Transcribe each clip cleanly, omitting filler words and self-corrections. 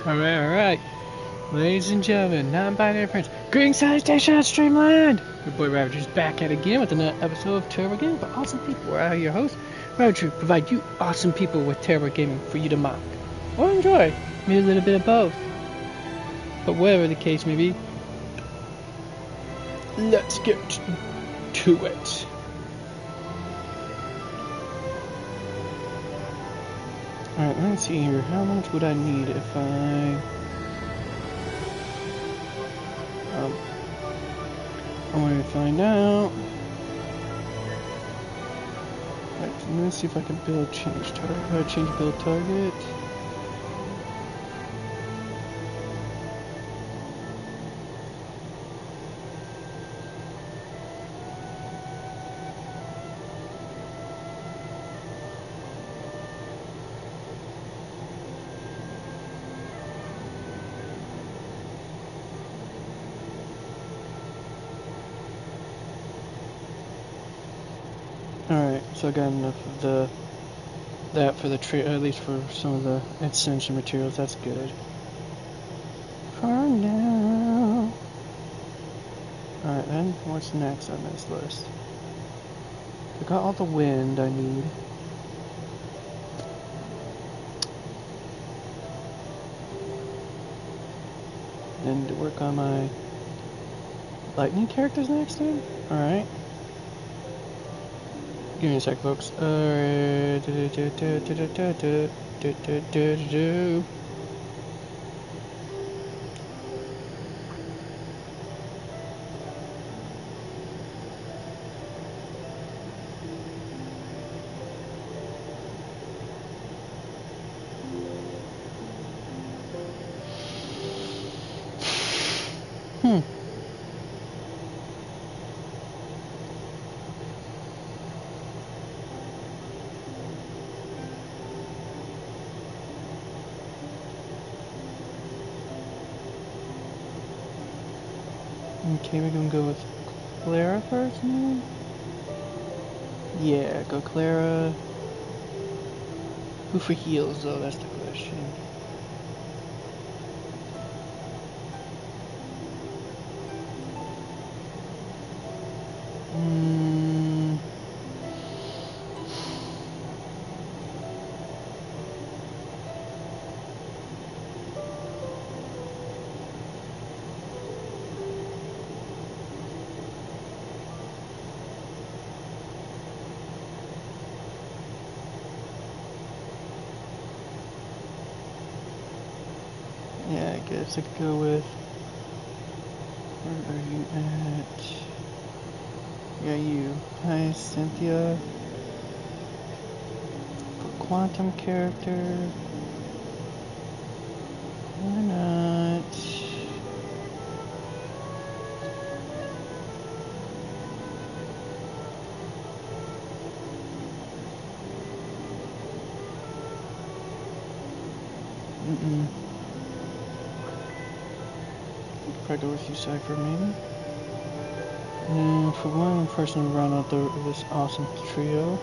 Alright. Ladies and gentlemen, non-binary friends, greetings, salutations, Streamland! Your boy Ravager's back at it again with another episode of Terrible Gaming for Awesome People, where I, your host, Ravager, provide you awesome people with terrible gaming for you to mock. Or enjoy. Maybe a little bit of both. But whatever the case may be, let's get to it. Alright, let's see here. How much would I need if I want to find out. Right, let's see if I can build change target. Change build target. Alright, so I got enough of that for the tree, at least for some of the ascension materials. That's good. For now. Alright, then what's next on this list? I got all the wind I need. Then to work on my lightning characters next time? Alright. Give me a sec, folks. Okay, we're gonna go with Clara first, maybe? Yeah, go Clara. Who for heals, though? That's the question. Yeah, I guess I could go with... Where are you at? Yeah, you. Hi, Cynthia. For quantum character... Why not? Probably go with you, Cypher, maybe. And for one person to round out this awesome trio.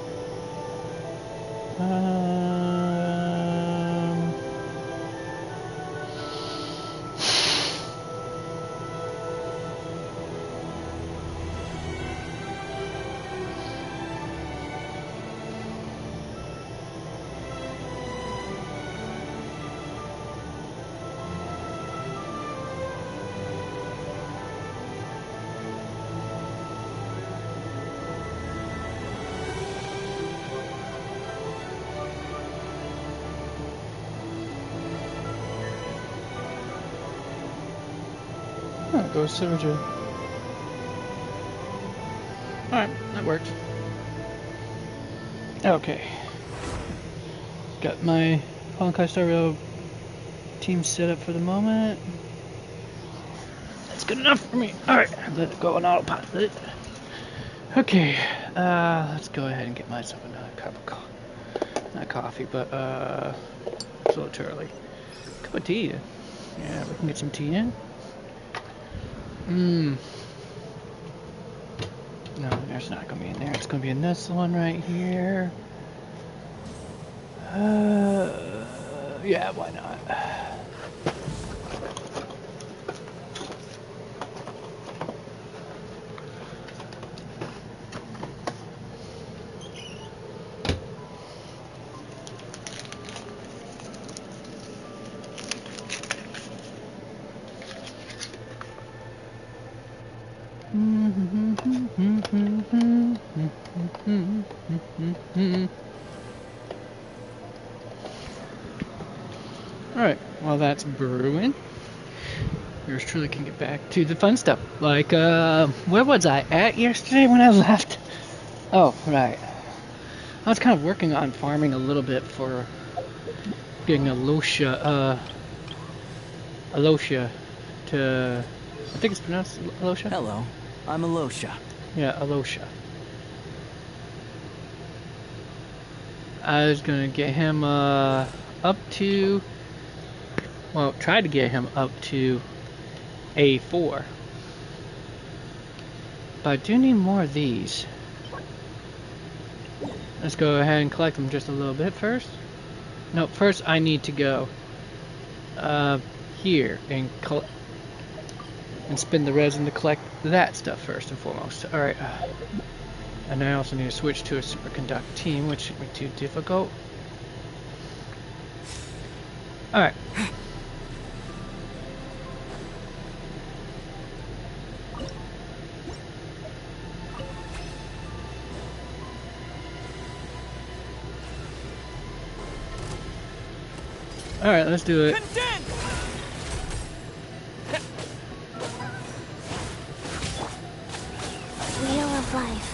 Go with Silverjaw. Alright, that worked. Okay. Got my Honkai Star Rail team set up for the moment. That's good enough for me. Alright, let it go on autopilot. Okay, let's go ahead and get myself another cup of coffee. Not coffee, but it's a little too early. Cup of tea. Yeah, we can get some tea in. No, there's not gonna be in there. It's gonna be in this one right here. Yeah, why not? Alright, while that's brewing, yours truly can get back to the fun stuff. Like, where was I at yesterday when I left? Oh, right. I was kind of working on farming a little bit for getting Alosia to, I think it's pronounced Alosia? Hello, I'm Alosia. Yeah, Alosia. I was gonna get him up to, well, try to get him up to A4. But I do need more of these. Let's go ahead and collect them just a little bit first. No, first I need to go here and spin the resin to collect that stuff first and foremost. Alright. And I also need to switch to a superconductor team, which shouldn't be too difficult. Alright. Alright, let's do it. Wheel of life.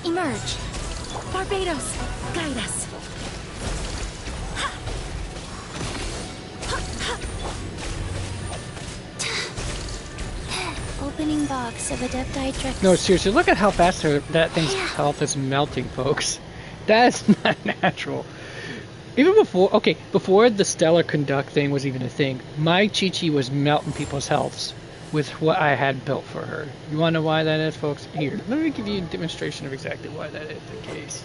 Emerge. Barbados, guide us. Opening box of Adepti. No, seriously, look at how fast that thing's health is melting, folks. That is not natural. Even before the stellar conduct thing was even a thing, my Chi-Chi was melting people's healths with what I had built for her. You want to know why that is, folks? Here, let me give you a demonstration of exactly why that is the case.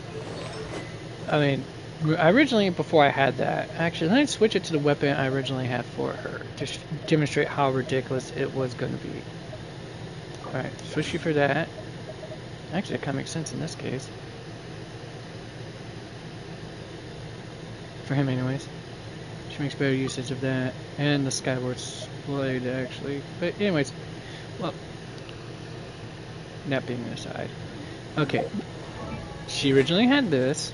I mean, originally, before I had that, actually, let me switch it to the weapon I originally had for her to demonstrate how ridiculous it was going to be. Alright, switch you for that. Actually, that kind of makes sense in this case. For him, anyways. She makes better usage of that. And the Skyward Blade, actually. But, anyways. Well. That being an aside. Okay. She originally had this.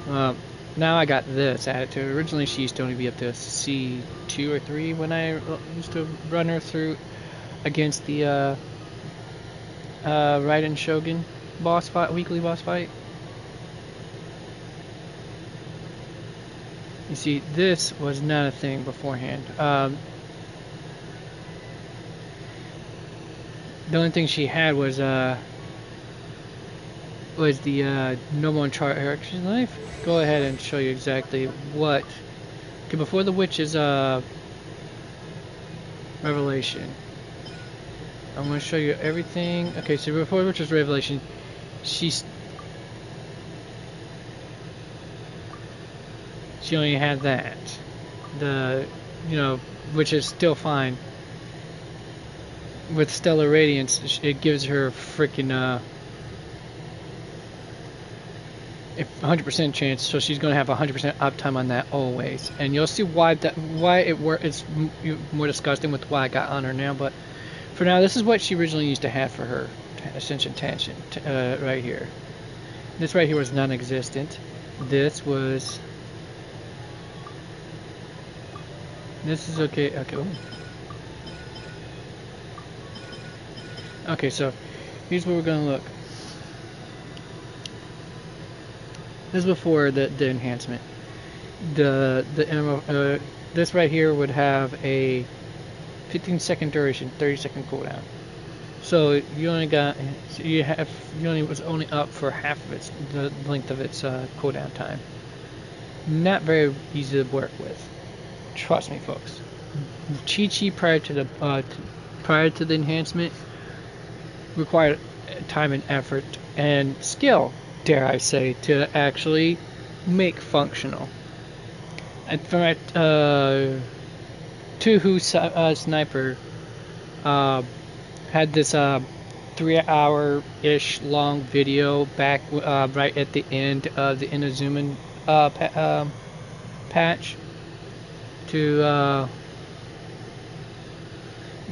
Now I got this added to her. Originally, she used to only be up to C2 or 3 when I used to run her through against the Raiden Shogun boss fight, weekly boss fight. You see, this was not a thing beforehand. The only thing she had was the normal and chart. Actually, let me go ahead and show you exactly what. Okay, before the witch's revelation, I'm going to show you everything. Okay, so before the witch's revelation, she only had that. Which is still fine. With Stellar Radiance, it gives her freaking 100% chance, so she's going to have 100% uptime on that always. And you'll see why it's more disgusting with why I got on her now. But for now, this is what she originally used to have for her Ascension Tangent right here. This right here was non-existent. This is okay. Okay. Ooh. Okay, so here's where we're gonna look. This is before the enhancement. This right here would have a 15-second duration, 30-second cooldown. So you only was only up for half of the length of its cooldown time. Not very easy to work with. Trust me, folks. Chi-Chi prior to the enhancement required time and effort and skill, dare I say, to actually make functional. And for my Tuhu sniper had this 3-hour-ish long video back right at the end of the Inazuman patch to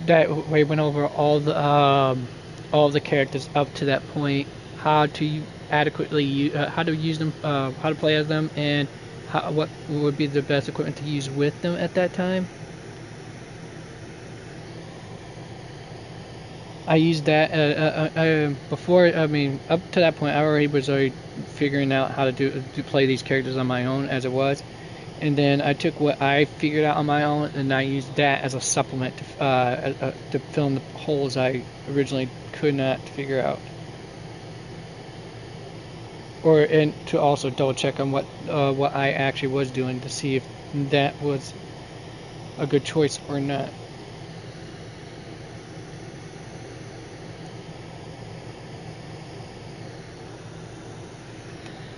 that we went over all the characters up to that point, how to adequately how to use them, how to play as them, and what would be the best equipment to use with them at that time. I used that before. I mean, up to that point, I was already figuring out how to play these characters on my own as it was, and then I took what I figured out on my own, and I used that as a supplement to fill in the holes I originally could not figure out, and to also double check on what I actually was doing to see if that was a good choice or not.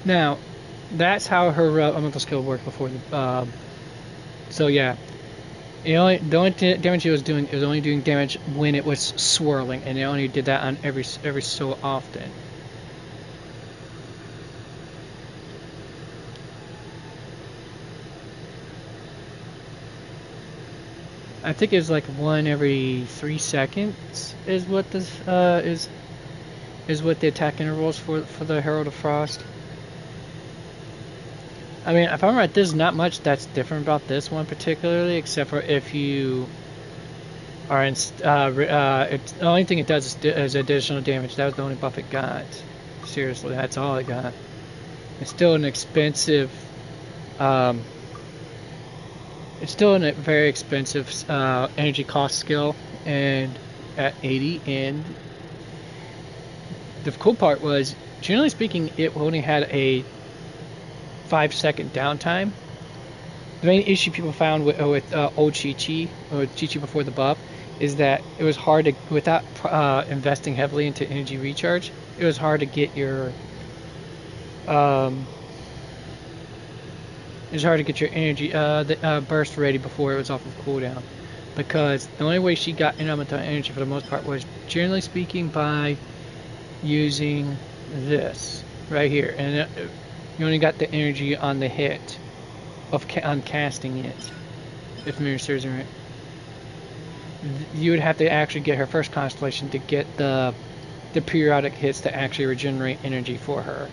Now, that's how her elemental skill worked before the. So yeah, the only damage she was doing, it was only doing damage when it was swirling, and it only did that on every so often. I think it's like 1 every 3 seconds is what this is what the attack intervals for the Herald of Frost. I mean, if I'm right, there's not much that's different about this one particularly, except for if you are in. It's the only thing it does is additional damage. That was the only buff it got. Seriously, that's all it got. It's still an expensive. It's still a very expensive energy cost skill, and at 80. And the cool part was, generally speaking, it only had a 5-second downtime. The main issue people found with old Chi-Chi, or Chi-Chi before the buff, is that it was hard to, without investing heavily into energy recharge, it was hard to get your energy burst ready before it was off of cooldown, because the only way she got elemental energy for the most part was, generally speaking, by using this right here, and you only got the energy on the hit of on casting it. If memory serves me right, you would have to actually get her first constellation to get the periodic hits to actually regenerate energy for her.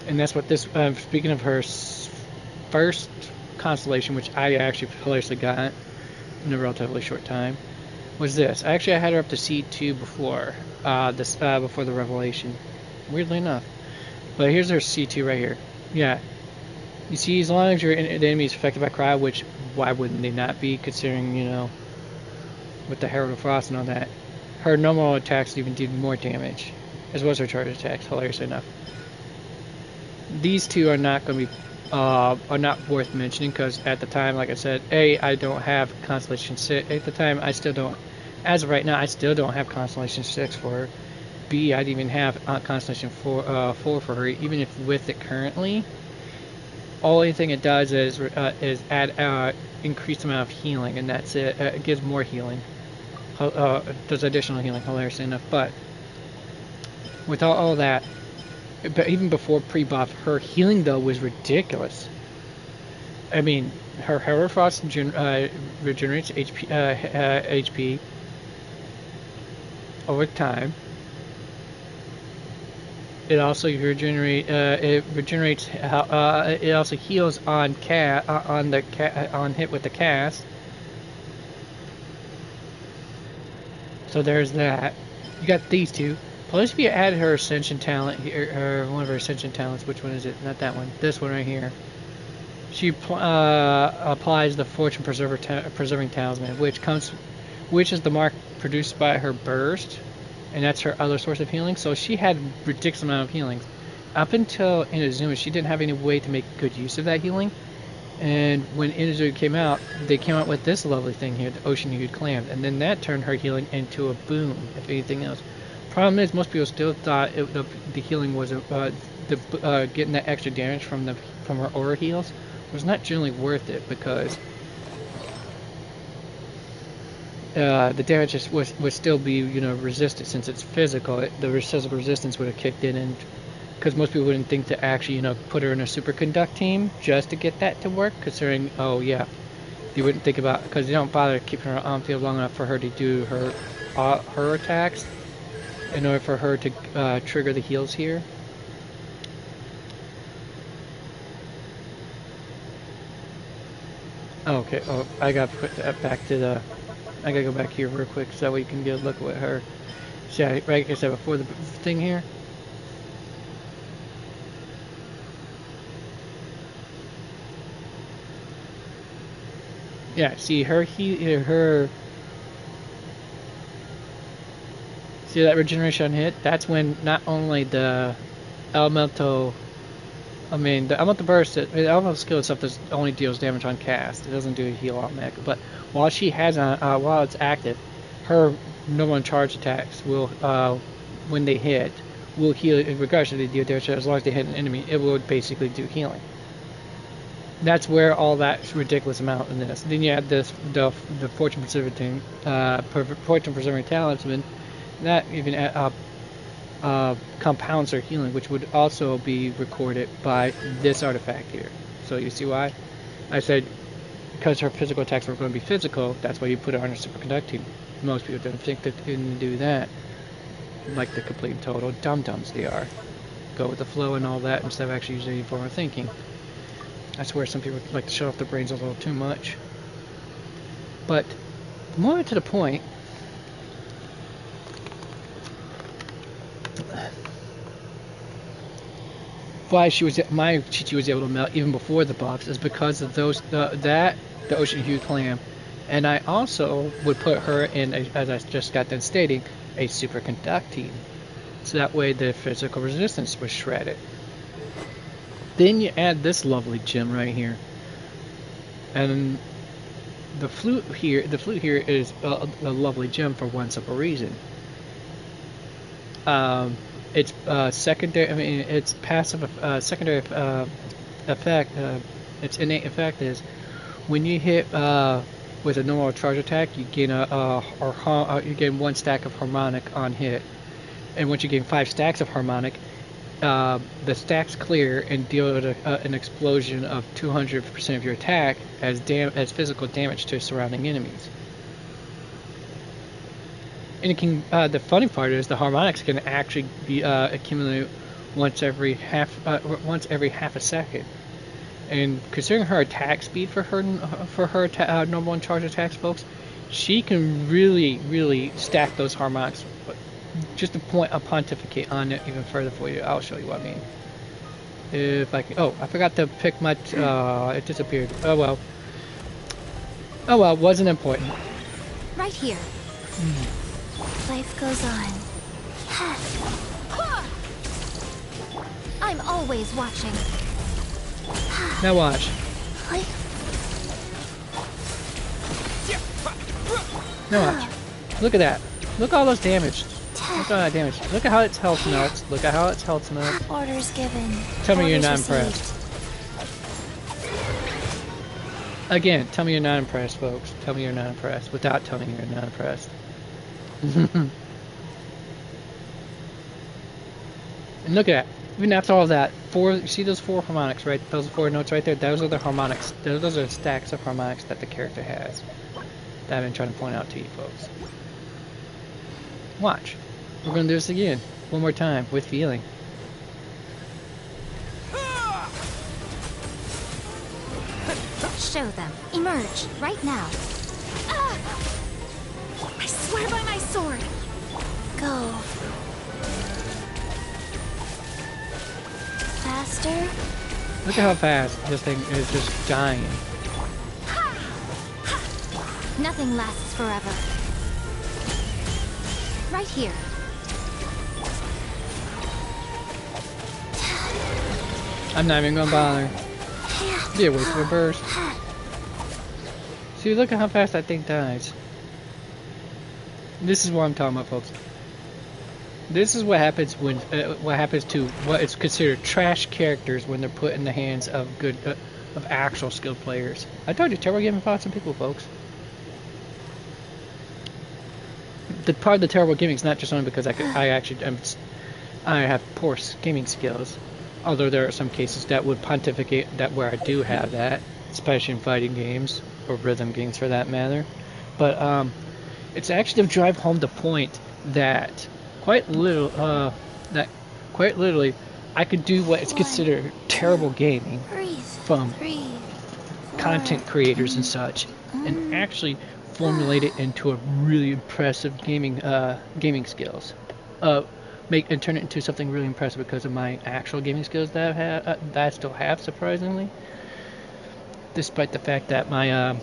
And that's what this. Speaking of her first constellation, which I actually hilariously got in a relatively short time, was this. Actually, I had her up to C2 before before the revelation, weirdly enough. But here's her C2 right here. Yeah, you see, as long as the enemy is affected by cryo, which why wouldn't they not be, considering, you know, with the Herald of Frost and all that, her normal attacks even did more damage, as well as her charge attacks. Hilariously enough, these two are not going to be are not worth mentioning, because at the time, like I said, I don't have Constellation 6. At the time, I still don't. As of right now, I still don't have Constellation 6 for her. B, I didn't even have Constellation 4 for her, even if with it currently. Only thing it does is add increased amount of healing, and that's it. It gives more healing. Does additional healing, hilariously enough. But without all that, but even before pre-buff, her healing though was ridiculous. I mean, her Herald Frost regenerates HP over time. It also regenerates. It also heals on on hit with the cast. So there's that. You got these two. Plus, if you add her Ascension talent here, one of her Ascension talents, which one is it? Not that one. This one right here. She applies the Fortune Preserving Talisman, which is the mark produced by her burst, and that's her other source of healing. So she had ridiculous amount of healing. Up until Inazuma, she didn't have any way to make good use of that healing. And when Inazuma came out, they came out with this lovely thing here, the Ocean Hued Clam, and then that turned her healing into a boon, if anything else. Problem is, most people still thought the healing was getting that extra damage from her aura heals was not generally worth it, because the damage would still be, you know, resisted, since it's physical. The physical resistance would have kicked in, and because most people wouldn't think to actually, you know, put her in a superconduct team just to get that to work, considering, oh yeah, you wouldn't think about, because you don't bother keeping her on field long enough for her to do her attacks in order for her to trigger the heals here. Okay, oh, I gotta put that back to the, I gotta go back here real quick so that way you can get a look at her. See, right, like I said before the thing here. Yeah, see her, see that regeneration hit? That's when not only the elemental, the elemental burst, the elemental skill itself only deals damage on cast. It doesn't do a heal automatic. But while she has while it's active, her normal charge attacks will, when they hit, will heal regardless if they deal damage. As long as they hit an enemy, it will basically do healing. That's where all that ridiculous amount in this. Then you add this, the fortune preserving talisman, that even compounds her healing, which would also be recorded by this artifact here. So you see why? I said because her physical attacks were going to be physical, that's why you put her on a superconducting. Most people don't think that they can do that. Like the complete and total dum-dums they are. Go with the flow and all that instead of actually using any form of thinking. That's where some people like to shut off their brains a little too much. But more to the point, why my Chi-Chi was able to melt even before the box is because of those the Ocean Hue Clam, and I also would put her in as I just got done stating, a superconducting, so that way the physical resistance was shredded. Then you add this lovely gem right here, and the flute here is a lovely gem for one simple reason. Its secondary, its passive secondary effect, its innate effect is when you hit with a normal charge attack, you gain you gain 1 stack of harmonic on hit, and once you gain 5 stacks of harmonic, the stacks clear and deal an explosion of 200% of your attack as physical damage to surrounding enemies. And it can, the funny part is the harmonics can actually be accumulate once every half a second. And considering her attack speed for her normal and charge attacks, folks, she can really stack those harmonics. But just to pontificate on it even further for you, I'll show you what I mean. If I can, oh, I forgot to pick my, it disappeared. Oh well. Oh well, wasn't important. Right here. Life goes on. I'm always watching. Now watch. Now watch. Look at that. Look at all those damage. Look at all that damage. Look at how its health melts. Look at how its health melts. Orders given. Tell me you're not Orders received. impressed. Again, tell me you're not impressed, folks. Tell me you're not impressed without telling me you're not impressed. And look at that. Even after all that, you see those 4 harmonics, right? Those 4 notes right there. Those are the harmonics. Those are stacks of harmonics that the character has. That I've been trying to point out to you folks. Watch. We're gonna do this again, one more time, with feeling. Show them. Emerge right now. I swear by my sword. Go. Faster. Look at how fast this thing is just dying. Nothing lasts forever. Right here. I'm not even gonna bother. Be a waste of a burst. See, look at how fast that thing dies. This is what I'm talking about, folks. This is what happens when, what happens to what is considered trash characters when they're put in the hands of good, of actual skilled players. I told you, terrible gaming fought some people, folks. The part of the terrible gimmick is not just only because I actually am I have poor gaming skills. Although there are some cases that would pontificate that where I do have that, especially in fighting games or rhythm games for that matter. But it's actually to drive home the point that that quite literally I could do what is considered terrible gaming from content creators and such, and actually formulate it into a really impressive gaming skills. Make and turn it into something really impressive because of my actual gaming skills that that I still have, surprisingly. Despite the fact that my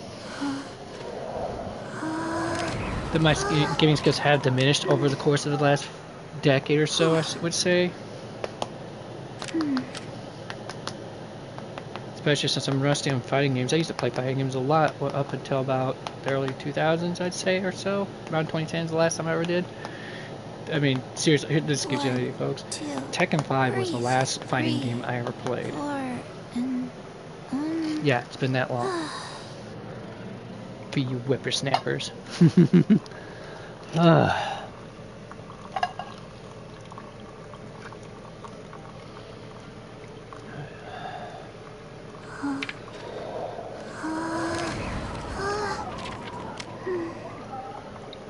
gaming skills have diminished over the course of the last decade or so, I would say. Especially since I'm rusty on fighting games. I used to play fighting games a lot up until about the early 2000s, I'd say, or so. Around 2010 is the last time I ever did. I mean, seriously, this gives you an idea, folks. Tekken 5 was the last fighting game I ever played. Yeah, it's been that long. For you whippersnappers.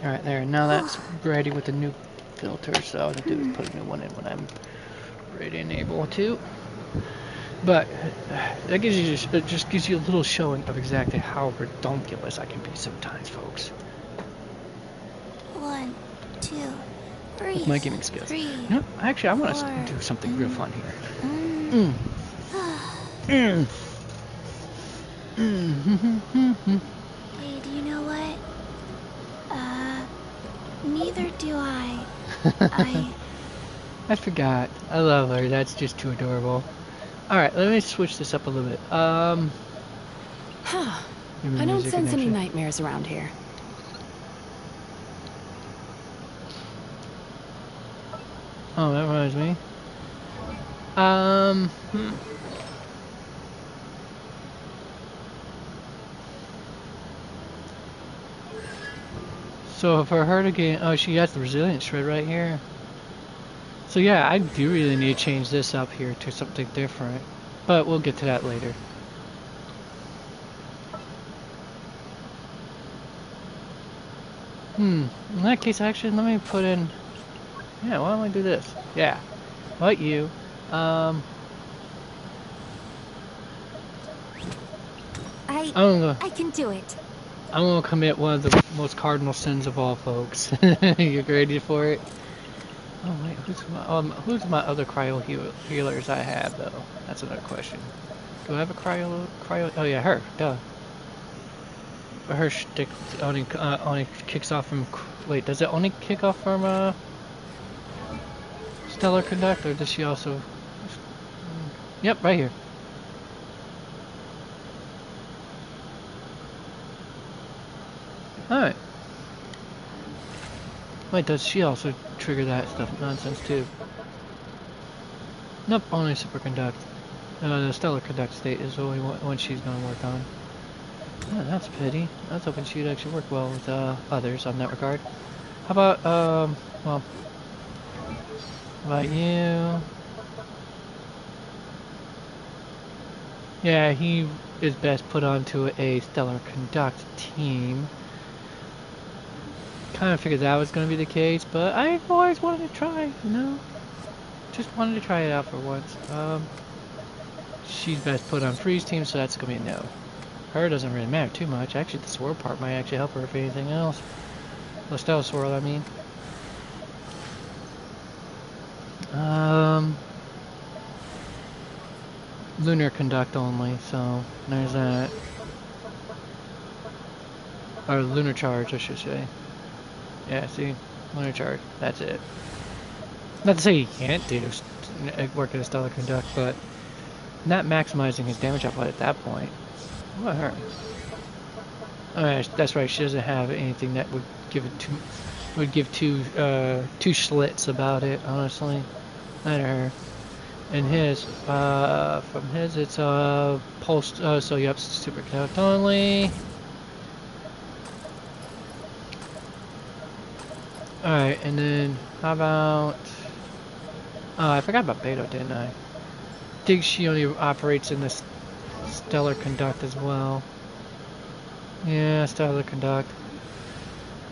Alright, there. Now that's ready with the new filter, so all I have to do is put a new one in when I'm ready and able to. But that gives you it just gives you a little showing of exactly how redonkulous I can be sometimes, folks. 1, 2, 3. With my gaming skills. No, actually, I want to do something real fun here. Hey, do you know what? Neither do I. I forgot. I love her. That's just too adorable. Alright, let me switch this up a little bit. I don't sense any nightmares around here. Oh, that reminds me. So for her to gain, oh, she has the resilience shred right here. So yeah, I do really need to change this up here to something different, but we'll get to that later. In that case, actually, let me put in, yeah, why don't I do this? Yeah, what you, I can do it. I'm gonna commit one of the most cardinal sins of all, folks. You ready for it? Oh wait, who's my other cryo healers I have though? That's another question. Do I have a cryo? Oh yeah, her. Duh. But her stick only kicks off from. Wait, does it only kick off from Stellar Conduct, or does she also? Yep, right here. Alright. Wait, does she also trigger that stuff nonsense too? Nope, only Superconduct. The Stellar Conduct state is the only one she's gonna work on. Oh, that's pity. I was hoping she'd actually work well with others on that regard. How about, well, how about you? Yeah, he is best put onto a Stellar Conduct team. Kind of figured that was going to be the case, but I've always wanted to try, you know? Just wanted to try it out for once. She's best put on Freeze team, so that's going to be a no. Her doesn't really matter too much. Actually, the sword part might actually help her if anything else. The Stealth Sword, I mean. Lunar Conduct only, so there's that. Or Lunar Charge, I should say. Yeah, see? Lunar Charge, that's it. Not to say he can't do work at a Stellar Conduct, but not maximizing his damage output at that point. What her? That's right, she doesn't have anything that would give it two schlitz about it, honestly. Not her. And his, from his, it's pulse. So yep, super conduct only. All right, and then how about Oh, I forgot about Beto, didn't I? I think she only operates in this stellar conduct as well. Yeah, stellar conduct.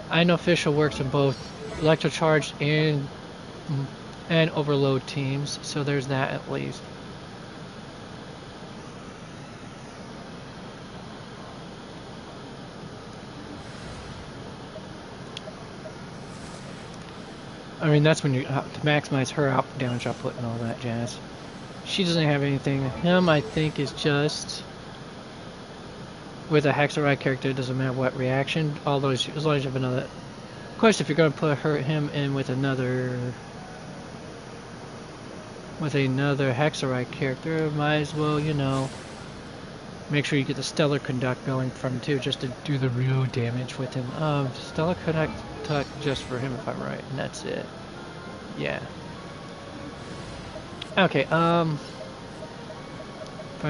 I know Fischl works in both electrocharged and overload teams, so there's that at least. I mean, that's when you have to maximize her damage output and all that jazz. She doesn't have anything. Him, I think, is just with a Hexarite character. It doesn't matter what reaction. Although, as long as you have another. Of course, if you're going to put him in with another Hexarite character, might as well, you know, make sure you get the stellar conduct going from too, just to do the real damage with him. Stellar conduct just for him, if I'm right, and that's it. Yeah. Okay, probably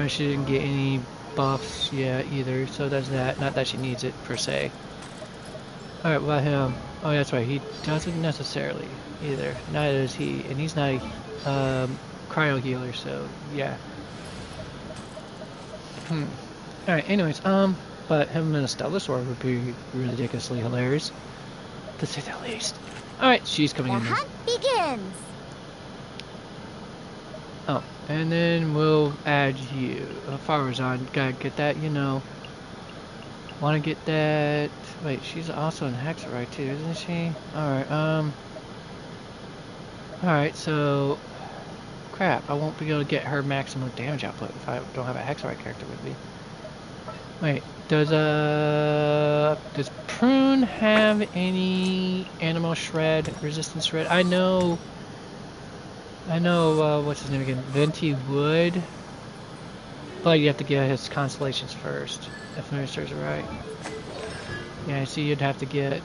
she didn't get any buffs yet either, so there's that. Not that she needs it, per se. Alright, well him. Oh, that's right, he doesn't necessarily either. Neither is he, and he's not a cryo healer, so yeah. Alright, anyways, but him in a stellar sword would be ridiculously hilarious, to say the least. Alright, she's coming in. The hunt begins. Oh, and then we'll add you. Farazan, gotta get that, you know. Wanna get that. Wait, she's also in Hexarite too, isn't she? Alright, alright, so. Crap, I won't be able to get her maximum damage output if I don't have a Hexarite character with me. Wait, does Prune have any animal shred, resistance shred? I know, what's his name again? Venti would, but you have to get his constellations first, if memory serves right. Yeah, see, you'd have to get,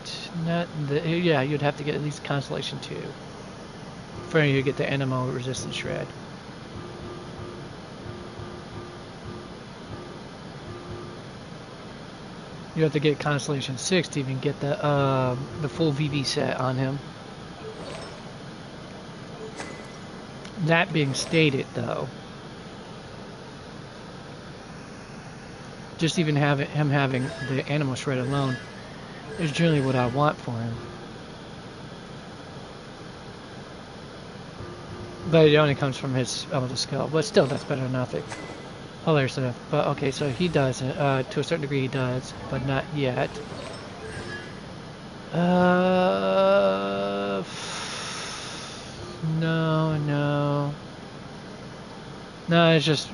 you'd have to get at least Constellation 2 for you to get the animal resistance shred. You have to get Constellation 6 to even get the full VV set on him. That being stated, though, just even him having the animal shred alone is generally what I want for him. But it only comes from his elder skill. But still, that's better than nothing. Hilarious enough. But okay, so he does, to a certain degree he does, but not yet. No, it's just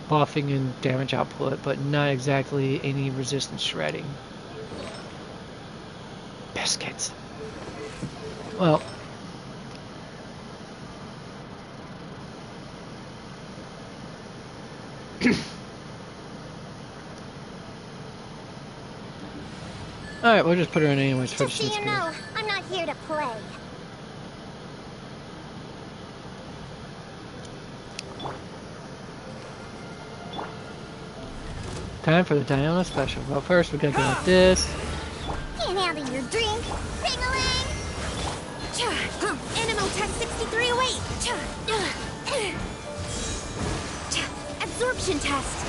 buffing and damage output, but not exactly any resistance shredding. Biscuits. Well. Alright, we'll just put her in anyways for Just so you know, I'm not here to play. Time for the Diana special. Well, first we gotta go like this. Can't handle your drink. Ring-a-ling! Animal Tech 6308. Absorption test.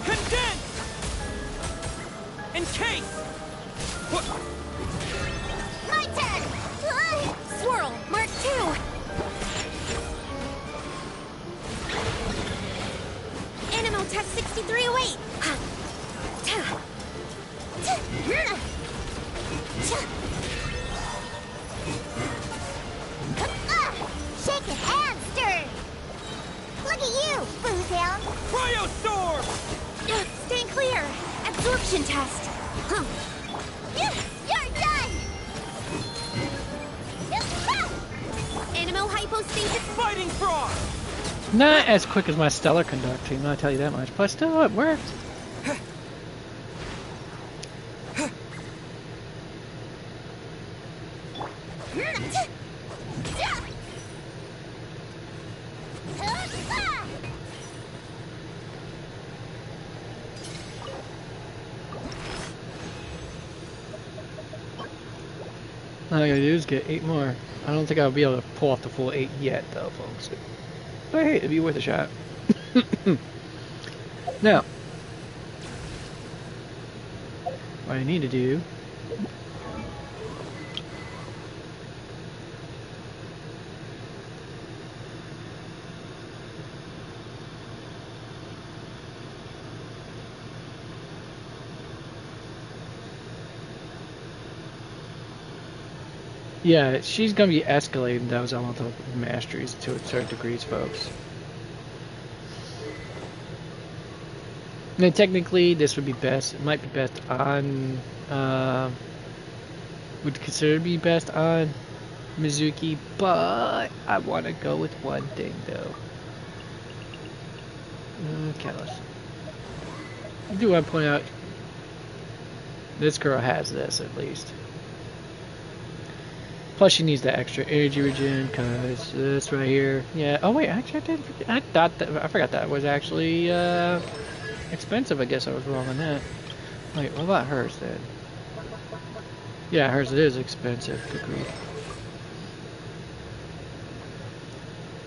Condense! Encase! My turn! Swirl, Mark 2. Animal Tech 6308. Shaken and stirred. Look at you, Boozhound. Cryostorm! Stand clear. Absorption test. You're done. Animal hypostasis. Fighting frog! Not as quick as my stellar conduct team, I'll tell you that much, but still it worked. All I gotta do is get 8 more. I don't think I'll be able to pull off the full 8 yet, though, folks. But hey, it'd be worth a shot. Now, what I need to do. Yeah, she's gonna be escalating those elemental masteries to certain degrees, folks. Now, technically, this would be best. It might be best on. Would consider to be best on Mizuki, but I want to go with one thing though. Catalyst. I do want to point out this girl has this at least. Plus, she needs that extra energy regen because this right here. Yeah. Oh wait, actually, I didn't. I thought that I forgot that was actually expensive. I guess I was wrong on that. Wait, what about hers then? Yeah, hers is expensive. Good grief.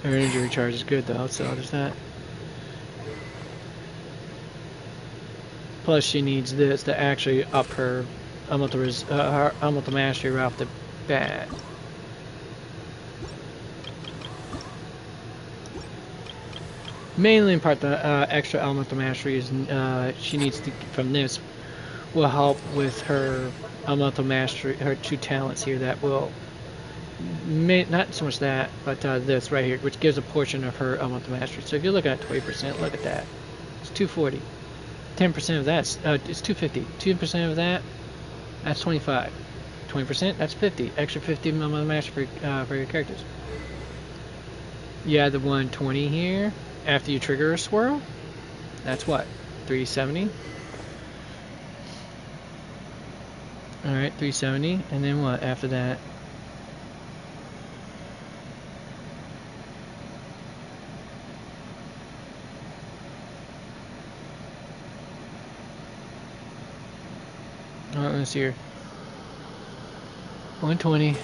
Her energy recharge is good though, so there's that. Plus, she needs this to actually up her elemental mastery right off the bat. Mainly in part, the extra elemental mastery is she needs to from this will help with her elemental mastery, her 2 talents here that will not so much that, but this right here, which gives a portion of her elemental mastery. So if you look at 20%, look at that. It's 240. 10% of that is 250. 2% of that, that's 25. 20%, that's 50. Extra 50 elemental mastery for your characters. You add the 120 here after you trigger a swirl. That's what? 370. Alright, 370. And then what after that? Alright, let's see here. 120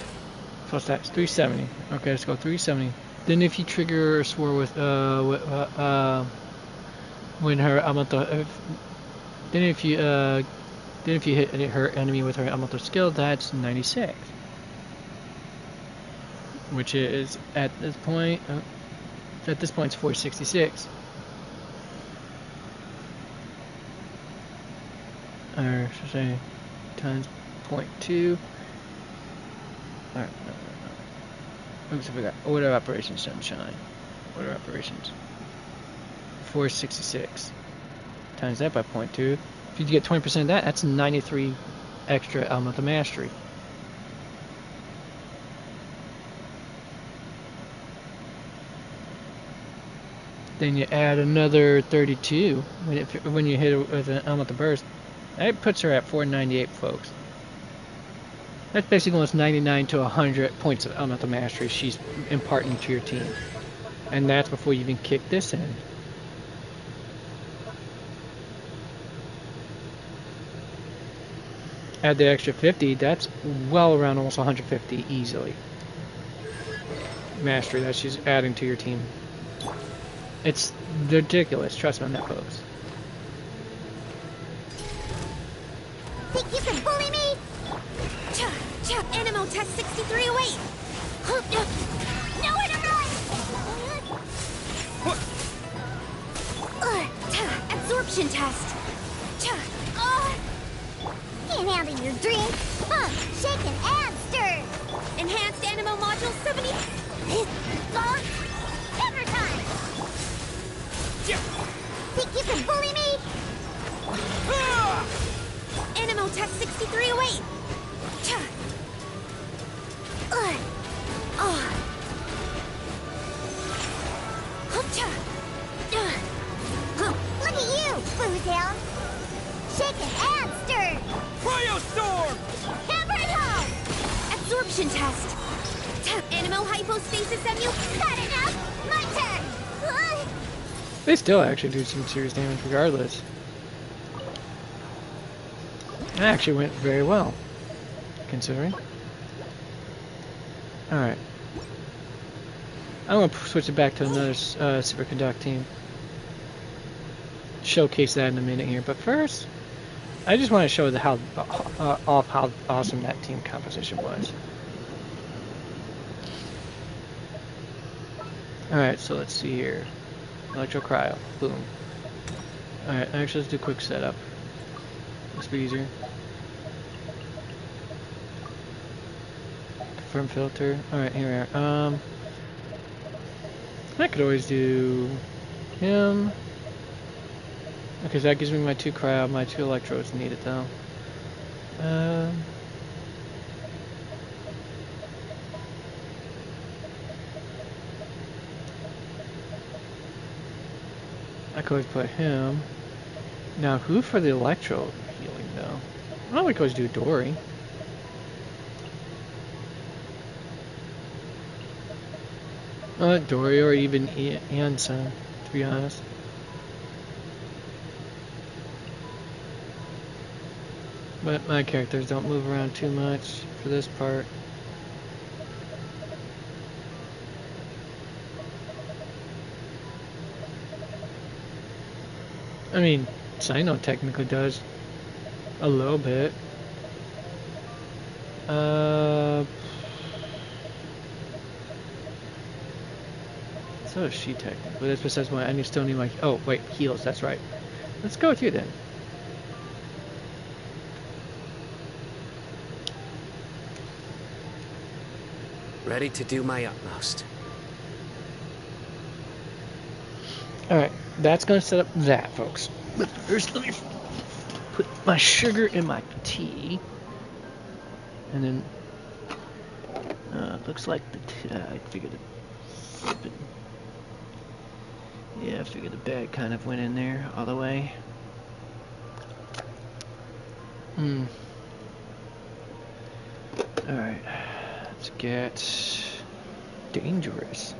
plus that's 370. Okay, let's go 370. Then if you trigger a swirl with when her elemental then if you hit her enemy with her elemental skill, that's 96. Which is at this point it's 466. Or should I say times 0.2. Alright, no. Oops, I forgot. Order of operations, sunshine. Order of operations. 466. Times that by 0.2. If you get 20% of that, that's 93 extra elemental mastery. Then you add another 32 when you hit it with an elemental burst. That puts her at 498, folks. That's basically almost 99 to 100 points of elemental mastery she's imparting to your team. And that's before you even kick this in. Add the extra 50, that's well around almost 150 easily. Mastery that she's adding to your team. It's ridiculous, trust me on that, folks. Think you can bully me? Animo test 6308. Nowhere to run. Absorption test. Can't handle your drink. Shaken and stirred. Enhanced Animo module 70. Hammer time. Think you can bully me? Animo test 6308. Look at you, Bootown. Shaken and stirred. Cryostorm! Hammer it home. Absorption test. Animo hypostasis MU. Not enough. My turn. They still actually do some serious damage regardless. It actually went very well, considering. Alright. I'm gonna switch it back to another superconducting. Showcase that in a minute here, but first, I just want to show how awesome that team composition was. Alright, so let's see here. Electro-cryo. Boom. Alright, actually let's do a quick setup. Must be easier. Confirm filter. Alright, here we are. I could always do him. Okay, so that gives me my 2 cryo, my 2 electrodes needed though. I could always put him. Now, who for the electro healing though? Well, we could always do Dory. Dory or even Anson, to be honest. But my characters don't move around too much for this part. I mean, Sino technically does a little bit. So does she technically. That's besides why I still need my. Oh wait, heals. That's right. Let's go with you then. Ready to do my utmost. Alright, that's going to set up that, folks. But first, let me put my sugar in my tea. And then, looks like I figured yeah, I figured the bag kind of went in there all the way. Alright, let's get dangerous.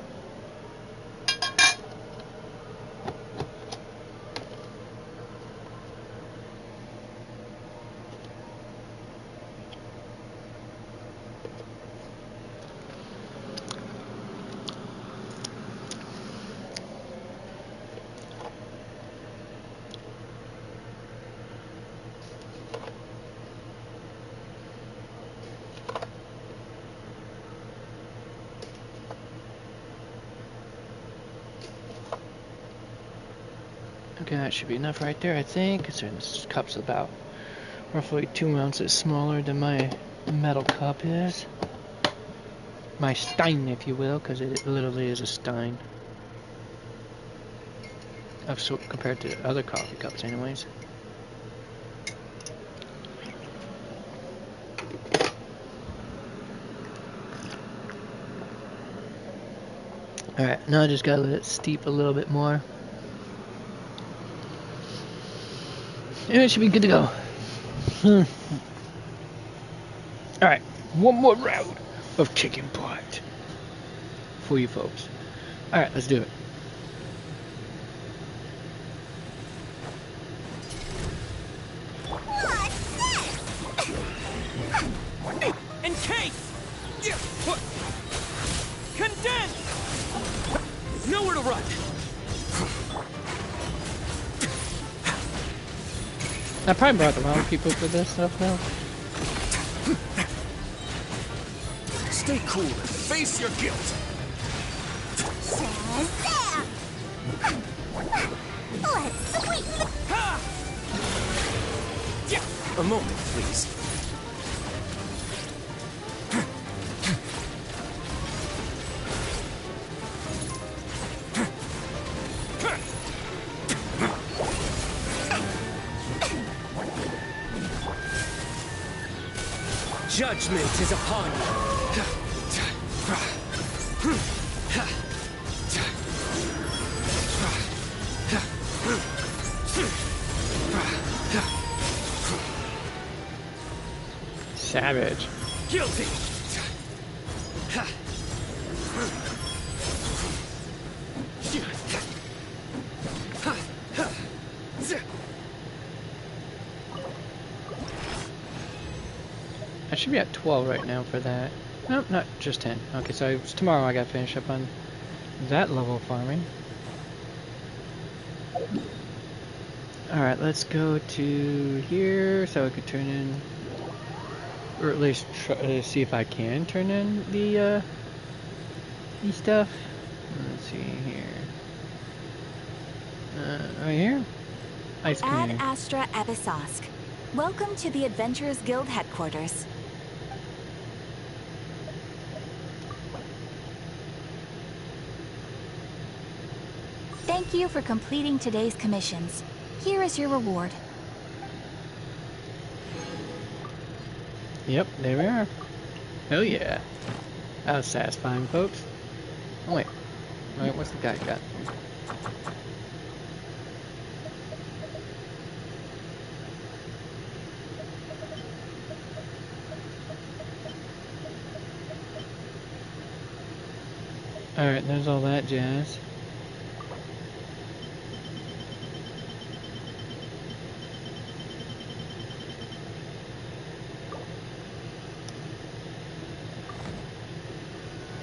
Okay, that should be enough right there, I think. Considering this cup's about roughly 2 ounces smaller than my metal cup is. My stein, if you will, because it literally is a stein. Compared to other coffee cups, anyways. Alright, now I just gotta let it steep a little bit more. And it should be good to go. Alright, one more round of chicken pot for you folks. Alright, let's do it. Encase! Condense! Nowhere to run! I probably brought the wrong people for this stuff now. Stay cool and face your guilt. Let's sweeten A moment, please. Judgment is upon you. Savage. Guilty. I should be at 12 right now for that. Nope, not just 10. Okay, so it's tomorrow I gotta finish up on that level of farming. Alright, let's go to here so I can turn in, or at least try to see if I can turn in the stuff. Let's see here. Right here? Ice Ad cream. Astra Abyssosque. Welcome to the Adventurers Guild headquarters. Thank you for completing today's commissions. Here is your reward. Yep, there we are. Oh yeah. That was satisfying, folks. Oh wait. Wait, what's the guy got? Alright, there's all that jazz.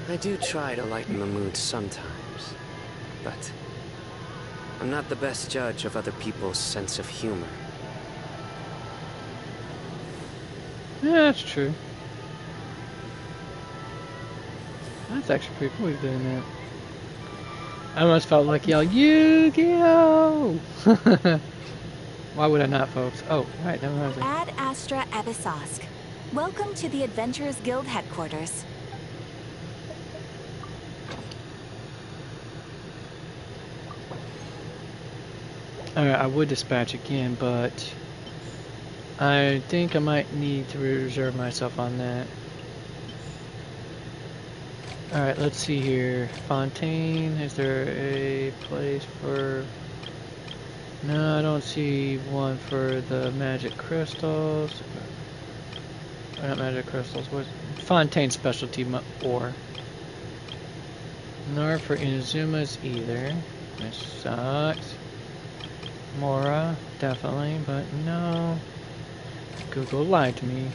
I do try to lighten the mood sometimes, but I'm not the best judge of other people's sense of humor. Yeah, that's true. That's actually pretty cool doing that. I almost felt like yell, Yu-Gi-Oh! Why would I not, folks? Oh, right, never mind. Ad Astra Abyssosque. Welcome to the Adventurers Guild headquarters. Alright, I would dispatch again, but I think I might need to reserve myself on that. Alright, let's see here. Fontaine, is there a place for... No, I don't see one for the magic crystals. Or not magic crystals, what? Fontaine specialty ore. Nor for Inuzuma's either. This sucks. Mora, definitely, but no. Google lied to me.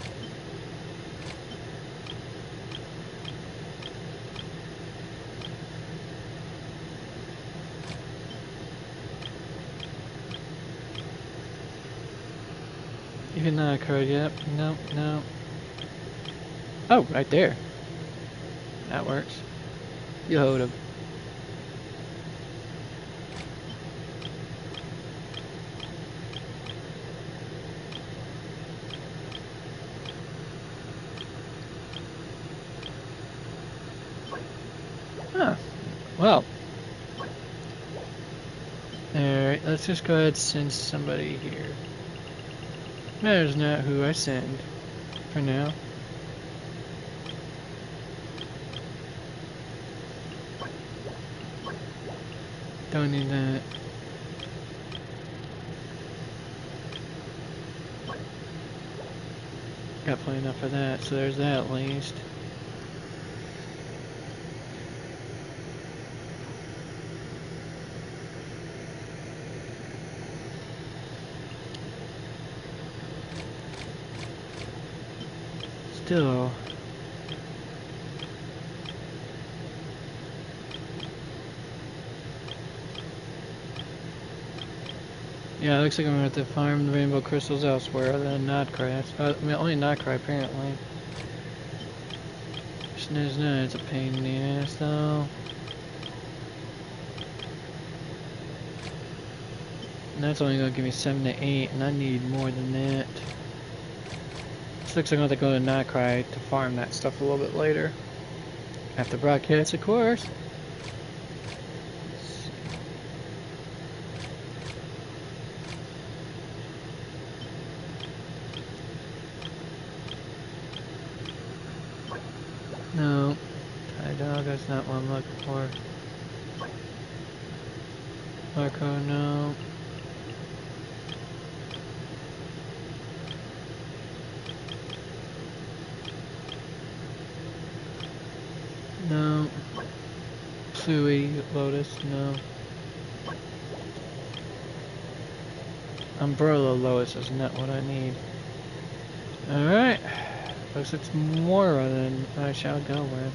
Even not a code yet. No, no. Oh, right there. That works. Yoda. Huh. Well. Alright, let's just go ahead and send somebody here. Matters not who I send. For now. Don't need that. Got plenty enough of that, so there's that at least. Still. Yeah, it looks like I'm gonna have to farm the rainbow crystals elsewhere other than Nodcry. I mean, only Nodcry apparently. Snizna, it's a pain in the ass though. And that's only gonna give me 7 to 8, and I need more than that. This looks like I'm gonna have to go to Nodcry to farm that stuff a little bit later. After broadcast, of course. No, Tie Dog, that's not what I'm looking for. Marco, no. No. Pluie, Lotus, no. Umbrella Lotus is not what I need. Alright. Folks, it's Moira than I shall go with.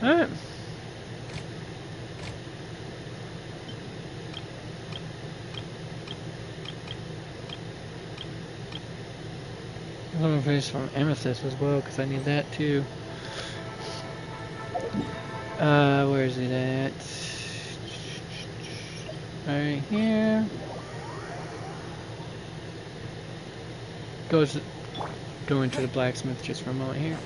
Alright. I'm going to finish from Amethyst as well, because I need that too. Where is it at? Right here. Go into the blacksmith just for a moment here.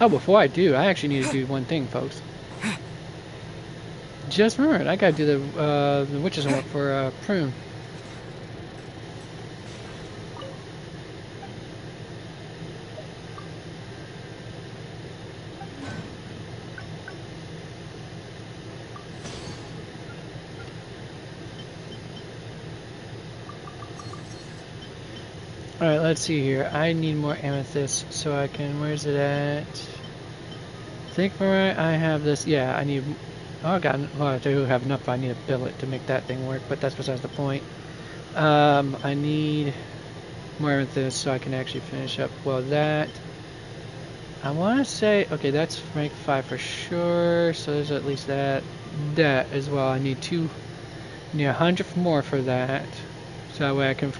Oh, before I do, I actually need to do one thing, folks. Just remembered, I gotta do the witch's homework for Prune. Alright, let's see here. I need more amethyst so I can. Where's it at? I think where I have this. Yeah, I need. Oh, I do have enough. I need a billet to make that thing work, but that's besides the point. I need more amethyst so I can actually finish up. Well, that. I want to say. Okay, that's rank 5 for sure. So there's at least that. That as well. I need 100 more for that. So that way I can.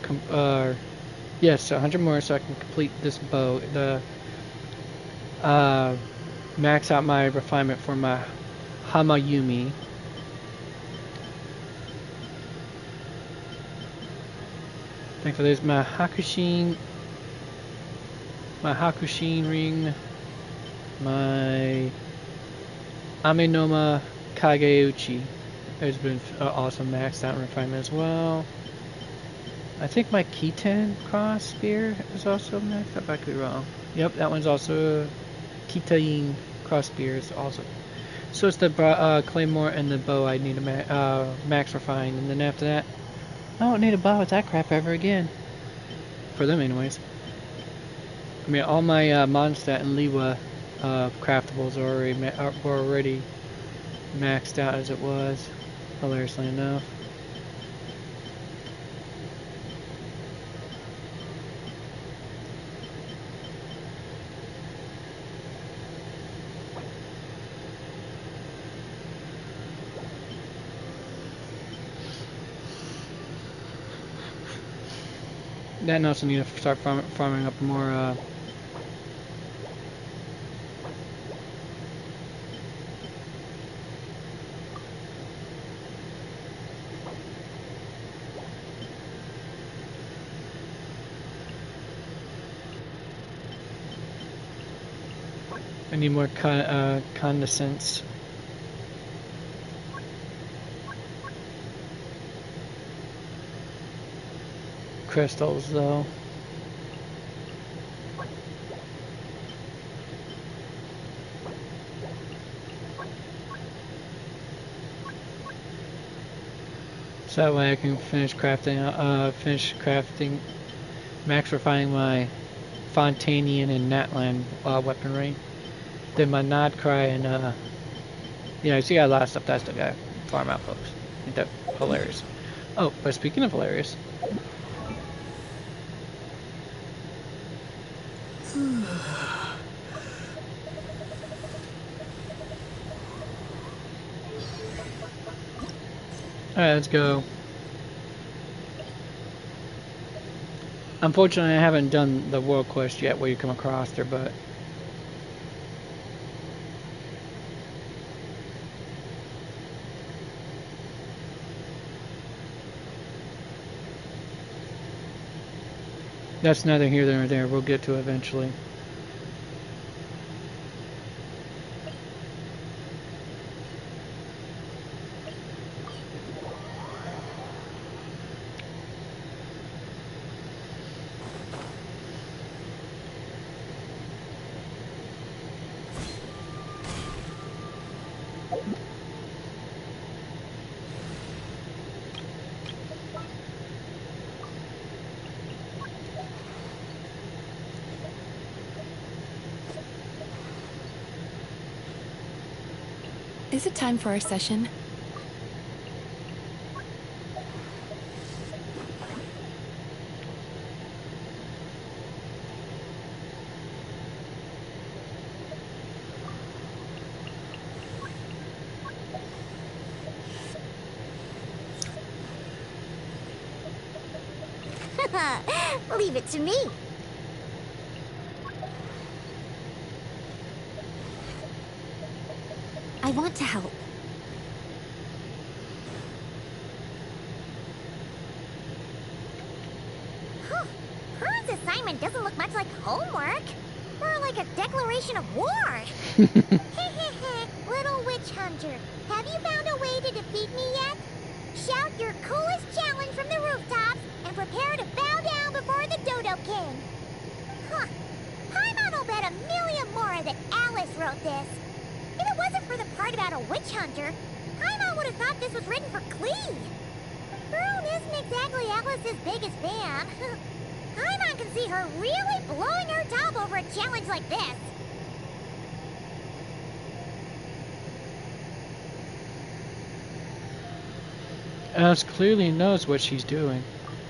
Yes, 100 more so I can complete this bow. Max out my refinement for my Hamayumi. Thankfully, there's my Hakushin ring, my Amenoma Kageuchi has been awesome maxed out in refinement as well. I think my Kiten cross spear is also maxed up. I could be wrong. Yep, that one's also Kitain cross spear is also. So it's the claymore and the bow I need to max refine, and then after that, I don't need a bow with that crap ever again. For them, anyways. I mean, all my Mondstadt and Liwa craftables were already maxed out as it was, hilariously enough. Then I also need to start farming up more I need more condensance. Crystals, though. So that way I can finish crafting, max refining my Fontanian and Natlan weaponry. Then my Nodcry and, you see a lot of stuff that I still gotta farm out, folks. Ain't that hilarious? Oh, but speaking of hilarious. Alright, let's go. Unfortunately, I haven't done the world quest yet where you come across her, but that's neither here nor there. We'll get to it eventually. Is it time for our session? Leave it to me. I want to help. Prune's assignment doesn't look much like homework. More like a declaration of war. Little witch hunter, have you found a way to defeat me yet? Shout your coolest challenge from the rooftops and prepare to bow down before the Dodo King. Huh. Paimon will bet $1 million more that Alice wrote this. If it wasn't for the part about a witch hunter, Paimon would have thought this was written for Klee. Prune isn't exactly Alice's biggest fan. Paimon can see her really blowing her top over a challenge like this. Alice clearly knows what she's doing.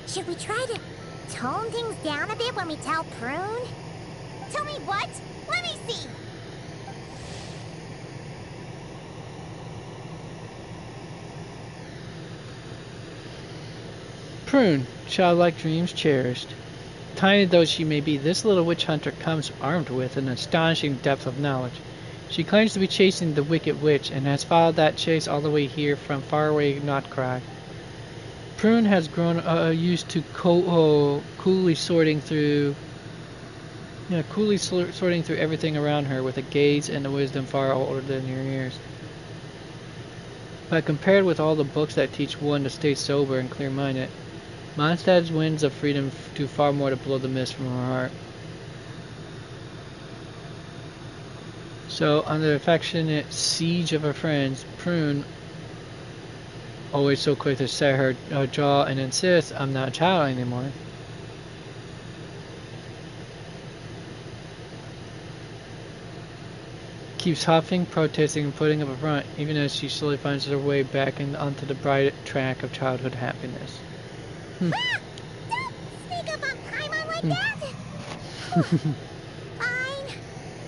Should we try to tone things down a bit when we tell Prune? Tell me what? Let me see. Prune, childlike dreams cherished. Tiny though she may be, this little witch hunter comes armed with an astonishing depth of knowledge. She claims to be chasing the wicked witch and has followed that chase all the way here from faraway Notcry. Prune has grown used to coolly sorting through everything around her with a gaze and a wisdom far older than her years. But compared with all the books that teach one to stay sober and clear-minded, Mondstadt's winds of freedom do far more to blow the mist from her heart. So, under the affectionate siege of her friends, Prune, always so quick to set her jaw and insist, "I'm not a child anymore," keeps huffing, protesting, and putting up a front, even as she slowly finds her way back onto the bright track of childhood happiness. Don't sneak up on Paimon like that! Fine,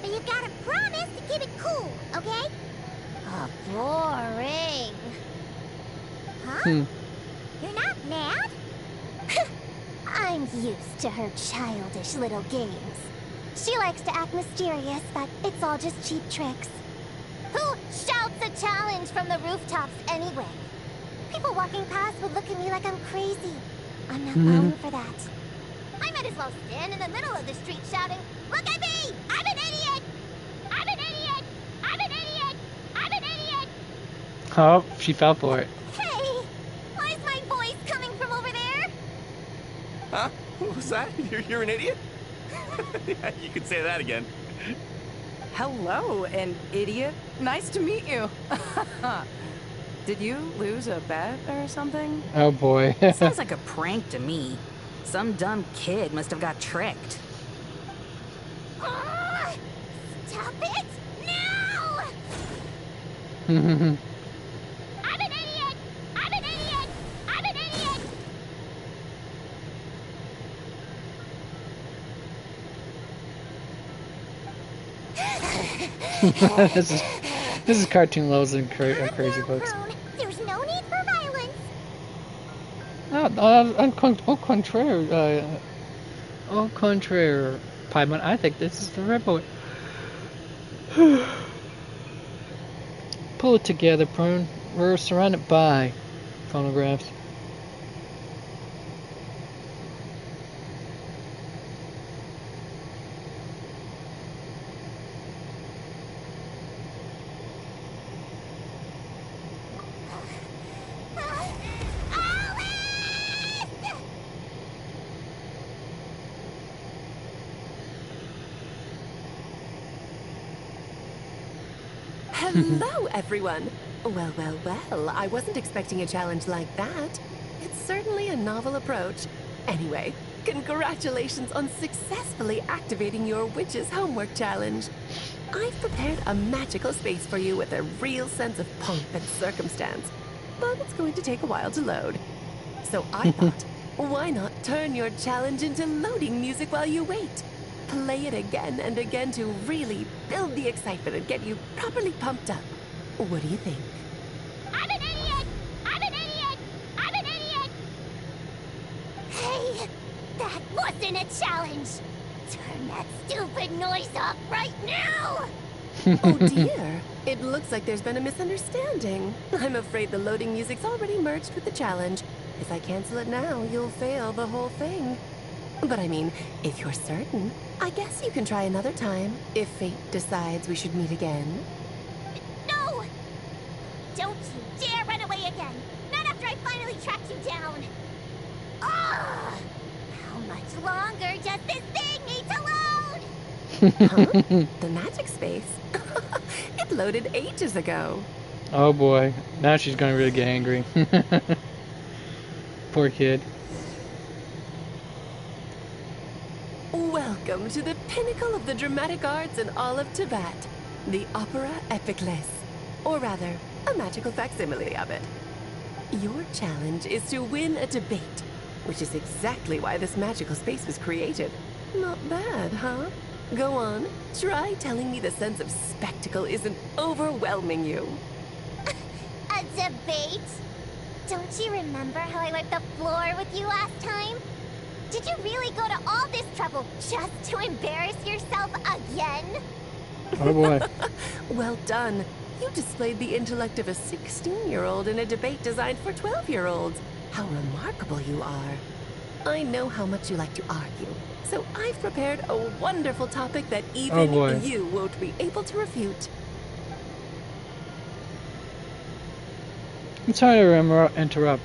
but you've got to promise to keep it cool, okay? Oh, boring. Huh? You're not mad? I'm used to her childish little games. She likes to act mysterious, but it's all just cheap tricks. Who shouts a challenge from the rooftops anyway? People walking past would look at me like I'm crazy. I'm not falling for that. I might as well stand in the middle of the street shouting, "Look at me! I'm an idiot! I'm an idiot! I'm an idiot! I'm an idiot!" Oh, she fell for it. Hey! Why is my voice coming from over there? Huh? What was that? You're an idiot? Yeah, you could say that again. Hello, an idiot. Nice to meet you. Did you lose a bet or something? Oh boy. Sounds like a prank to me. Some dumb kid must have got tricked. Stop it! No! I'm an idiot! I'm an idiot! I'm an idiot! this is cartoon levels and crazy folks. There's no need for violence. Au contraire, Paimon, I think this is the right boy. Pull it together, Prune. We're surrounded by phonographs. Hello, everyone. Well, well, well, I wasn't expecting a challenge like that. It's certainly a novel approach. Anyway, congratulations on successfully activating your witch's homework challenge. I've prepared a magical space for you with a real sense of pomp and circumstance. But it's going to take a while to load. So I thought, why not turn your challenge into loading music while you wait? Play it again and again to really build the excitement and get you properly pumped up. What do you think? I'm an idiot! I'm an idiot! I'm an idiot! Hey, that wasn't a challenge! Turn that stupid noise off right now! Oh dear, it looks like there's been a misunderstanding. I'm afraid the loading music's already merged with the challenge. If I cancel it now, you'll fail the whole thing. But I mean, if you're certain, I guess you can try another time, if fate decides we should meet again. No! Don't you dare run away again! Not after I finally tracked you down! Ugh! How much longer does this thing need to load? Huh? The magic space? It loaded ages ago. Oh boy, now she's gonna really get angry. Poor kid. Welcome to the pinnacle of the dramatic arts in all of Tibet, the opera epicless, or rather, a magical facsimile of it. Your challenge is to win a debate, which is exactly why this magical space was created. Not bad, huh? Go on, try telling me the sense of spectacle isn't overwhelming you. A debate? Don't you remember how I wiped the floor with you last time? Did you really go to all this trouble just to embarrass yourself again? Oh boy. Well done. You displayed the intellect of a 16-year-old in a debate designed for 12-year-olds. How remarkable you are. I know how much you like to argue, so I've prepared a wonderful topic that even you won't be able to refute. I'm sorry to interrupt.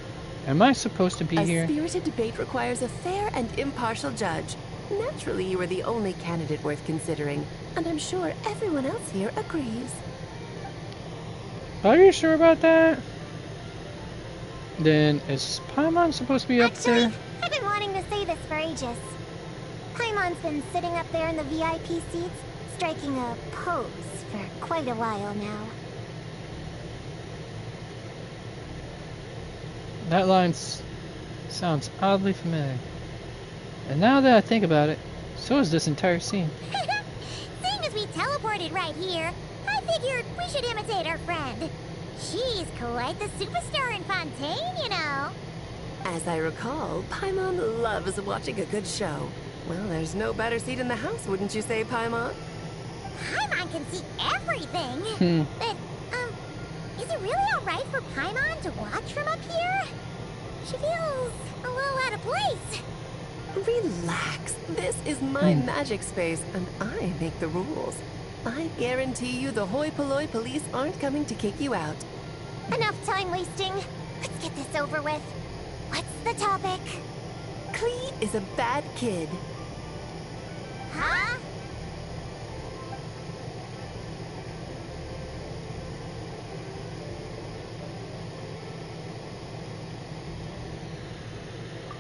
Am I supposed to be here? A spirited debate requires a fair and impartial judge. Naturally, you are the only candidate worth considering, and I'm sure everyone else here agrees. Are you sure about that? Then is Paimon supposed to be up Actually, there? I've been wanting to say this for ages. Paimon's been sitting up there in the VIP seats, striking a pose for quite a while now. That line sounds oddly familiar. And now that I think about it, so is this entire scene. Seeing as we teleported right here, I figured we should imitate our friend. She's quite the superstar in Fontaine, you know. As I recall, Paimon loves watching a good show. Well, there's no better seat in the house, wouldn't you say, Paimon? Paimon can see everything. But, is it really alright for Paimon to watch from up here? She feels a little out of place. Relax. This is my magic space, and I make the rules. I guarantee you the hoi polloi police aren't coming to kick you out. Enough time wasting. Let's get this over with. What's the topic? Klee is a bad kid. Huh?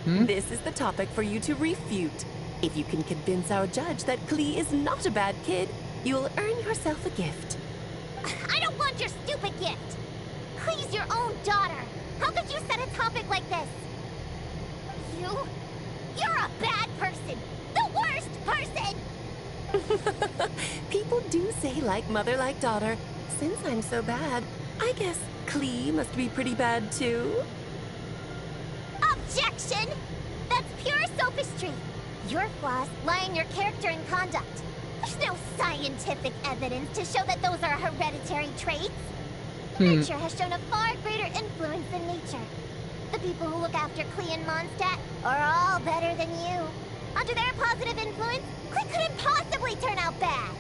This is the topic for you to refute. If you can convince our judge that Klee is not a bad kid, you'll earn yourself a gift. I don't want your stupid gift. Klee's your own daughter. How could you set a topic like this? You're a bad person. The worst person. People do say like mother, like daughter. Since I'm so bad, I guess Klee must be pretty bad too. Objection! That's pure sophistry. Your flaws lie in your character and conduct. There's no scientific evidence to show that those are hereditary traits. Nurture has shown a far greater influence than nature. The people who look after Klee and Mondstadt are all better than you. Under their positive influence, Klee couldn't possibly turn out bad.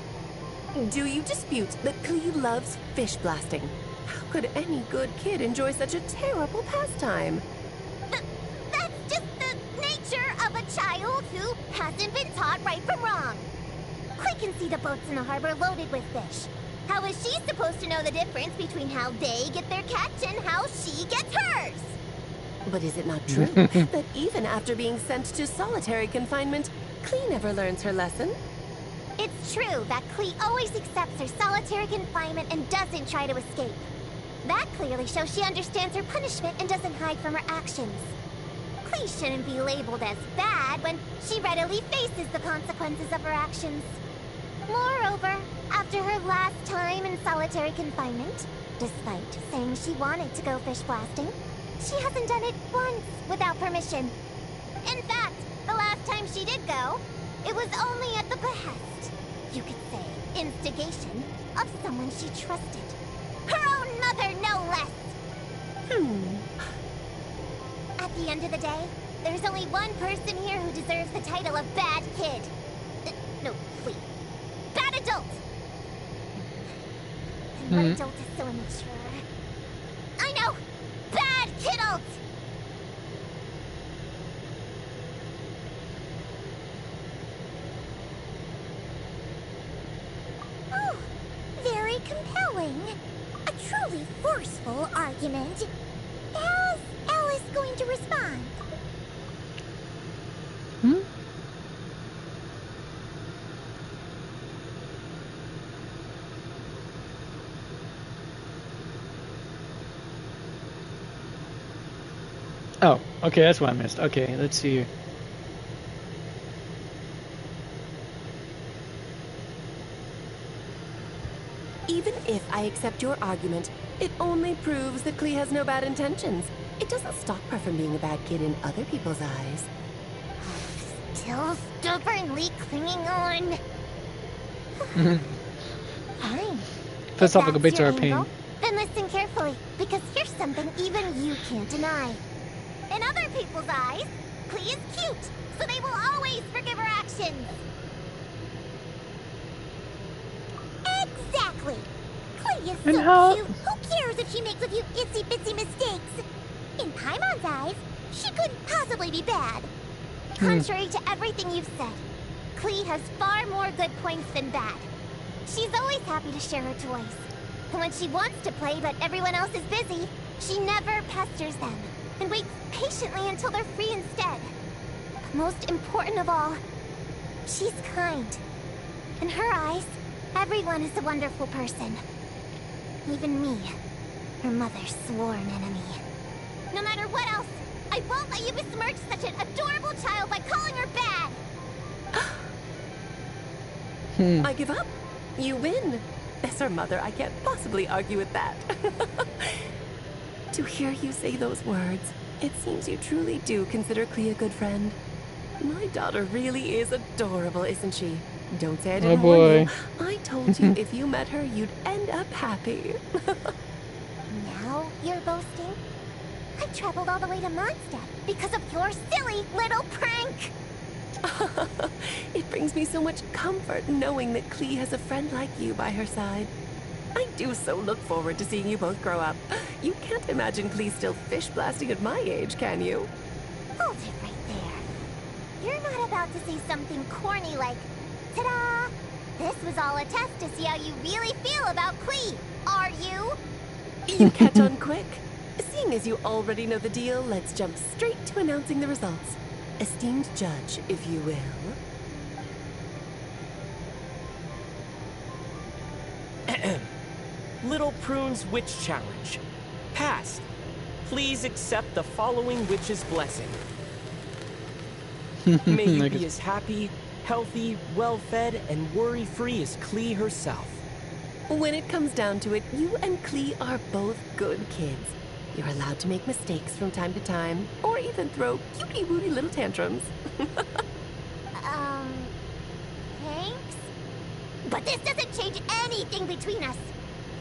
Do you dispute that Klee loves fish blasting? How could any good kid enjoy such a terrible pastime? That's just the nature of a child who hasn't been taught right from wrong. Klee can see the boats in the harbor loaded with fish. How is she supposed to know the difference between how they get their catch and how she gets hers? But is it not true that even after being sent to solitary confinement, Klee never learns her lesson? It's true that Klee always accepts her solitary confinement and doesn't try to escape. That clearly shows she understands her punishment and doesn't hide from her actions. Klee shouldn't be labeled as bad when she readily faces the consequences of her actions. Moreover, after her last time in solitary confinement, despite saying she wanted to go fish blasting, she hasn't done it once without permission. In fact, the last time she did go, it was only at the behest, you could say, instigation, of someone she trusted. Her own mother, no less! At the end of the day, there's only one person here who deserves the title of bad kid. No, wait. Bad adult! And what adult is so immature? I know! Bad kidult! Oh, very compelling. A truly forceful argument. How's Alice going to respond? Oh, okay, that's what I missed. Okay, let's see here. Even if I accept your argument, it only proves that Klee has no bad intentions. It doesn't stop her from being a bad kid in other people's eyes. Still stubbornly clinging on. Fine. Philosophical If bits that's are your a pain. angle, then listen carefully, because here's something even you can't deny. In other people's eyes, Klee is cute, so they will always forgive her actions. Exactly. Klee is And so how- cute. Who cares if she makes a few itsy-bitsy mistakes? In Paimon's eyes, she couldn't possibly be bad. Contrary to everything you've said, Klee has far more good points than bad. She's always happy to share her toys. And when she wants to play but everyone else is busy, she never pesters them and waits patiently until they're free instead. But most important of all, she's kind. In her eyes, everyone is a wonderful person. Even me, her mother's sworn enemy. No matter what else, I won't let you besmirch such an adorable child by calling her bad! I give up. You win. As her mother, I can't possibly argue with that. To hear you say those words, it seems you truly do consider Klee a good friend. My daughter really is adorable, isn't she? Don't say I didn't warn you. I told you if you met her, you'd end up happy. Now you're boasting? I traveled all the way to Mondstadt because of your silly little prank! It brings me so much comfort knowing that Klee has a friend like you by her side. I do so look forward to seeing you both grow up. You can't imagine Klee still fish blasting at my age, can you? Hold it right there. You're not about to say something corny like, ta-da! This was all a test to see how you really feel about Klee, are you? You catch on quick. Seeing as you already know the deal, let's jump straight to announcing the results. Esteemed judge, if you will. Little Prune's Witch Challenge. Passed. Please accept the following witch's blessing. May you be as happy, healthy, well-fed, and worry-free as Klee herself. When it comes down to it, you and Klee are both good kids. You're allowed to make mistakes from time to time, or even throw cutie-wooty little tantrums. Thanks? But this doesn't change anything between us.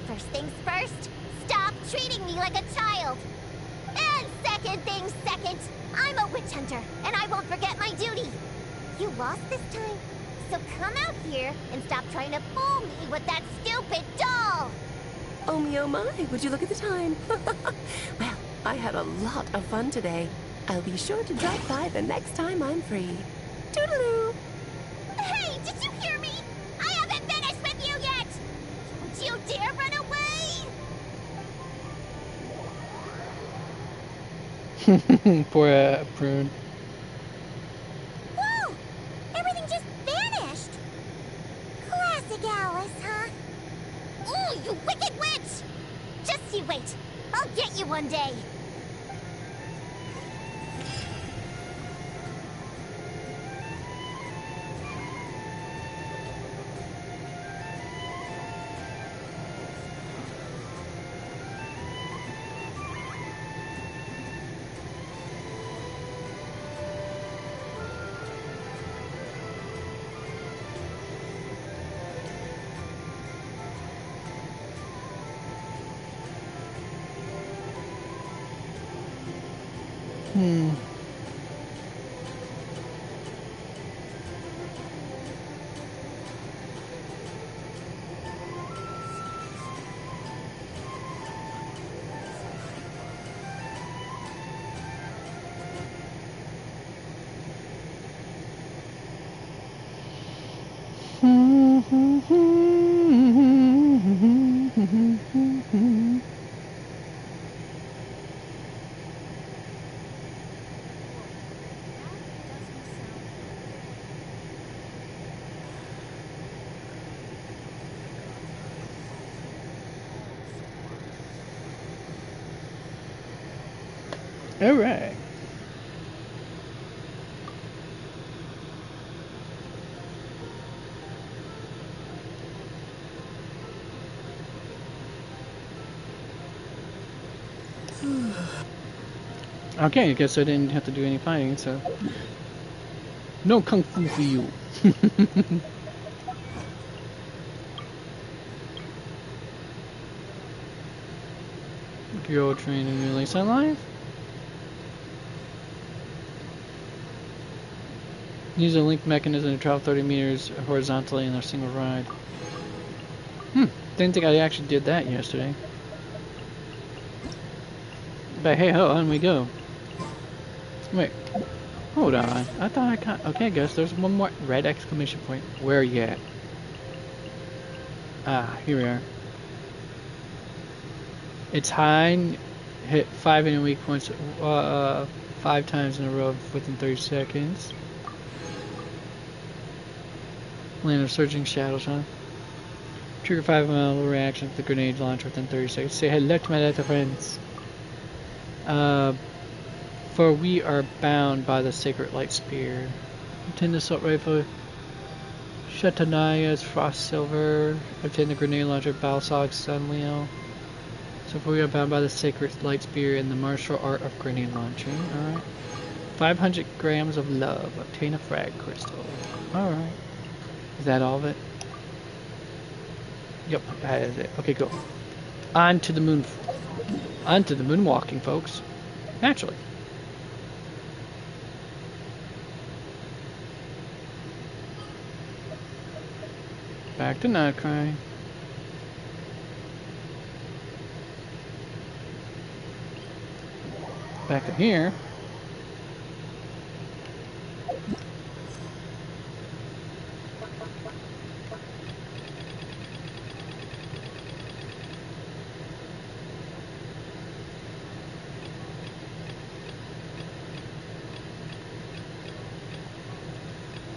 First things first, stop treating me like a child. And second things second, I'm a witch hunter, and I won't forget my duty. You lost this time, so come out here and stop trying to fool me with that stupid doll. Oh me, oh my, would you look at the time? Well, I had a lot of fun today. I'll be sure to drop by the next time I'm free. Toodaloo! Hey, did you hear me? I haven't finished with you yet! Don't you dare run away! Poor Prune. Whoa! Everything just vanished! like Alice, huh? Oh, you wicked witch! Just you wait. I'll get you one day. All right. Okay, I guess I didn't have to do any fighting, so no kung fu for you. Go train and release alive. Use a link mechanism to travel 30 meters horizontally in a single ride. Didn't think I actually did that yesterday. But hey ho, on we go. Wait, hold on. I thought I got. Okay, I guess there's one more red exclamation point. Where are you at? Ah, here we are. It's high. Hit 5 enemy weak points 5 times in a row within 30 seconds. Land of surging shadows, huh? Trigger 5 mile reaction with the grenade launcher within 30 seconds. Say hello to my little friends. For we are bound by the sacred light spear. Obtain the assault rifle. Shatanaya's frost silver. Obtain the grenade launcher. Balsog Sunwheel. So for we are bound by the sacred light spear and the martial art of grenade launching. Alright. 500 grams of love. Obtain a frag crystal. Alright. Is that all of it? Yep, that is it. Okay, go. On to the moon. On to the moonwalking, folks. Naturally. Back to Nightcry. Back to here.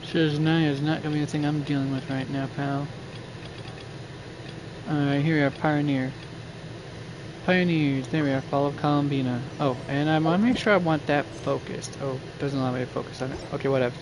Shazanaya is not gonna be the thing I'm dealing with right now, pal. Alright, here we are, Pioneer. Pioneers, there we are, follow Columbina. Oh, and I want to make sure I want that focused. Oh, doesn't allow me to focus on it. Okay, whatever.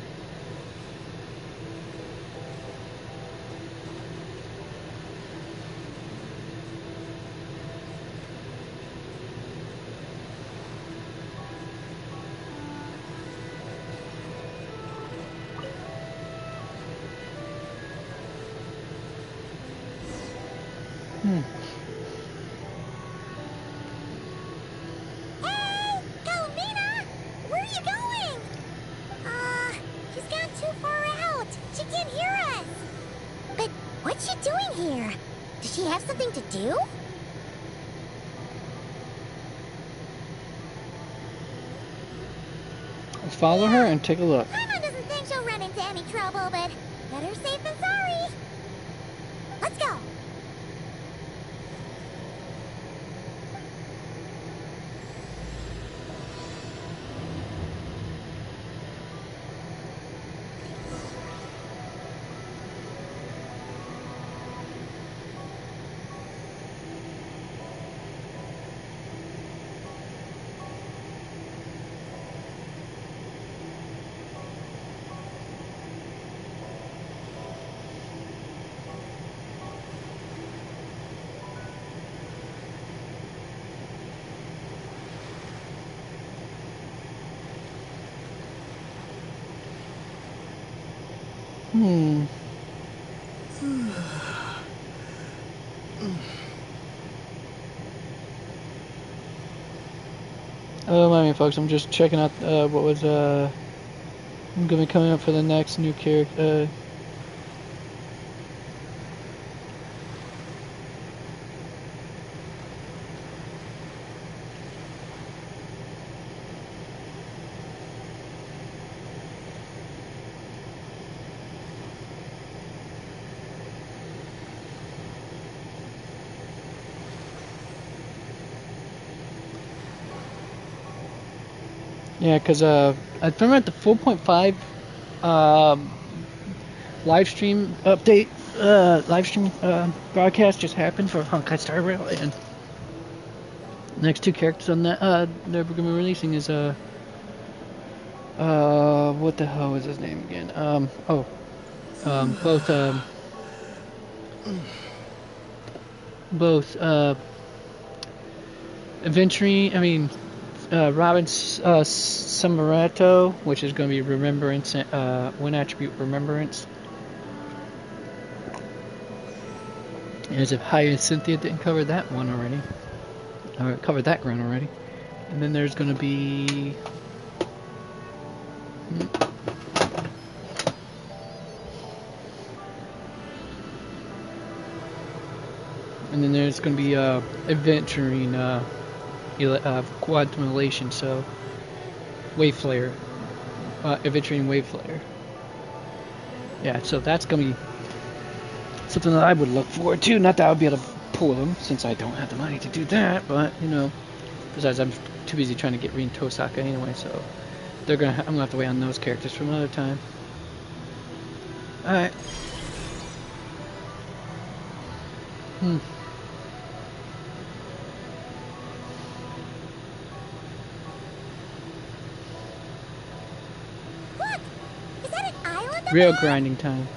Hey, Columbina! Where are you going? She's gone too far out. She can't hear us. But what's she doing here? Does she have something to do? Let's follow her and take a look. Paimon doesn't think she'll run into any trouble, but better safe than sorry. Let's go. Hmm. Oh, I mean, folks, I'm just checking out what was gonna be coming up for the next new character. Yeah, because I remember at the 4.5 live stream update, live stream broadcast just happened for Honkai Star Rail, and the next two characters on that that we're gonna be releasing is what the hell was his name again? Both Adventuring, Robin Samarato, which is going to be Remembrance, one attribute Remembrance. As if High and Cynthia didn't cover that one already, or covered that ground already. And then there's going to be Adventuring Quantum Elation, so Wave Flare, Adventuring Wave Flare. Yeah, so that's going to be something that I would look forward to. Not that I would be able to pull them, since I don't have the money to do that, but, you know, besides I'm too busy trying to get Rin Tosaka anyway, so I'm going to have to wait on those characters for another time. Alright. What? Is that an island? Real grinding time.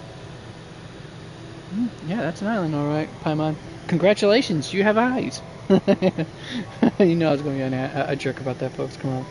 Yeah, that's an island, alright, Paimon. Congratulations, you have eyes. You know I was going to be a jerk about that, folks. Come on.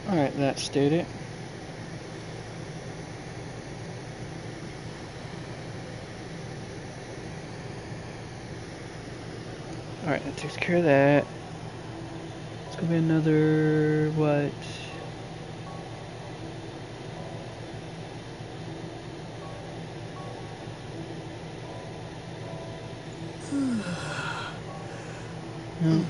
Alright, that stayed it. Alright, that takes care of that. It's gonna be another, what? No.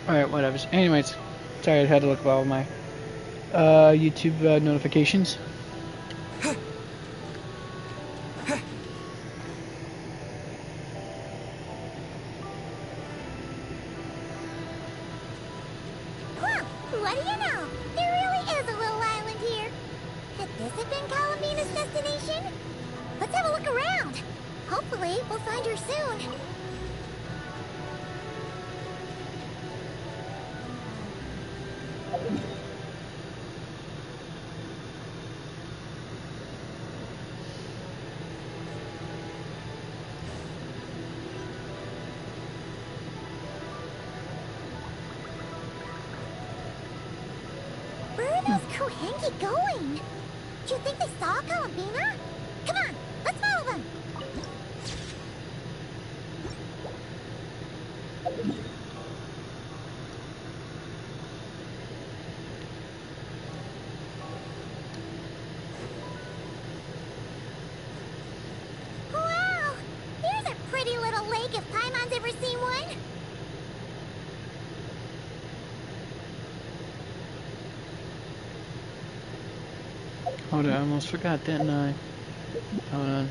Alright, whatever. Anyways, sorry I had to look at all my YouTube notifications. What do you know? There really is a little island here. Could this have been Columbina's destination? Let's have a look around. Hopefully, we'll find her soon. Where are those Kohenki going? Do you think they saw Columbina? Come on, let's follow them. Hold on, I almost forgot, didn't I? Hold on.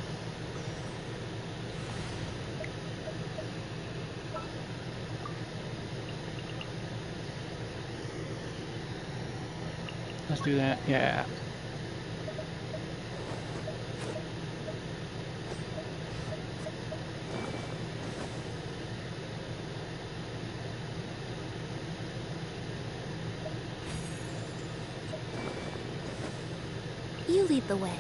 Let's do that. Yeah. You lead the way.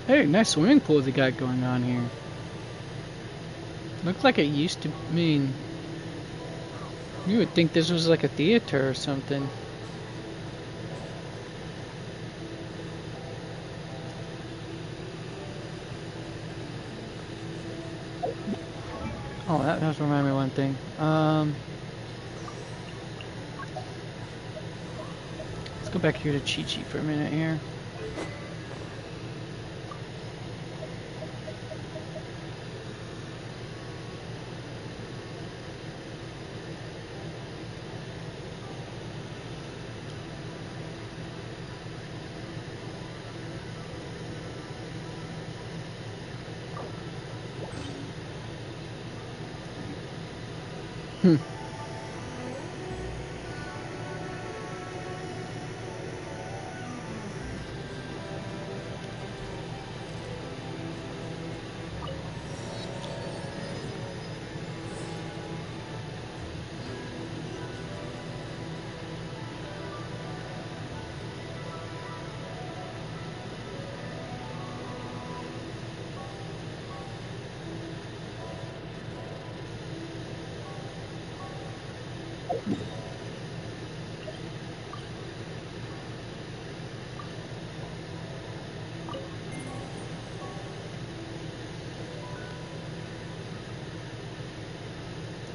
Hey, nice swimming pool they got going on here. Looks like it used to mean. You would think this was like a theater or something. Oh, that does remind me of one thing. Let's go back here to Chi-Chi for a minute here.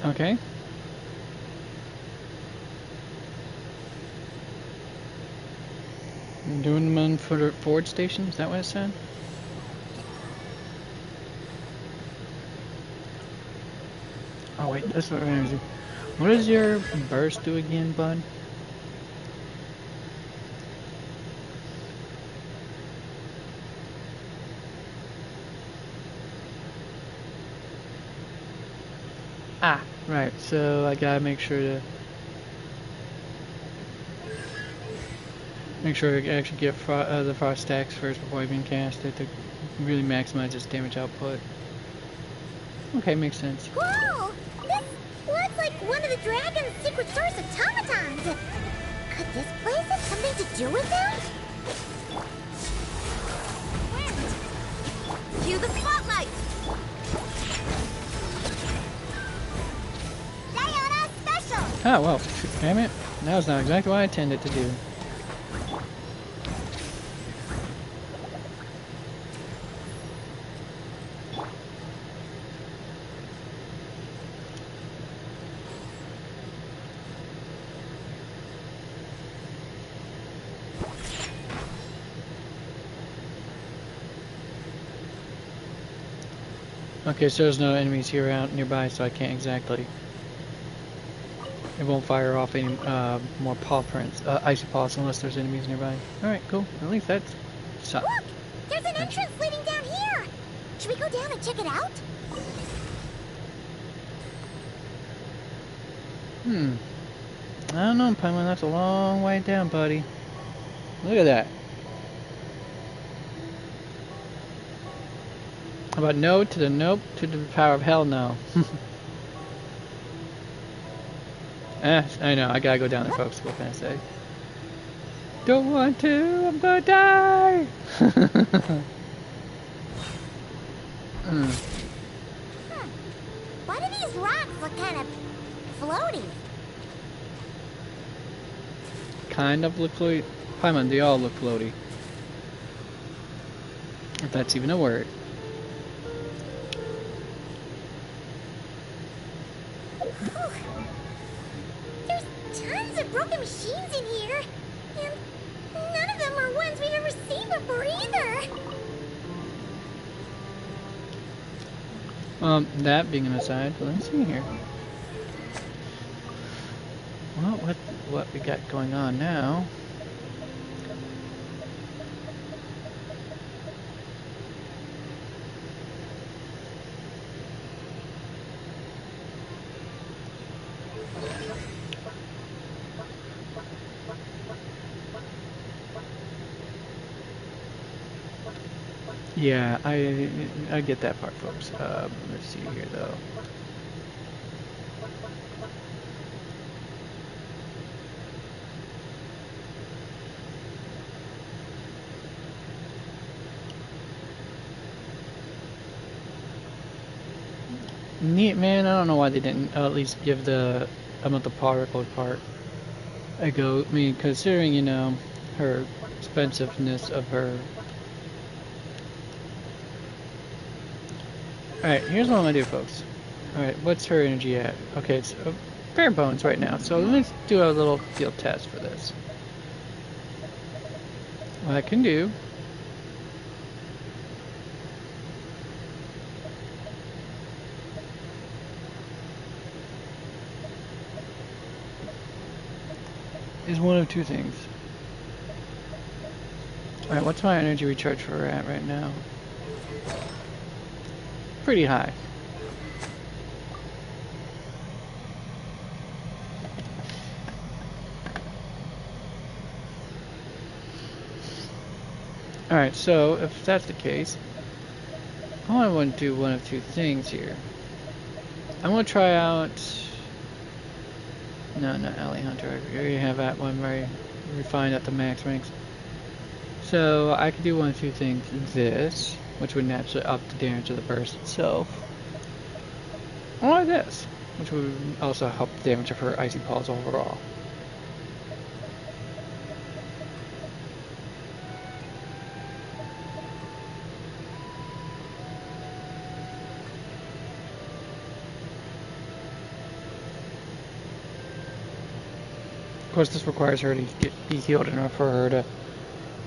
Okay. I'm doing them on forward station, is that what it said? Oh wait, that's what we're gonna do. What does your burst do again, bud? Ah, right, so I gotta make sure I actually get the frost stacks first before I even cast it to really maximize its damage output. Okay, makes sense. Whoa! This looks like one of the dragon's secret source automatons. Could this place have something to do with them? Cue the spotlight! Diana special! Ah, well, damn it. That was not exactly what I intended to do. Okay, so there's no enemies here out nearby, so I can't exactly. It won't fire off any more paw prints, icy paws, unless there's enemies nearby. Alright, cool. At least that's something. Look! There's an entrance leading down here! Should we go down and check it out? I don't know, Paimon, that's a long way down, buddy. Look at that. How about no to the nope to the power of hell no? I know, I gotta go down there, folks. What can I say? Don't want to, I'm gonna die! Why do these rocks look kind of floaty? Kind of look floaty. Paimon, they all look floaty. If that's even a word. There's tons of broken machines in here, and none breather. That being an aside, let's see here. Well, what we got going on now? Yeah, I get that part, folks. Let's see here though. Neat, man. I don't know why they didn't at least give the particle part a go. I mean, considering, you know, her expensiveness of her. Alright, here's what I'm gonna do, folks. Alright, what's her energy at? Okay, it's bare bones right now. So let's do a little field test for this. What I can do is one of two things. Alright, what's my energy recharge for her at right now? Pretty high. Alright, so if that's the case, I want to do one of two things here. I'm going to try out... No, not Alley Hunter. I already have that one very refined at the max ranks. So I could do one of two things. This, which would naturally up the damage of the burst itself. Or this, which would also help the damage of her Icy Paws overall. Of course, this requires her to be healed enough for her to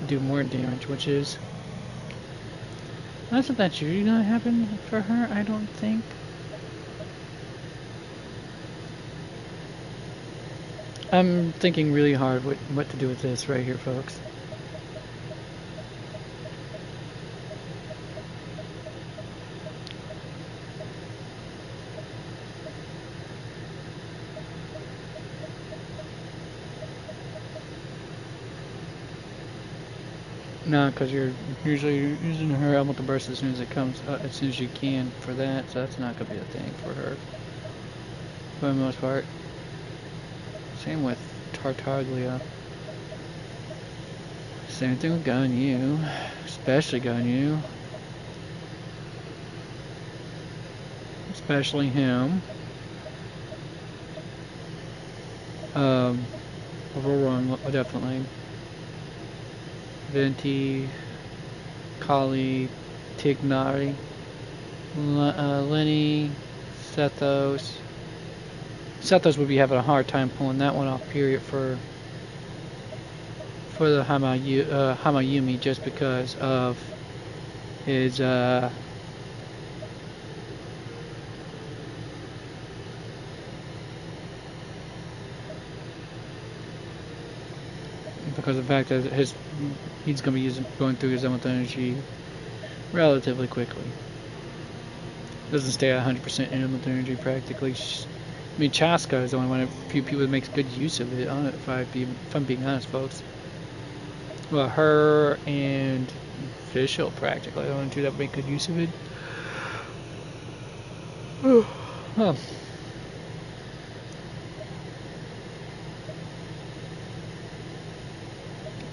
do more damage, which is... That's usually gonna happen for her, I don't think. I'm thinking really hard what to do with this right here, folks. No, because you're usually using her elemental burst as soon as it comes, as soon as you can for that, so that's not going to be a thing for her, for the most part. Same with Tartaglia. Same thing with Ganyu, especially Ganyu. Especially him. Aurora, definitely. Venti, Kali, Tignari, Lenny, Sethos. Sethos would be having a hard time pulling that one off, period, for the Hamayumi, just because of his because of the fact that he's going to be going through his elemental energy relatively quickly. Doesn't stay at 100% elemental energy practically. I mean, Chaska is the only one of the few people that makes good use of it. If I'm being honest, folks. Well, her and Fischl practically the only two that make good use of it. Well.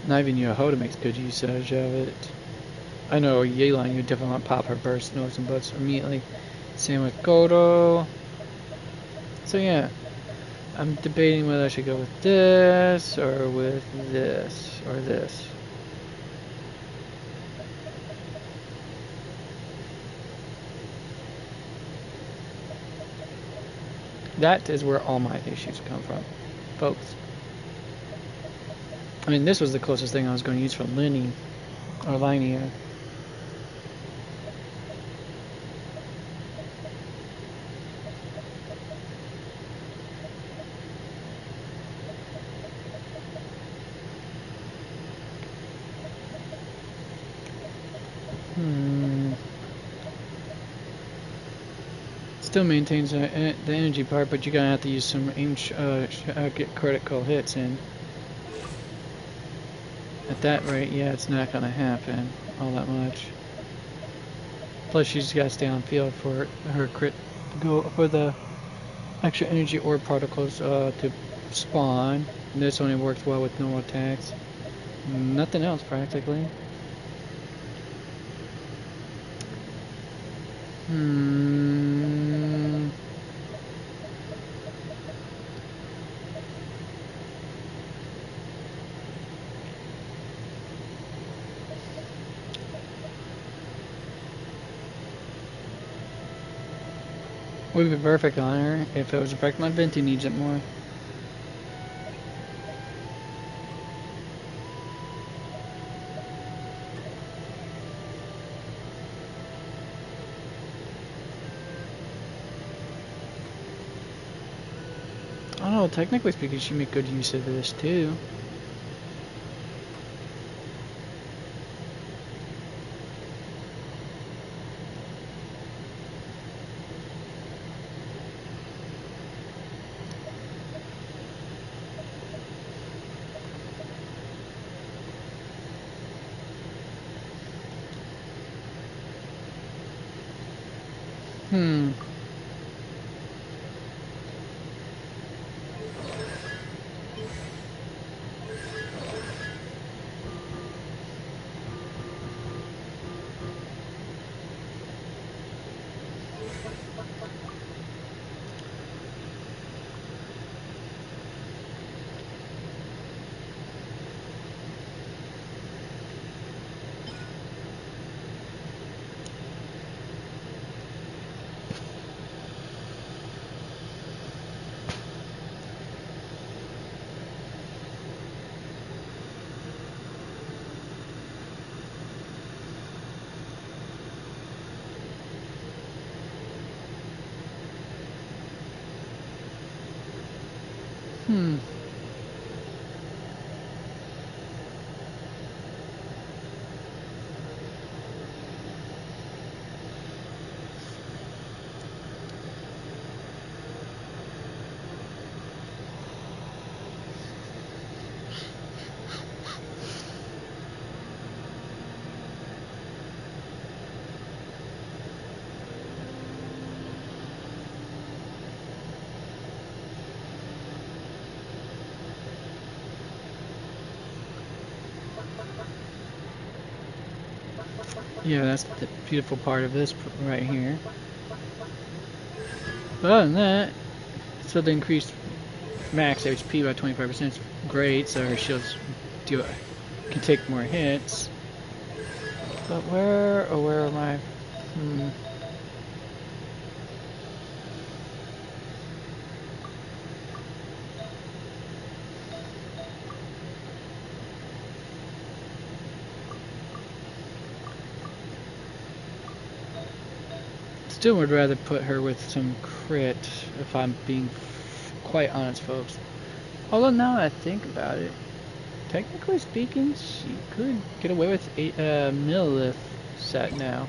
Not even Yohoda makes good usage of it. I know Yelan, you definitely want to pop her burst nose and butts immediately. Same with Godo. So yeah, I'm debating whether I should go with this or with this or this. That is where all my issues come from, folks. I mean, this was the closest thing I was going to use for Lenny or linear. Still maintains the energy part, but you're gonna have to use some get critical hits in. At that rate, yeah, it's not gonna happen all that much. Plus, she's got to stay on field for her crit go for the extra energy orb particles to spawn. And this only works well with no attacks. Nothing else practically. Would be perfect on her if it was a perfect on Venti needs it more. I don't know, technically speaking, she make good use of this too. Yeah, that's the beautiful part of this right here. But other than that, so the increased max HP by 25% is great, so her shields can take more hits. But where am I? Still would rather put her with some crit, if I'm being quite honest, folks. Although now I think about it, technically speaking, she could get away with a millilith set now.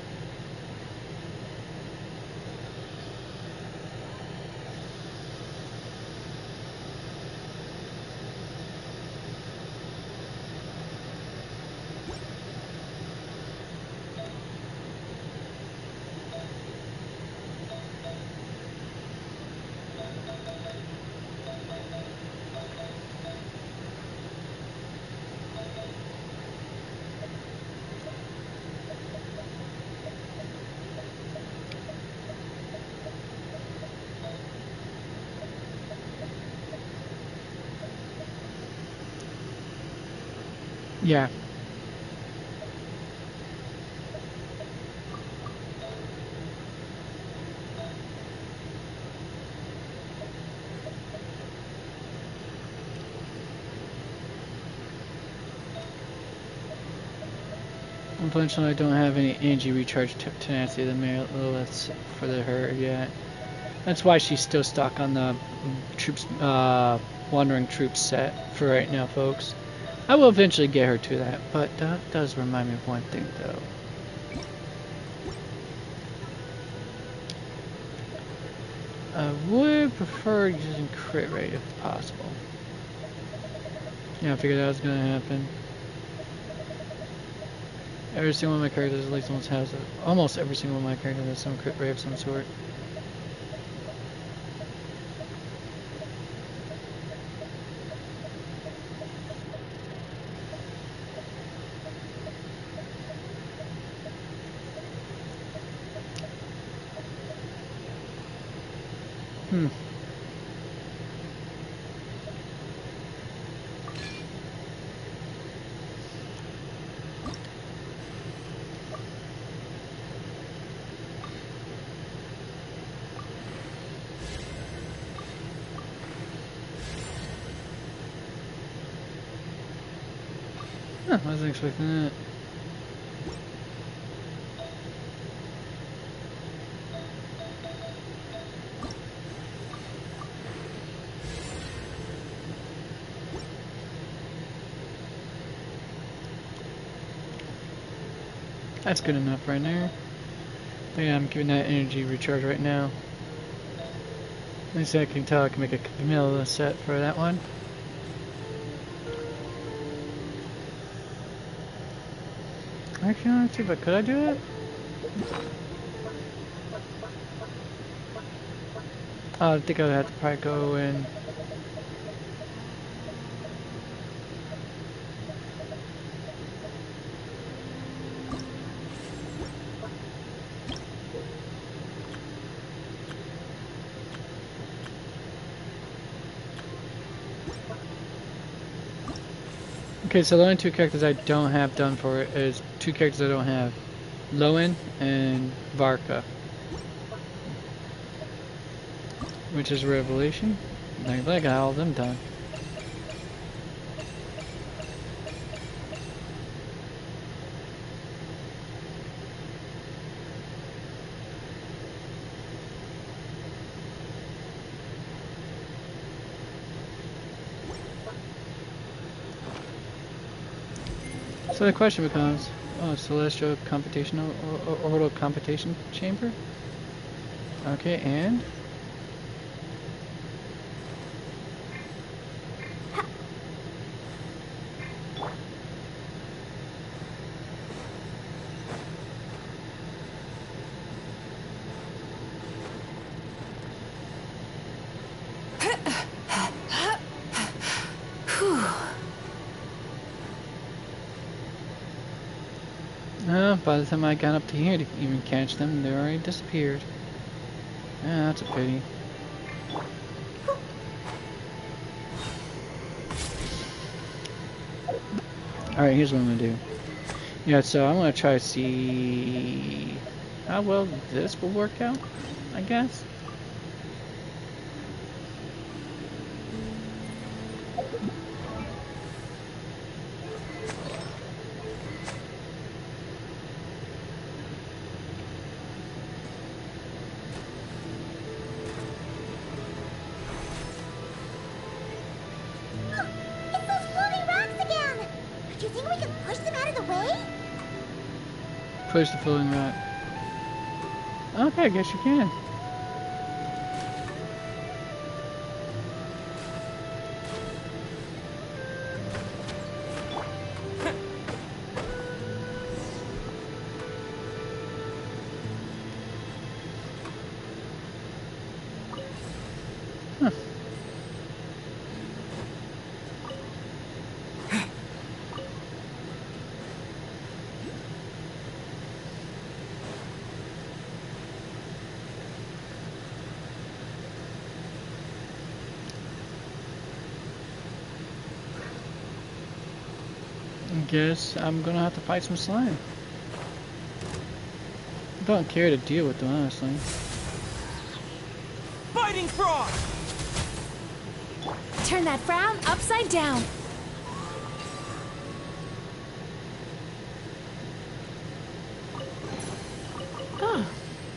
Yeah. Unfortunately, I don't have any energy recharge tenacity of the Liliths for her yet. That's why she's still stuck on the troops, wandering troops set for right now, folks. I will eventually get her to that, but that does remind me of one thing, though. I would prefer using crit rate if possible. Yeah, I figured that was gonna happen. Every single one of my characters at least almost has almost every single one of my characters has some crit rate of some sort. Huh, I wasn't expecting that. That's good enough right there. Yeah, I'm giving that energy recharge right now. At least I can tell I can make a vanilla set for that one. Actually, let's see, but could I do it? I think I would have to probably go in. Okay, so the only two characters I don't have done for it is two characters I don't have. Lowen and Varka. Which is Revelation. I got all of them done. So the question becomes, Celestial Computational Orbital Computation Chamber? Okay, and? By the time I got up to here to even catch them, they already disappeared. Yeah, that's a pity. Alright, here's what I'm gonna do. Yeah, so I'm gonna try to see how well this will work out, I guess. Push the floating rock. Okay, I guess you can. Huh. Guess I'm gonna have to fight some slime. I don't care to deal with them, honestly. Fighting frog! Turn that frown upside down.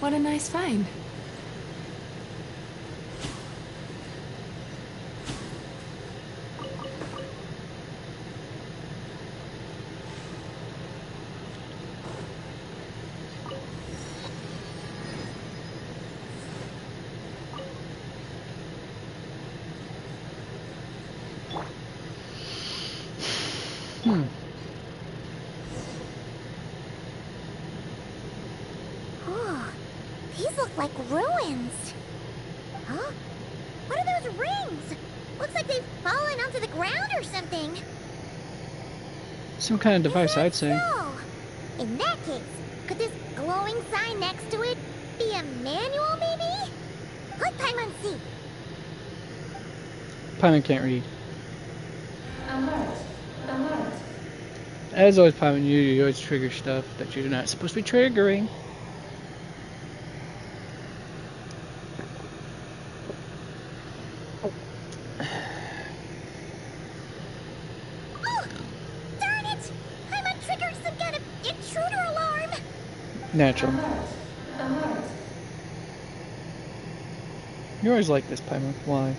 What a nice find. Oh, these look like ruins. Huh? What are those rings? Looks like they've fallen onto the ground or something. Some kind of device, I'd say. So, in that case, could this glowing sign next to it be a manual, maybe? Let Paimon see. Paimon can't read. Alert. Alert. As always, Paimon, you always trigger stuff that you're not supposed to be triggering. Oh, darn it! Paimon triggered some kind of intruder alarm. Natural. Alert. Alert. You always like this, Paimon. Why?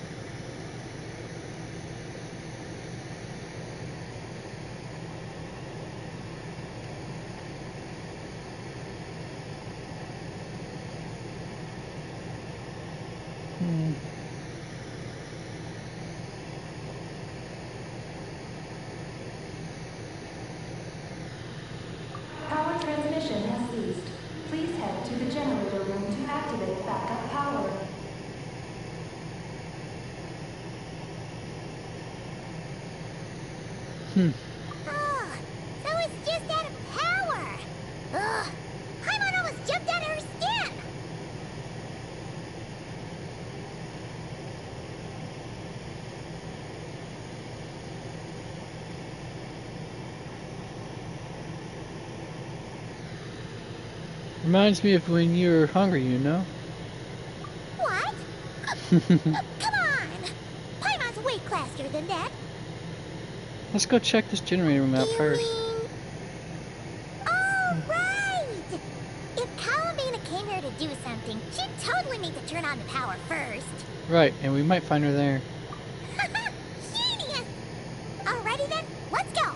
Power transmission has ceased. Please head to the generator room to activate backup power. Oh, so it's just out of power. Ugh, Paimon almost jumped out of her skin. Reminds me of when you were hungry, you know? What? Come on! Paimon's way classier than that. Let's go check this generator room out You first. mean... Oh, right! If Columbina came here to do something, she'd totally need to turn on the power first. Right, and we might find her there. Genius! Alrighty then, let's go!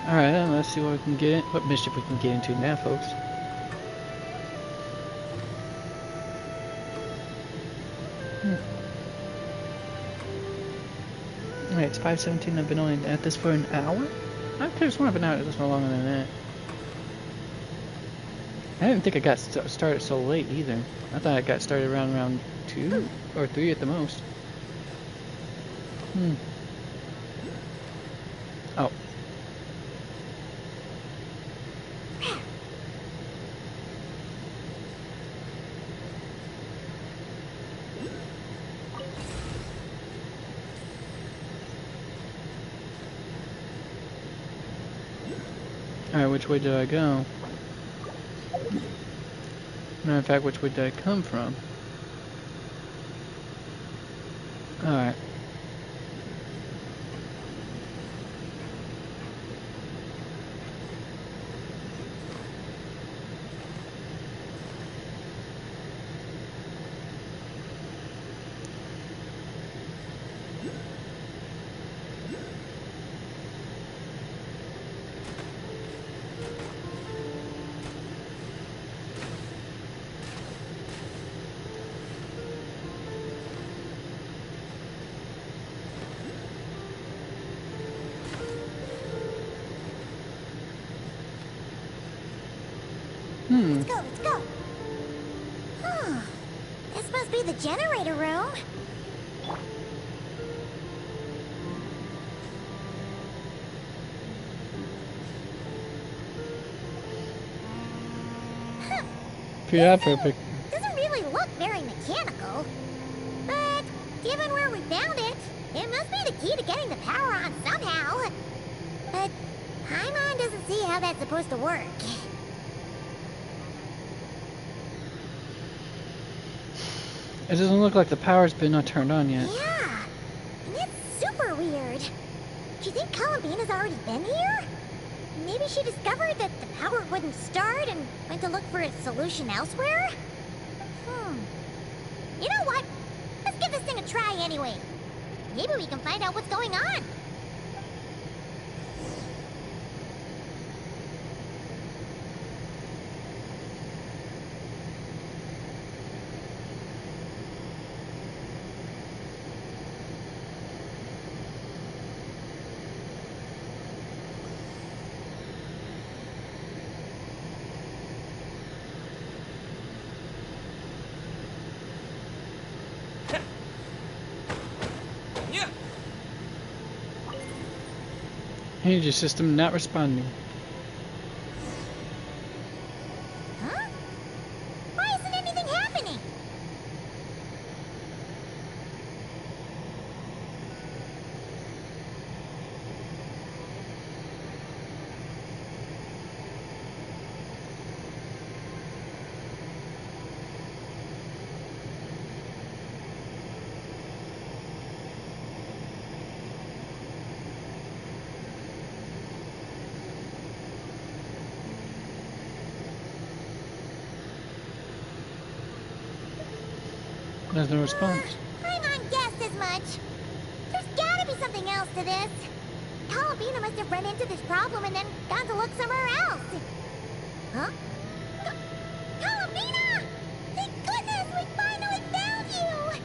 Alright, then let's see what we can get in. What mischief we can get into now, folks. Alright, it's 5:17. I've been only at this for an hour? I could have sworn I've been out at this for longer than that. I didn't think I got started so late either. I thought I got started around round 2 or 3 at the most. Oh. Alright, which way did I go? Matter of fact, which way did I come from? Alright. Let's go, let's go. Huh. This must be the generator room. Yeah, perfect. Doesn't Given where we found it, it must be the key to getting the power on somehow. But Paimon doesn't see how that's supposed to work. It doesn't look like the power's been turned on yet. Yeah, and it's super weird. Do you think Columbina's already been here? Maybe she discovered that the power wouldn't start and went to look for a solution elsewhere? You know what? Let's give this thing a try anyway. Maybe we can find out what's going on. Energy system not responding. Huh? Why isn't anything happening? There's no response. Paimon guessed as much. There's gotta be something else to this. Columbina must have run into this problem and then gone to look somewhere else. Huh? Columbina! Thank goodness we finally found you!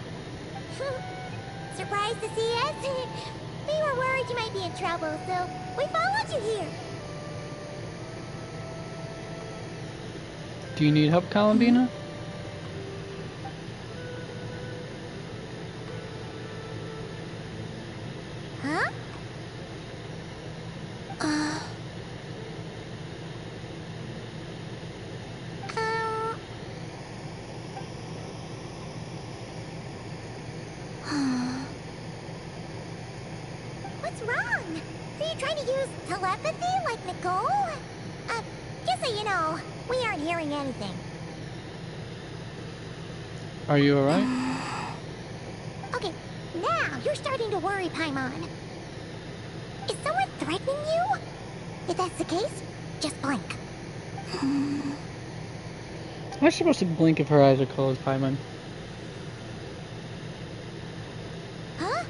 Surprised to see us? We were worried you might be in trouble, so we followed you here. Do you need help, Columbina? Huh? What's wrong? Are you trying to use telepathy like Nicole? Just so you know, we aren't hearing anything. Are you alright? Okay, now you're starting to worry, Paimon. Is someone threatening you? If that's the case, just blink. Am I supposed to blink if her eyes are closed, Paimon? Huh?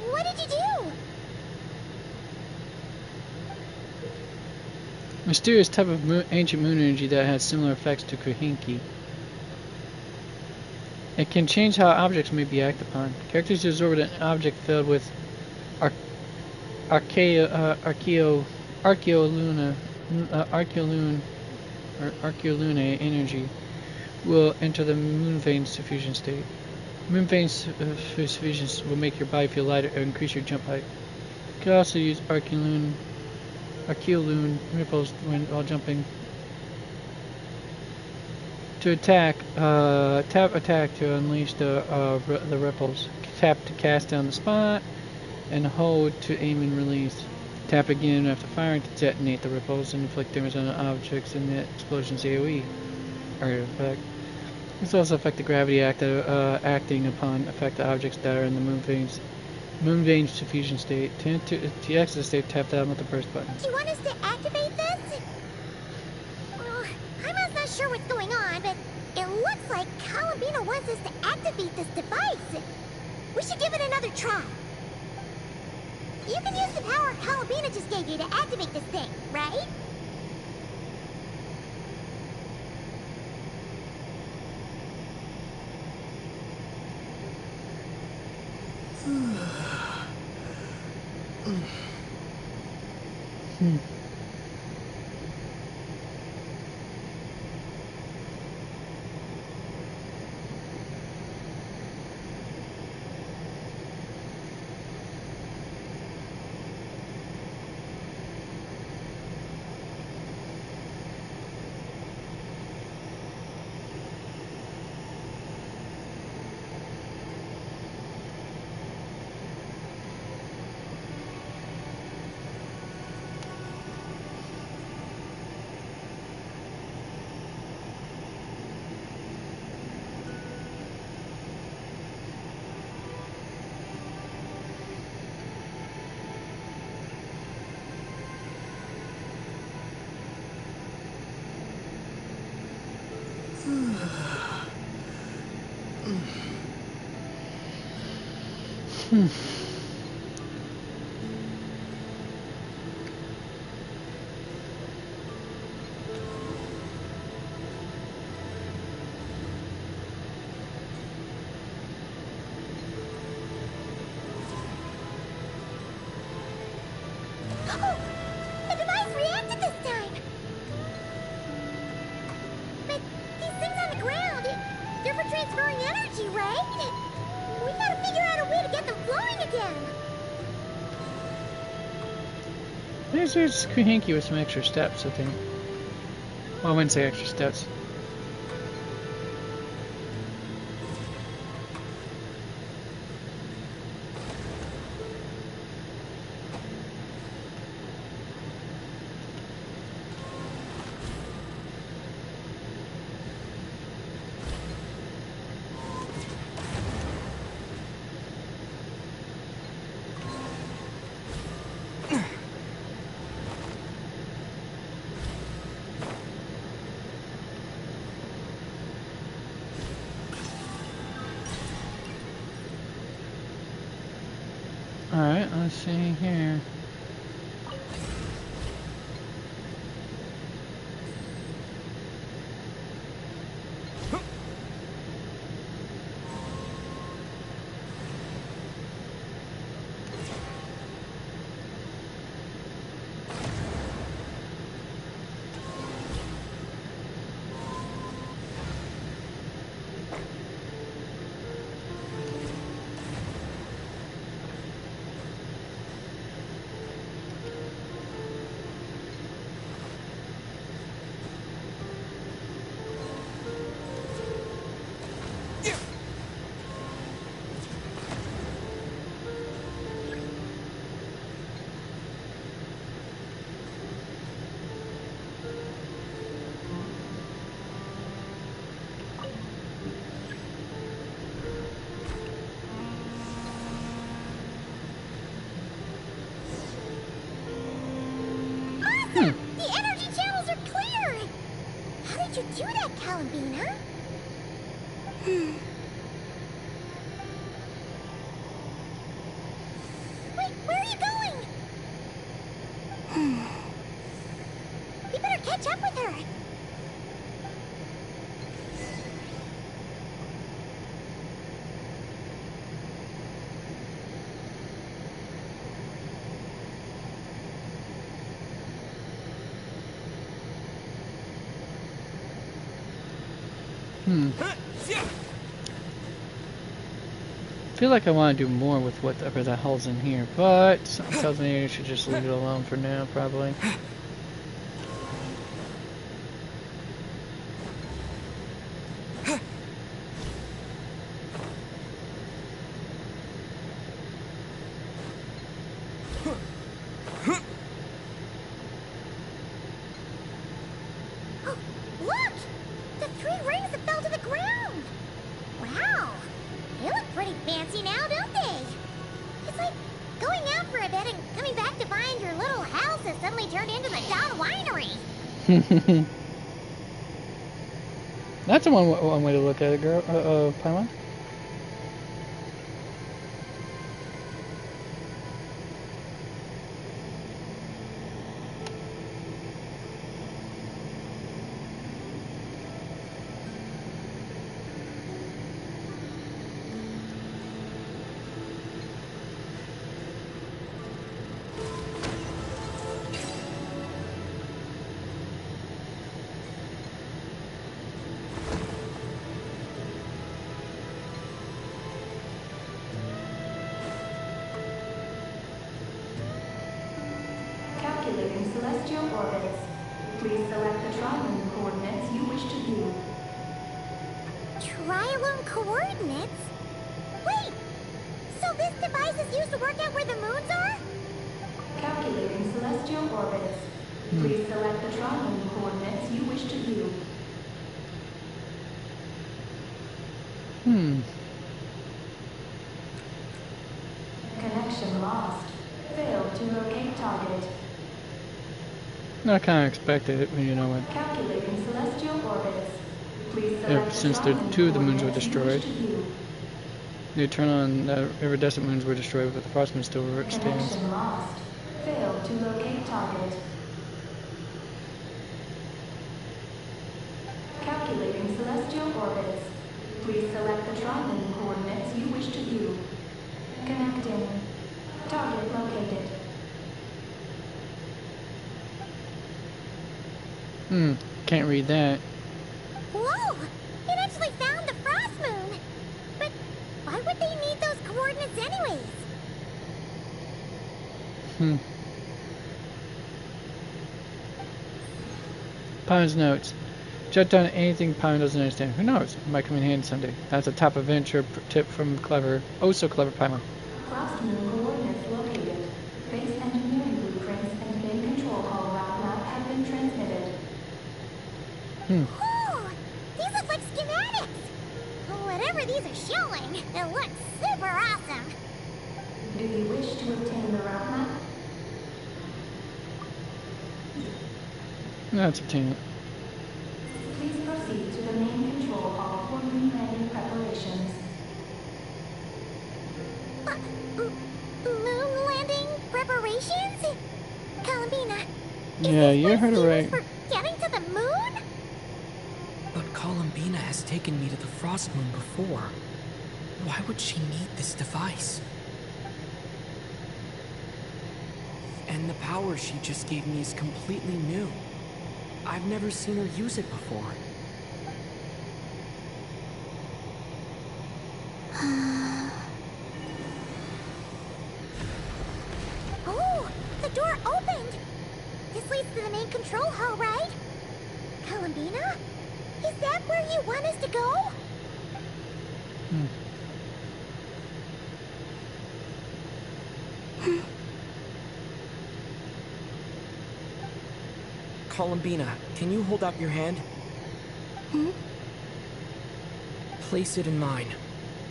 What did you do? Mysterious type of ancient moon energy that has similar effects to Kuhinki. It can change how objects may be acted upon. Characters who absorb an object filled with Archeolune energy will enter the moon vein suffusion state. Moon vein suffusions will make your body feel lighter and increase your jump height. You can also use Archeolune ripples while jumping. To attack, tap attack to unleash the ripples. Tap to cast down the spot, and hold to aim and release. Tap again after firing to detonate the ripples and inflict damage on objects in the explosion's AoE area effect. This also affects the gravity acting upon affected objects that are in the moon vein suffusion state. To exit the state, tap down with the burst button. Do you want us to activate this? Well, I'm not sure what's going on, but it looks like Columbina wants us to activate this device. We should give it another try. You can use the power Columbina just gave you to activate this thing, right? Oh! The device reacted this time! But these things on the ground, they're for transferring energy, right? We gotta figure out a way to get them flowing again! There's hanky with some extra steps, I think. Well, I wouldn't say extra steps. Alright, let's see here. The energy channels are clear! How did you do that, Columbina? Wait, where are you going? We better catch up with her. I feel like I want to do more with whatever the hell's in here, but something tells me I should just leave it alone for now, probably. Oh, look! The 3 rings that fell to the ground! Wow! They look pretty fancy now, don't they? It's like going out for a bit and coming back to find your little house has suddenly turned into the Dawn Winery. That's one way to look at it, girl. Paimon. Calculating celestial orbits. Please select the triangle coordinates you wish to view. Trilone coordinates? Wait! So this device is used to work out where the moons are? Calculating celestial orbits. Please select the triangle coordinates you wish to view. Connection lost. Failed to locate target. I kind of expected it, but you know what? Calculating celestial orbits. Please select Since the two of the moons were coordinates you wish destroyed. to view. The eternal and iridescent moons were destroyed, but the frost moon still stands. Connection lost. Failed to locate target. Calculating celestial orbits. Please select the triangle coordinates you wish to view. Connecting. Target located. Can't read that. Whoa! It actually found the frost moon! But why would they need those coordinates anyways? Pine's notes. Jot down anything Pine doesn't understand. Who knows? It might come in handy someday. That's a top adventure tip from clever, oh so clever Paimon. Frost moon coordinates located. Base engineering blueprints and main control hall route map have been transmitted. Oh! These look like schematics! Whatever these are showing, it looks super awesome! Do you wish to obtain the route map? Let's obtain it. Please proceed to the main control hall for moon landing preparations. Moon landing preparations? Columbina, Yeah, you heard it right. for getting to the moon? But Columbina has taken me to the Frost Moon before. Why would she need this device? And the power she just gave me is completely new. I've never seen her use it before. Oh, the door opened! This leads to the main control hall, right? Columbina? Is that where you want us to go? Columbina, can you hold out your hand? Place it in mine,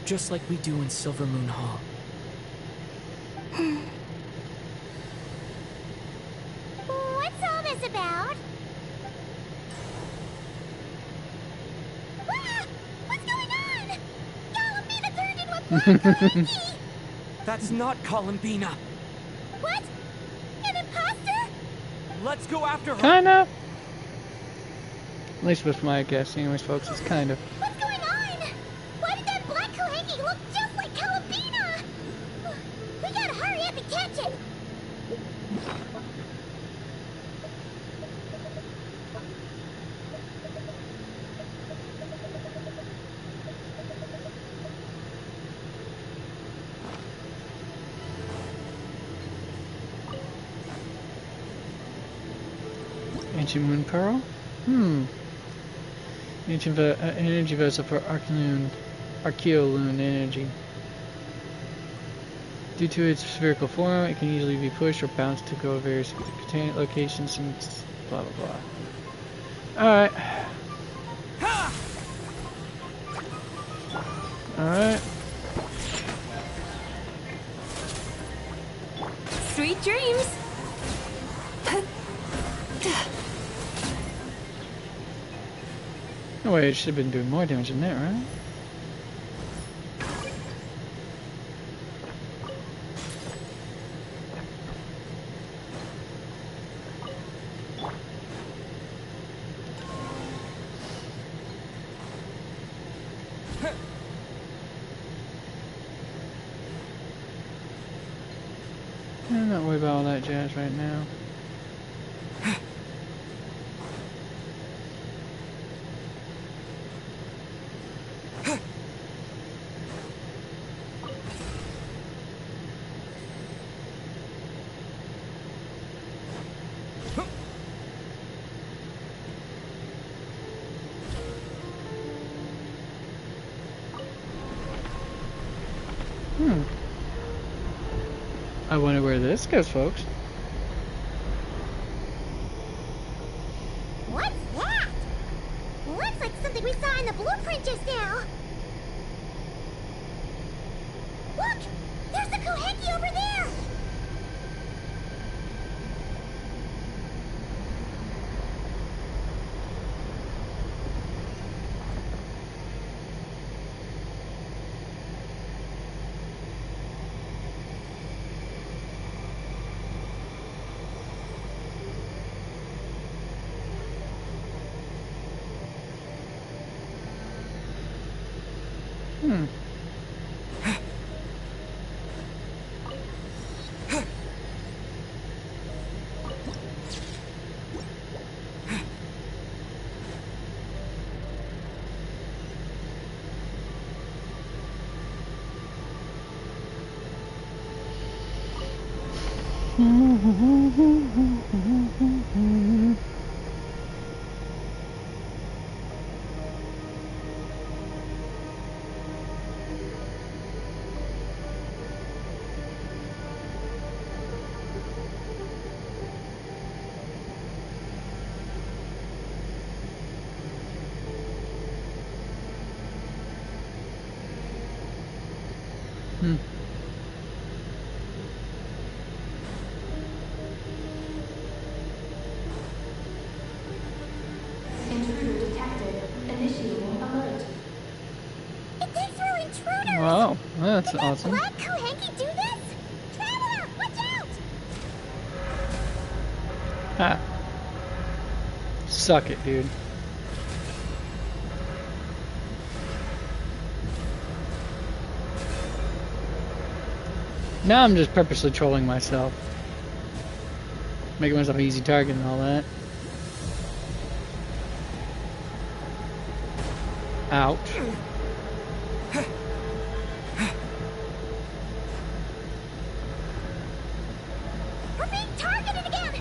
just like we do in Silver Moon Hall. What's all this about? Ah! What's going on? Columbina turned into a black Comanche! That's not Columbina! What? An imposter? Let's go after her! Kinda. At least with my guess, anyways, folks, it's kind of. What's going on? Why did that black Comanche look just like Columbina? We gotta hurry up and catch it! Ancient Moon Pearl? Ancient energy vessel for Archeoloon energy. Due to its spherical form, it can easily be pushed or bounced to go to various locations and blah blah blah. Alright. Alright. Sweet dreams! No way, it should have been doing more damage than that, right? I'm not worried about all that jazz right now. I wonder where this goes, folks. What's that? Looks like something we saw in the blueprint just now. Look! There's the Koheki over there! Hmm. Hmm. Intruder detected. Initiating alert. They threw intruders! Wow, that's Did that awesome. black Kohenki do this? Traveler, watch out! Ah. Suck it, dude. Now I'm just purposely trolling myself. Making myself an easy target and all that. Ouch. We're being targeted again!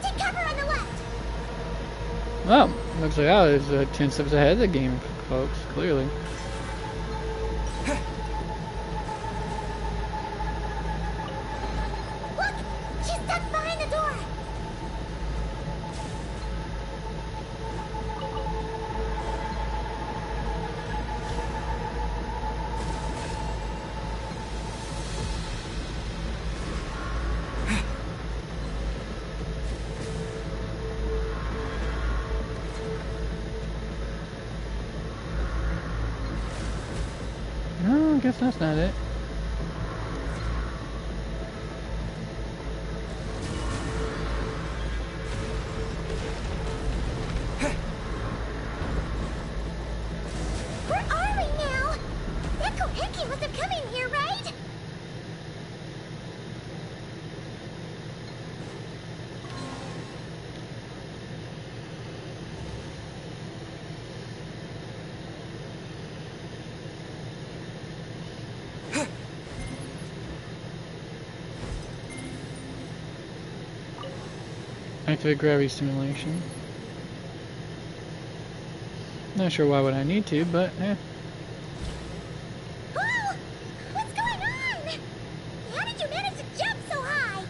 Take cover on the left! Well, looks like I was 10 steps ahead of the game, folks, clearly. Look! She's stuck behind the door! No, I guess that's not it. Where are we now? That Kohenki must have come in here, right? Activate gravity stimulation. Not sure why would I need to, but eh. Oh! What's going on? How did you manage to jump so high?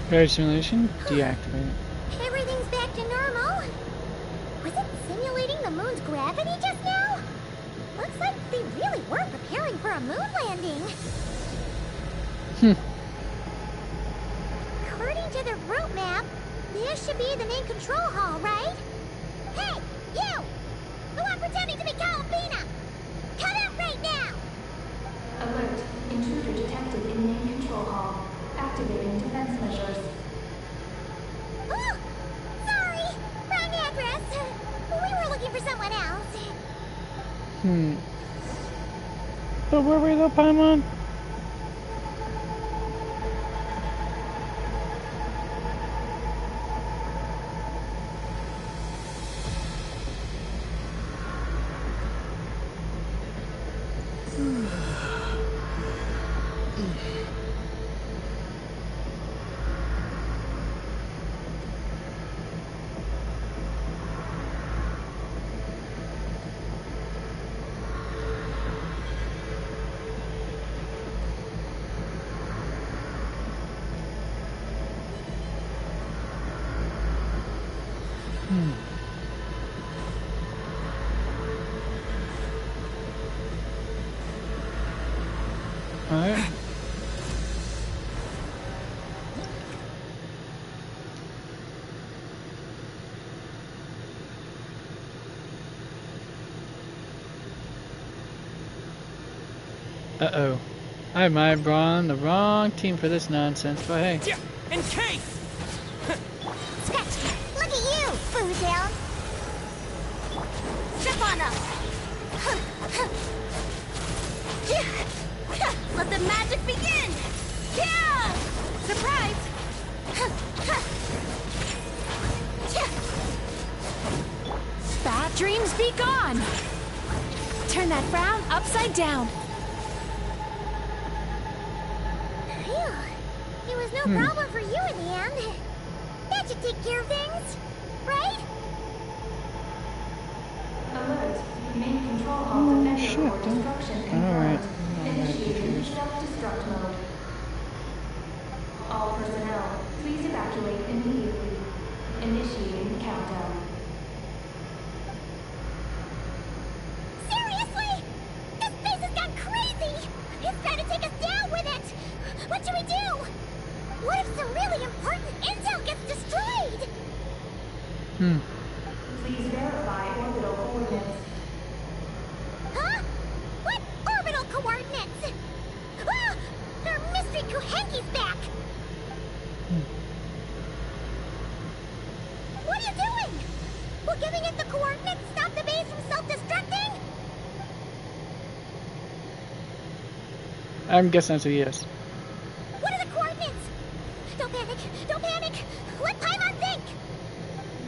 Gravity simulation deactivate. Everything's back to normal. Was it simulating the moon's gravity just now? Looks like they really were preparing for a moon landing. According to the route map, this should be the main control hall, right? Hey, you! The one pretending to be Calabina! Cut out right now! Alert. Intruder detected in main control hall. Activating defense measures. Oh! Sorry! Wrong address! We were looking for someone else. But were we though, Paimon? Alright. Uh-oh. I might be on the wrong team for this nonsense, but hey. Yeah, in case! Scratch! Look at you, Foodhound! Step on up! Let the magic begin! Yeah! Surprise! Bad dreams be gone! Turn that frown upside down. Phew. It was no problem for you in the end. That should take care of things, right? Alert. Main control hall defender for destruction confirmed. Initiating self-destruct mode. All personnel, please evacuate immediately. Initiating countdown. Seriously? This place has gone crazy! It's trying to take us down with it! What should we do? What if some really important intel gets destroyed? Please verify orbital coordinates. Huh? What orbital coordinates? Ah! Our mystery Kuhenki's back! What are you doing? Will giving it the coordinates stop the base from self-destructing? I'm guessing that's a yes. What are the coordinates? Don't panic! Don't panic! Let Paimon think!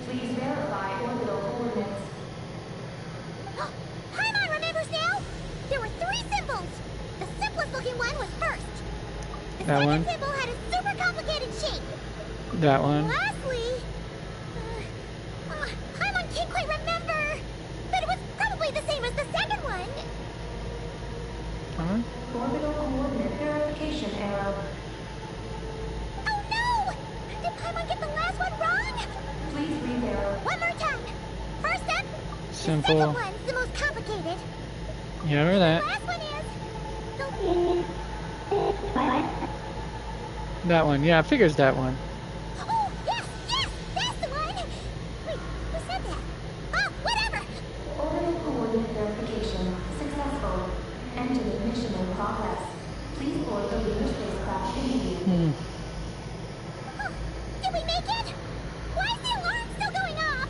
Please verify orbital coordinates. Paimon remembers now! There were 3 symbols! The simplest looking one was first. The That second one. symbol had a super complicated shape. That one. Lastly, Paimon can't quite remember, but it was probably the same as the second one. Huh? Orbital coordinate verification error. Oh no! Did Paimon get the last one wrong? Please reverify. One more time. First up, the Simple. second one's the most complicated. Yeah, remember that. The last one is That one. Yeah, I figures that one. Oh, yes, yes, that's the one. Wait, who said that? Oh, whatever. Orbital coordinate verification successful. Entering mission in progress. Please board the lunar spacecraft immediately. Huh. Did we make it? Why is the alarm still going off?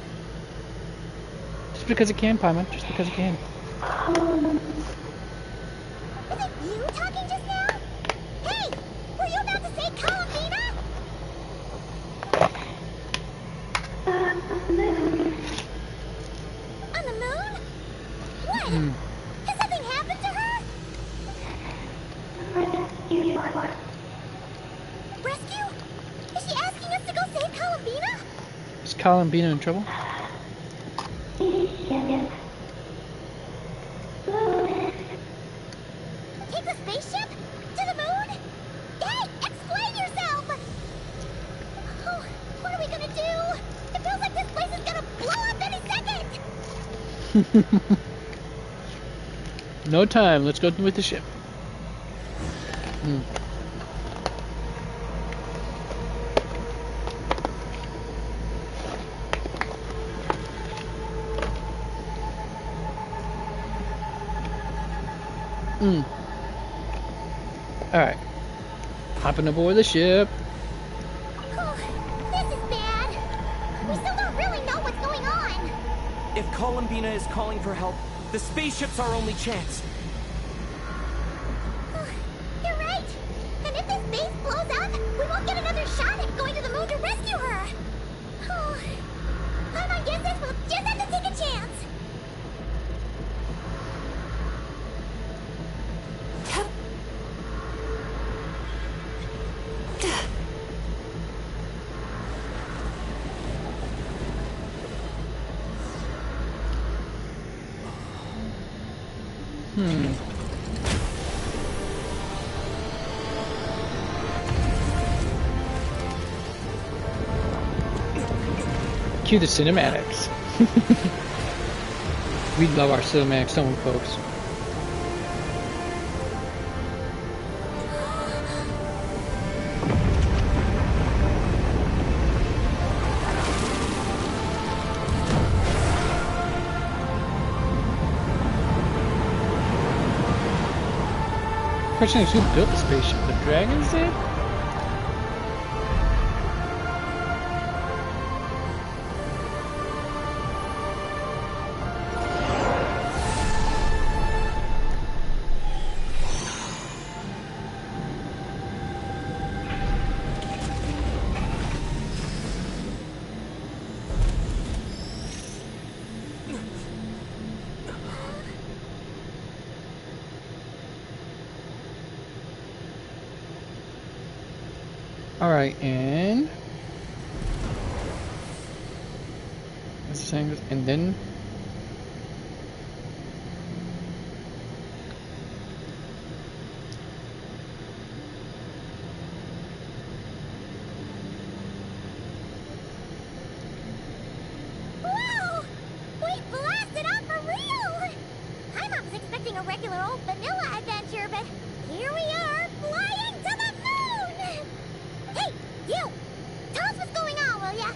Just because it can, Paimon. Just because it can. Was it you talking just now? Hey, were you about to say Columbina? On the moon? What? Has something happened to her? Rescue? Is she asking us to go save Columbina? Is Columbina in trouble? Take the spaceship? To the moon? Hey, explain yourself! Oh, what are we gonna do? It feels like this place is gonna blow up any second! No time. Let's go with the ship. Alright. Hopping aboard the ship. Oh, this is bad. We still don't really know what's going on. If Columbina is calling for help, the spaceship's our only chance. You're right. And if this base blows up, we won't get another shot at going to the moon to rescue her. Oh, Paimon guesses we'll just have to take a chance. Cue the cinematics. We love our cinematics, don't we, folks? Question is, who built the spaceship? The dragons did? Alright, and that's the same, and then Whoa! We blasted off for real! I was expecting a regular old vanilla adventure, but here we are, flying to the moon! Hey, you! Tell us what's going on, will ya?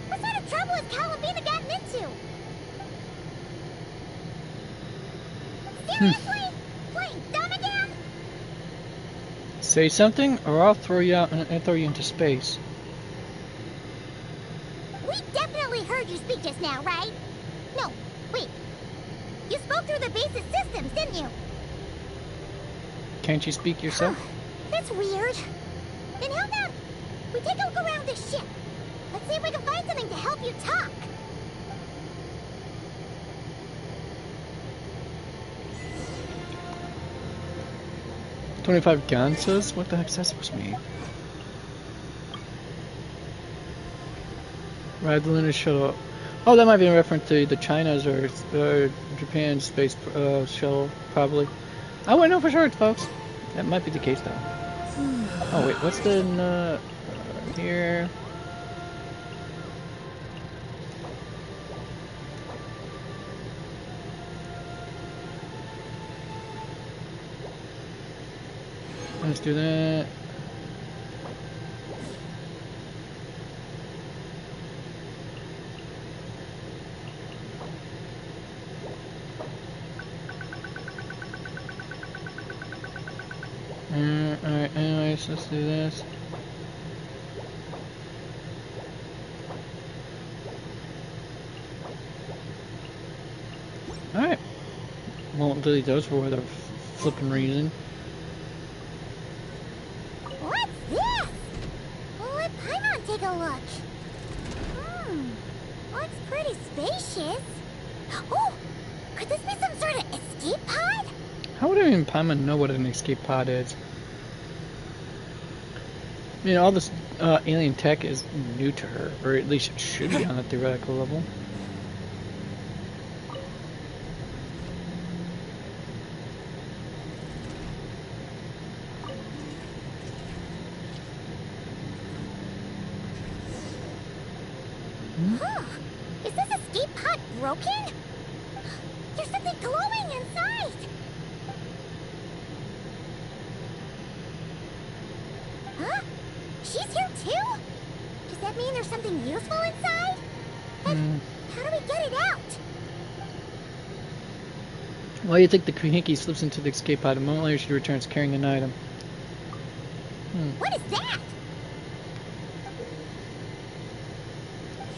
What sort of trouble has Calabina gotten into? Seriously? Playing dumb again? say something, or I'll throw you out and throw you into space. We definitely heard you speak just now, right? No, wait. You spoke through the base's systems, didn't you? Can't you speak yourself? That's weird. Then how about we take a look around this ship? Let's see if we can find something to help you talk. $25 Gansas? What the heck's that supposed to mean? Ride the lunar shuttle. Oh, that might be in reference to the China's or Japan's space shuttle, probably. I wouldn't know for sure, folks. That might be the case, though. Oh, wait, what's the here? Let's do that. Alright, anyways, let's do this. Alright. Won't delete those for whatever flipping reason. What's this? Let Paimon take a look. Looks pretty spacious. Oh, could this be some sort of escape pod? How would even Paimon know what an escape pod is? I mean, all this alien tech is new to her, or at least it should be on a theoretical level. Is this escape pod broken? There's something glowing inside. Huh? She's here too? Does that mean there's something useful inside? And how do we get it out? Why do you think the Kahiki slips into the escape pod? A moment later, she returns carrying an item. What is that?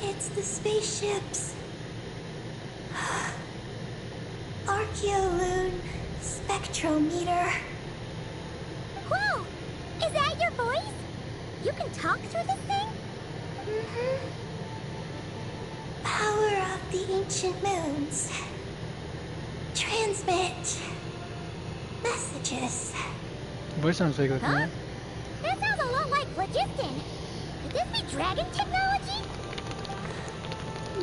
It's the spaceship's Archeoloon spectrometer. Whoa! Is that your voice? You can talk through this thing? Power of the ancient moons. Transmit messages. Voice sounds like that. That sounds a lot like phlogiston. Could this be dragon technology?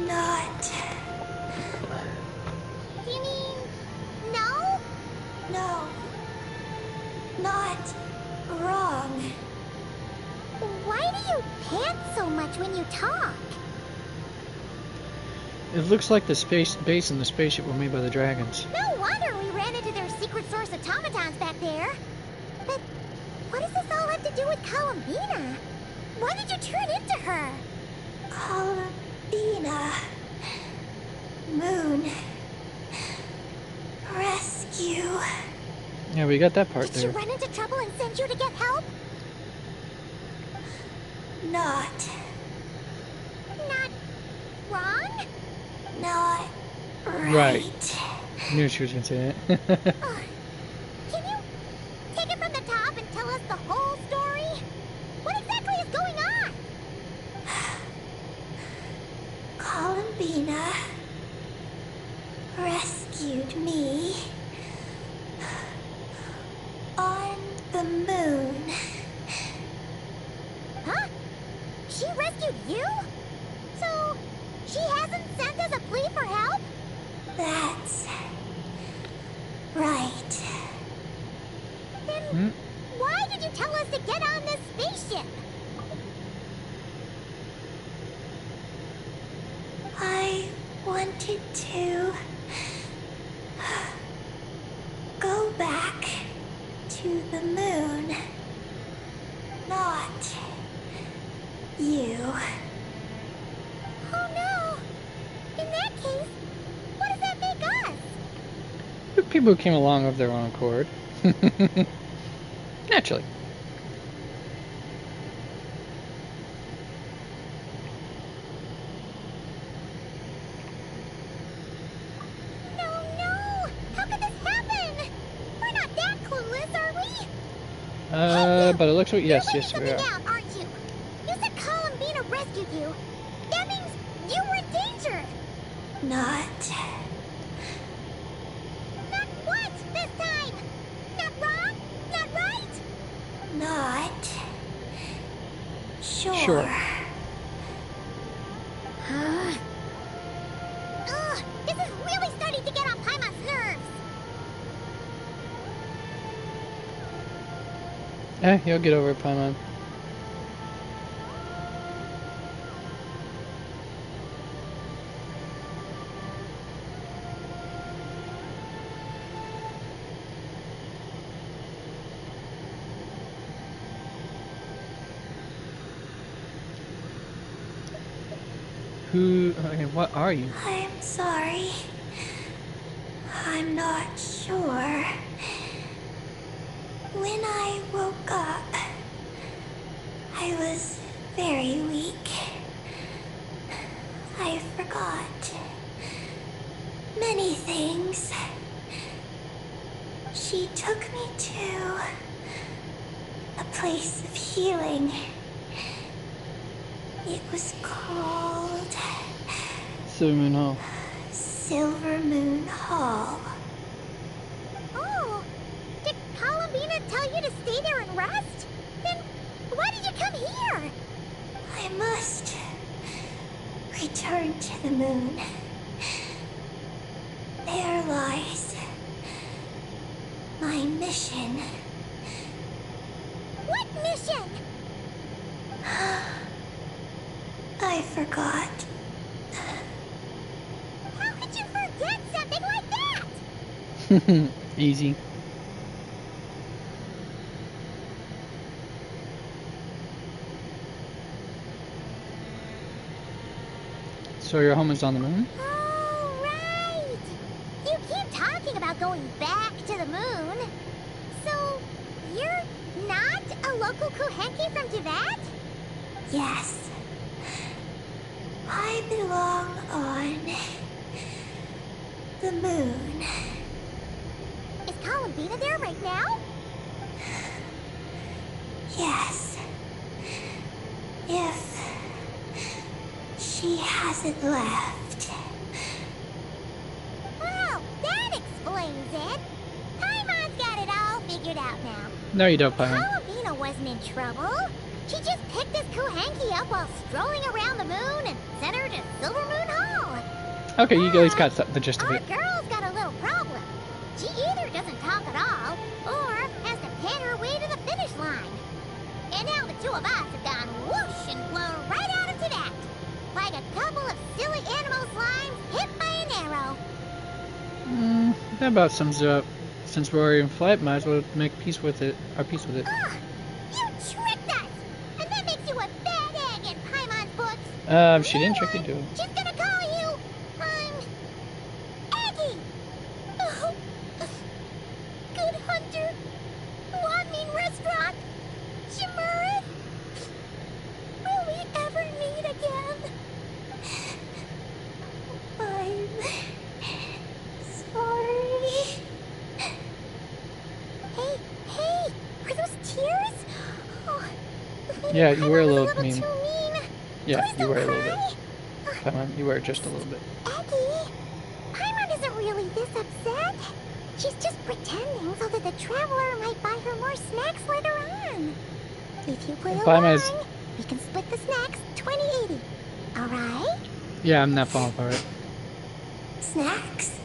Not. Do you mean no? No. Not wrong. Why do you pant so much when you talk? It looks like the space base and the spaceship were made by the dragons. No wonder we ran into their secret source automatons back there. But what does this all have to do with Calabina? Why did you turn into her? Calabina. Moon. Rescue. Yeah, we got that part Did she there. run into trouble and send you to get help? Not Not wrong? Not Right. Knew she was gonna say that. Can you take it from the top and tell us the whole story? What exactly is going on? Columbina rescued me on the moon. Huh? She rescued you? So, she hasn't sent us a plea for help? That's right. Then why did you tell us to get on this spaceship? I wanted to go back to the moon. Not you. Oh no! In that case, what does that make us? People who came along of their own accord. Naturally. No! How could this happen? We're not that clueless, are we? But it looks like yes, You're yes, letting we are. something out, aren't you? You said Columbina rescued you. That means you were in danger. Not Not what this time? Not wrong? Not right? Not sure. Sure. Ugh, this is really starting to get on Paimon's nerves. You'll get over it, Paimon. Okay, what are you? I'm sorry. I'm not sure. When I woke up, I was very weak. I forgot many things. She took me to a place of healing. It was called Silver Moon Hall. Silver Moon Hall. Oh, did Columbina tell you to stay there and rest? Then why did you come here? I must return to the moon. There lies my mission. What mission? I forgot. How could you forget something like that? Easy. So your home is on the moon? Oh, right. You keep talking about going back to the moon. So, you're not a local Kuhenki from Tivat? Yes. I belong on the moon. Is Columbina there right now? Yes. If she hasn't left. Well, that explains it. Paimon's got it all figured out now. No, you don't, Paimon. Columbina wasn't in trouble. She just picked this Kuhenki up while strolling around the moon and sent her to Silver Moon Hall. Okay, you at least got the gist of Our it. girl's got a little problem. She either doesn't talk at all, or has to pin her way to the finish line. And now the two of us have gone whoosh and blown right out of Tivat. Like a couple of silly animal slimes hit by an arrow. That about sums it up. Since we're already in flight, might as well make peace with it. Our peace with it. Ugh! You tricked us! And that makes you a bad egg in Paimon's books. She didn't trick you, dude. She's gonna call you, Aggie! Oh, good hunter. Yeah, you were a little too mean. mean. Yeah, Please you don't were a little bit. cry. Come on, you were just a little bit. Eggie, Paimon isn't really this upset. She's just pretending so that the Traveler might buy her more snacks later on. If you play along, we can split the snacks 20-80. Alright? Yeah, I'm not falling for it. Snacks?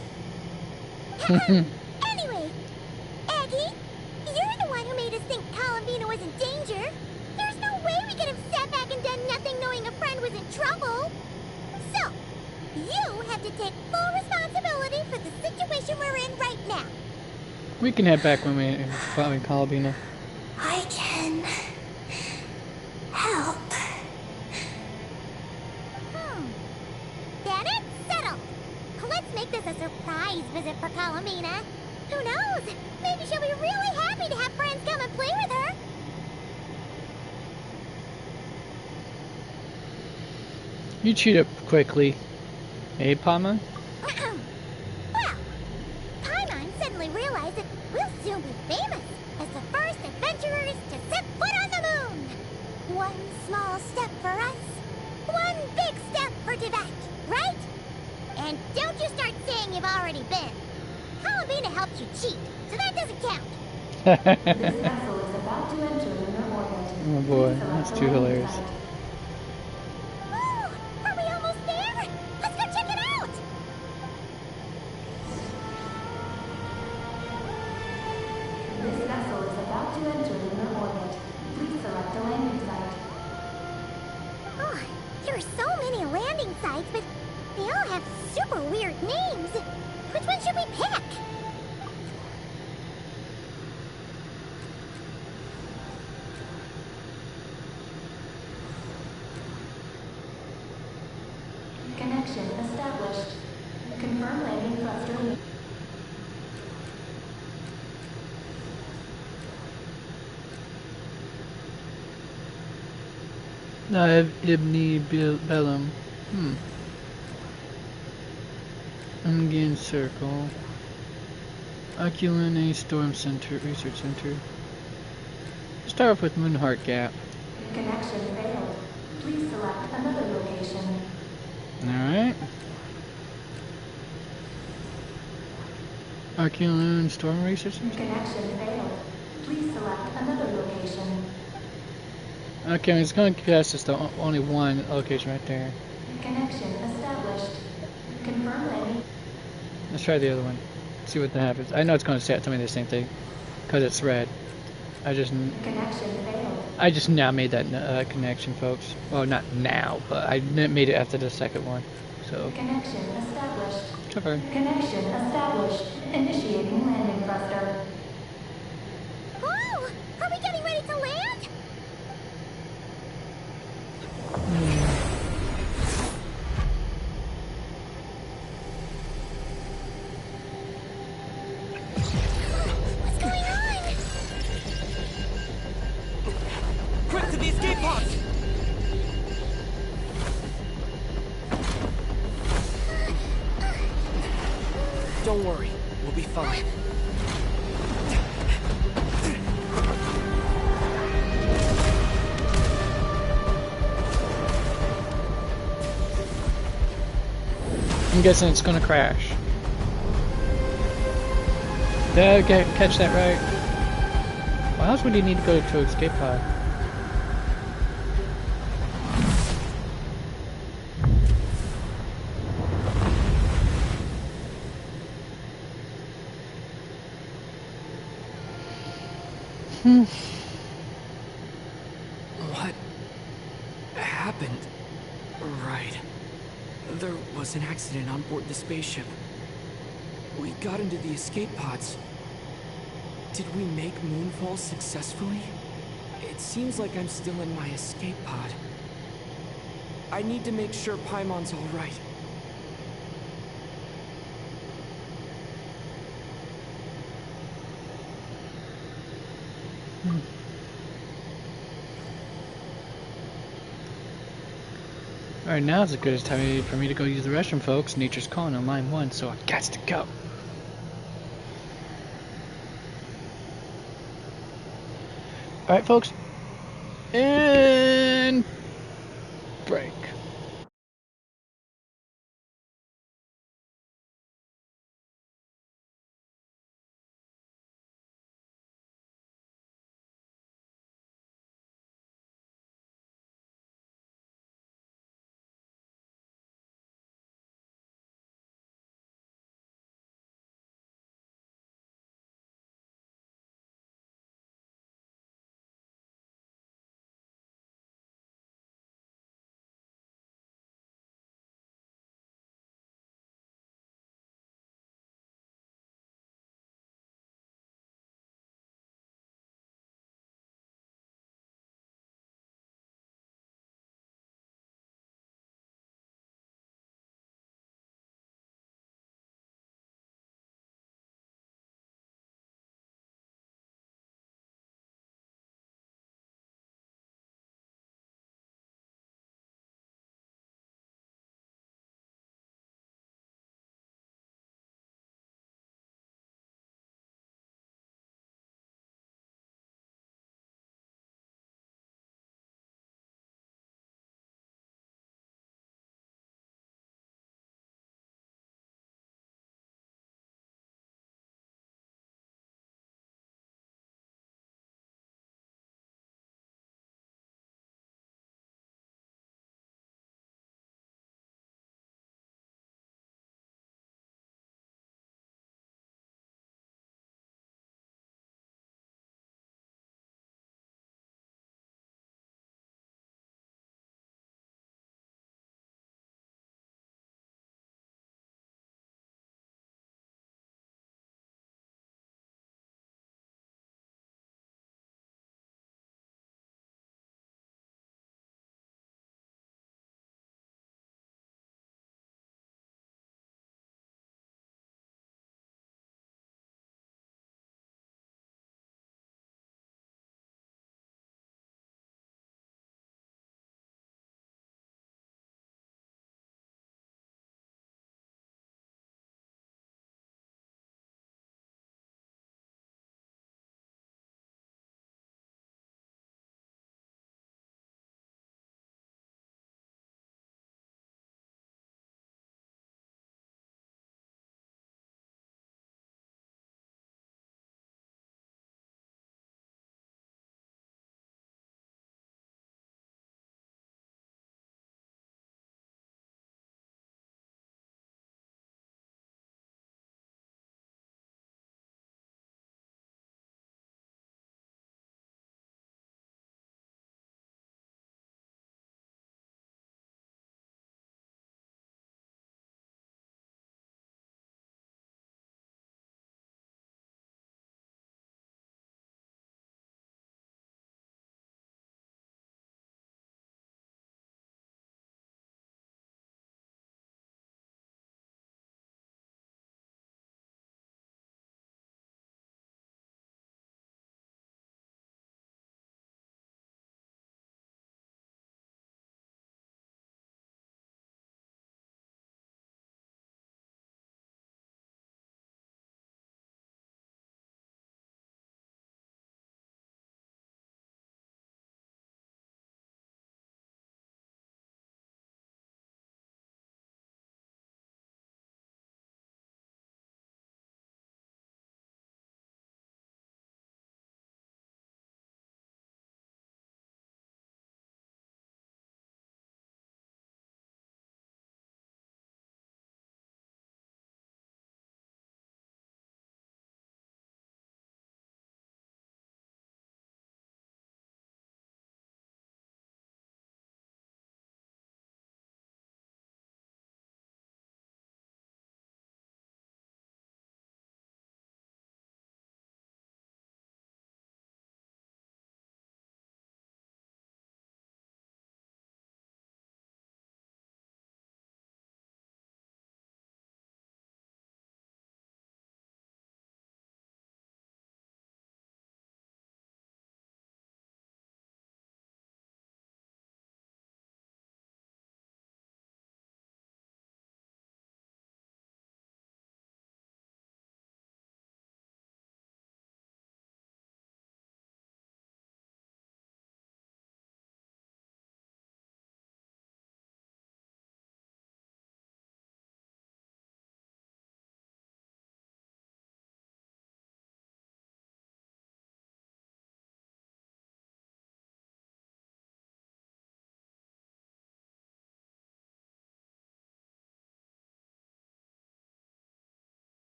Anyway, Eggie, you're the one who made us think Columbina was in danger. There's no way we could have sat back and done nothing knowing a friend was in trouble. So, you have to take full responsibility for the situation we're in right now. We can head back when we find Columbina. I can help. Then it's settled. Let's make this a surprise visit for Columbina. Who knows? Maybe she'll be really happy to have friends come and play with her. You cheat up quickly. Hey, Paimon? Well, Paimon suddenly realized that we'll soon be famous as the first adventurers to set foot on the moon. One small step for us, one big step for Teyvat, right? And don't you start saying you've already been. Columbina helped you cheat, so that doesn't count. This vessel is about to enter lunar orbit. Oh boy, that's too hilarious. Oh, are we almost there? Let's go check it out! This vessel is about to enter lunar orbit. Please select a landing site. Oh, there are so many landing sites, but they all have super weird names. Which one should we pick? Connection established. Confirm landing thruster. Ibni Bellum. Ungin Circle. Aculin A Storm Center, Research Center. Start off with Moonheart Gap. Connection failed. Please select another location. Alright. Aculin Storm Research Center? Connection failed. Please select another location. Okay, it's going to pass us to only one location right there. Connection established. Confirm landing. Let's try the other one. See what that happens. I know it's going to tell me the same thing because it's red. Connection failed. I just now made that connection, folks. Well, not now, but I made it after the second one. So. Connection established. Sure. Connection established. Initiating landing thruster. Oh, are we getting ready to land? What's going on? Quick to the escape pods! Don't worry, we'll be fine. I'm guessing it's gonna crash. Did I catch that right? Why else would you need to go to escape pod? What happened? Right. There was an accident on board the spaceship. We got into the escape pods. Did we make moonfall successfully? It seems like I'm still in my escape pod. I need to make sure Paimon's all right. Alright, now is as good as time for me to go use the restroom, folks. Nature's calling on line 1, so I got to go. Alright, folks. And break.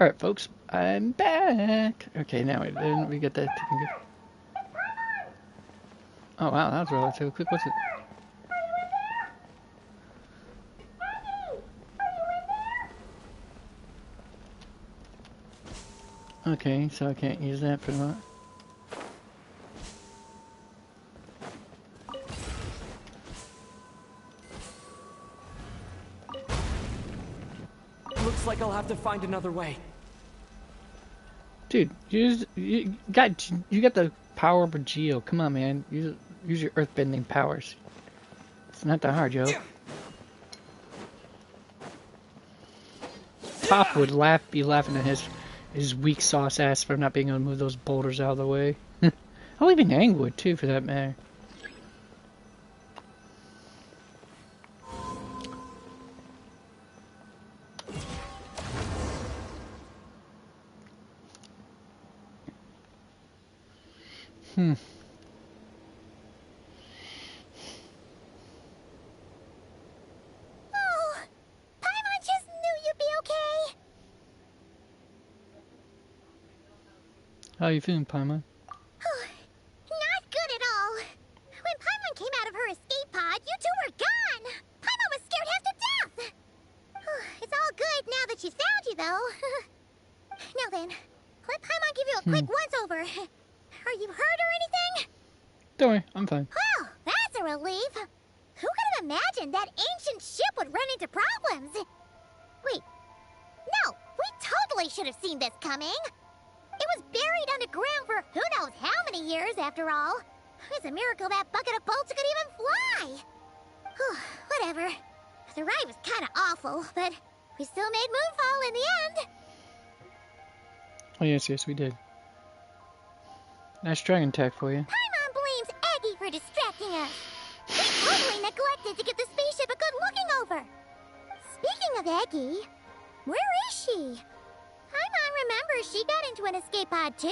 Alright, folks, I'm back. Okay, now we get that. Oh, wow, that was relatively quick. What's it? Okay, so I can't use that for that. Looks like I'll have to find another way. Dude, you got the power of a Geo. Come on, man. Use your earthbending powers. It's not that hard, yo. Pop would be laughing at his weak sauce ass for not being able to move those boulders out of the way. I'll even Aang would too, for that matter. Oh, Paimon just knew you'd be okay. How you feeling, Paimon? Not good at all. When Paimon came out of her escape pod, you two were gone. Paimon was scared half to death. It's all good now that she's found you, though. Now then, let Paimon give you a quick once-over. Are you hurt or anything? Don't worry, I'm fine. Well, that's a relief. Who could have imagined that ancient ship would run into problems? Wait, no, we totally should have seen this coming. It was buried underground for who knows how many years, after all. It's a miracle that bucket of bolts could even fly. Whatever. The ride was kind of awful, but we still made Moonfall in the end. Oh yes, we did. Nice dragon tech for you. Paimon blames Eggy for distracting us. We totally neglected to give the spaceship a good looking over. Speaking of Eggy, where is she? Paimon remembers she got into an escape pod too.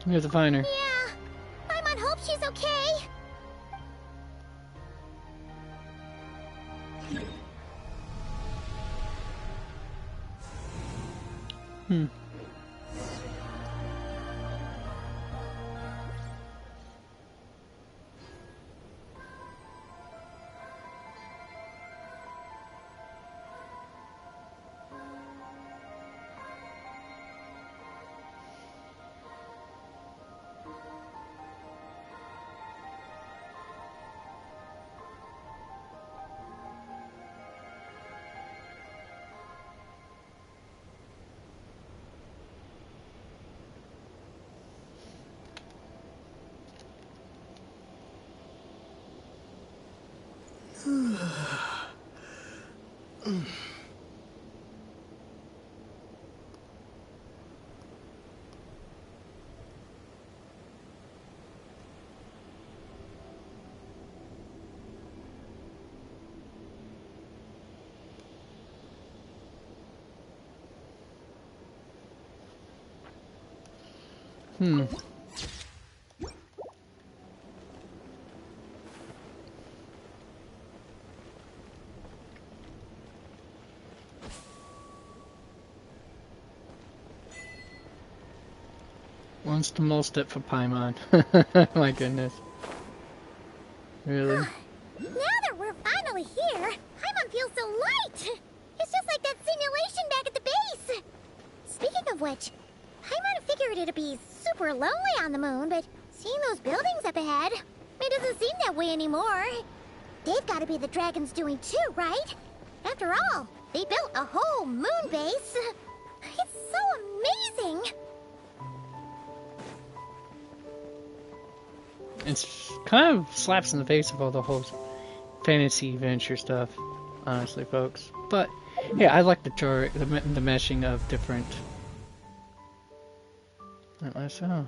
We have to find her. Yeah, Paimon hopes she's okay. Once the mole step for Paimon. My goodness. Really? Now that we're finally here, Paimon feels so light. It's just like that simulation back at the base. Speaking of which, Paimon figured it'd be super lonely on the moon, but seeing those buildings up ahead, it doesn't seem that way anymore. They've got to be the dragon's doing too, right? After all, they built a whole moon base. It's so amazing. It's kind of slaps in the face of all the whole fantasy adventure stuff, honestly, folks. But yeah, I like the meshing of different. Not myself.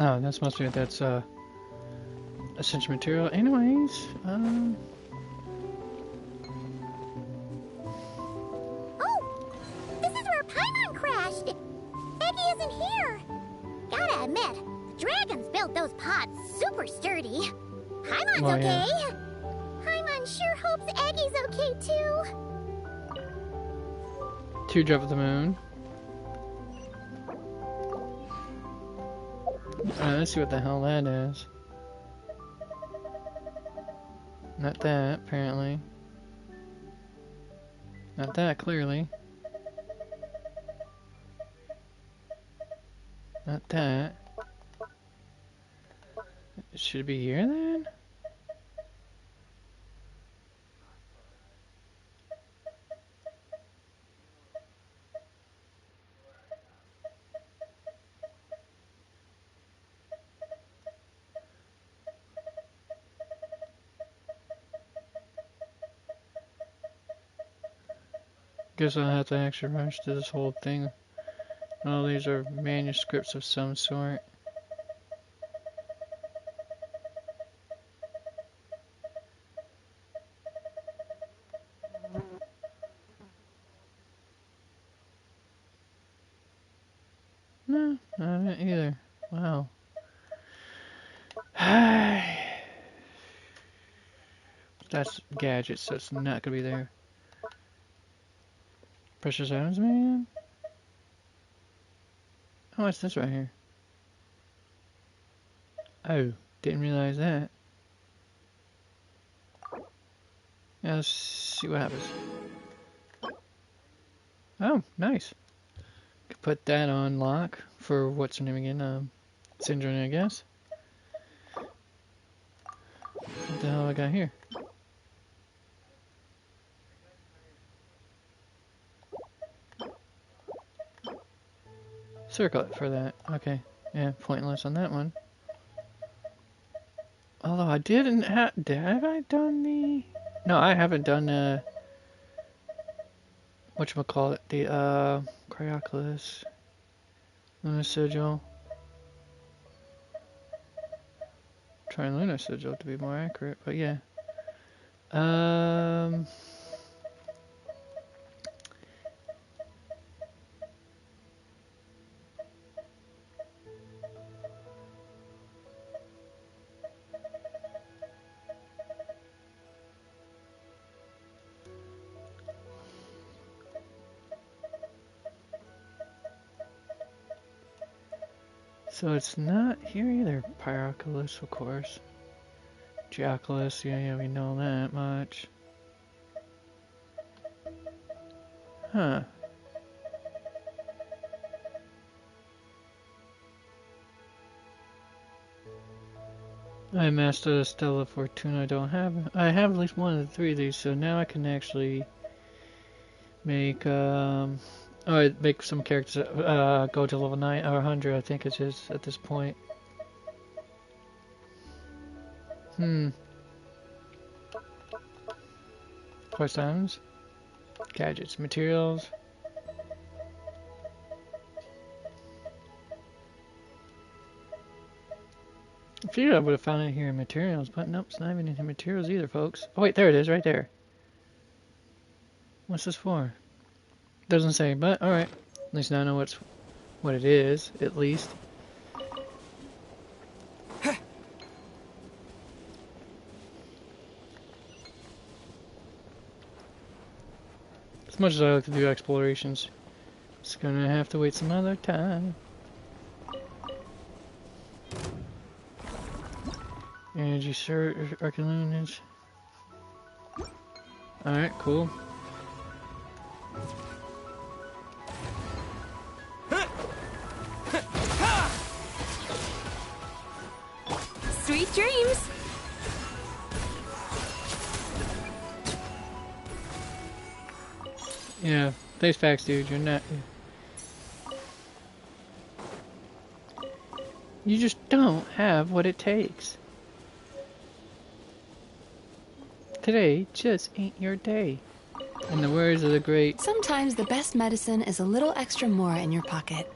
Oh, that's must be that's essential material. Anyways, Oh, this is where Paimon crashed. Eggy isn't here. Gotta admit, the dragons built those pods super sturdy. Paimon's Well, okay. yeah. Paimon sure hopes Eggy's okay too. Teardrop of the moon. Let's see what the hell that is. Not that, apparently. Not that, clearly. Not that. Should it be here then? Guess I'll have to actually rush to this whole thing. All these are manuscripts of some sort. No, I haven't either. Wow. That's gadgets, so it's not gonna be there. Precious items, man? Oh, what's this right here? Oh, didn't realize that. Yeah, let's see what happens. Oh, nice. Could put that on lock for what's her name again? Syndrome, I guess. What the hell I got here? Circle it for that. Okay. Yeah, pointless on that one. Although I didn't have I done the... No, I haven't done whatchamacallit, the Cryoculus. Lunar Sigil. Trying Lunar Sigil to be more accurate, but yeah. So it's not here either. Pyroculus, of course. Geoculus, yeah, we know that much. Huh. I mastered a Stella Fortuna. I have at least one of the three of these, so now I can actually make make some characters go to level 9 or 100, I think it is at this point. Quest items, gadgets, materials. I figured I would have found it here in materials, but nope, it's not even in materials either, folks. Oh wait, there it is, right there. What's this for? Doesn't say, but alright. At least now I know what it is, at least. As much as I like to do explorations, it's gonna have to wait some other time. Energy Arcanine. Alright, cool. Sweet dreams! Yeah, face facts, dude. You're not. You just don't have what it takes. Today just ain't your day. In the words of the great. Sometimes the best medicine is a little extra more in your pocket.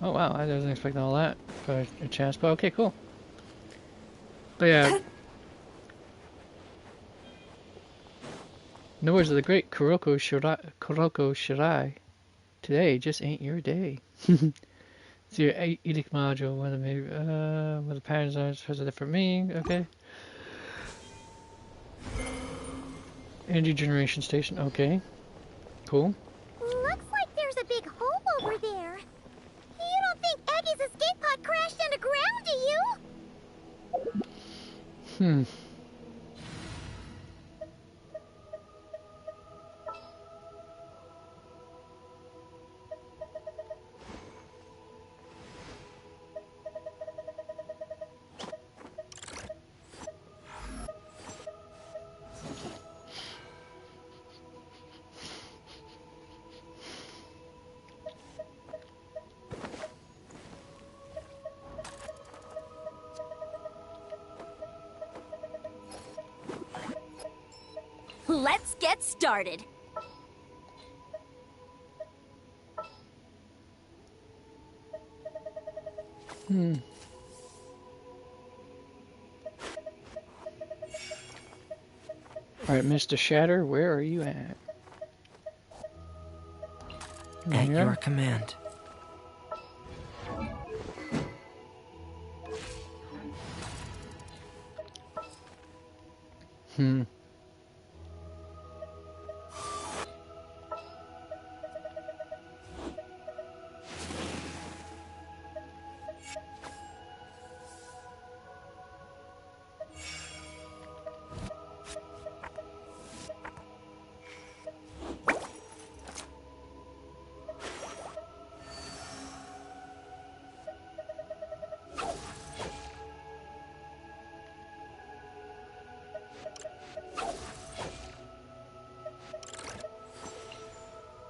Oh wow, I wasn't expecting all that for a chance, but okay, cool. But yeah. In the words of the great Kuroko Shirai, today just ain't your day. It's your edict module, whether the patterns are different for me, okay. Energy generation station, okay. Cool. Looks like there's a big hole over there. You don't think Eggie's escape pod crashed underground, do you? Let's get started. Alright, Mr. Shatter, where are you at? At your command.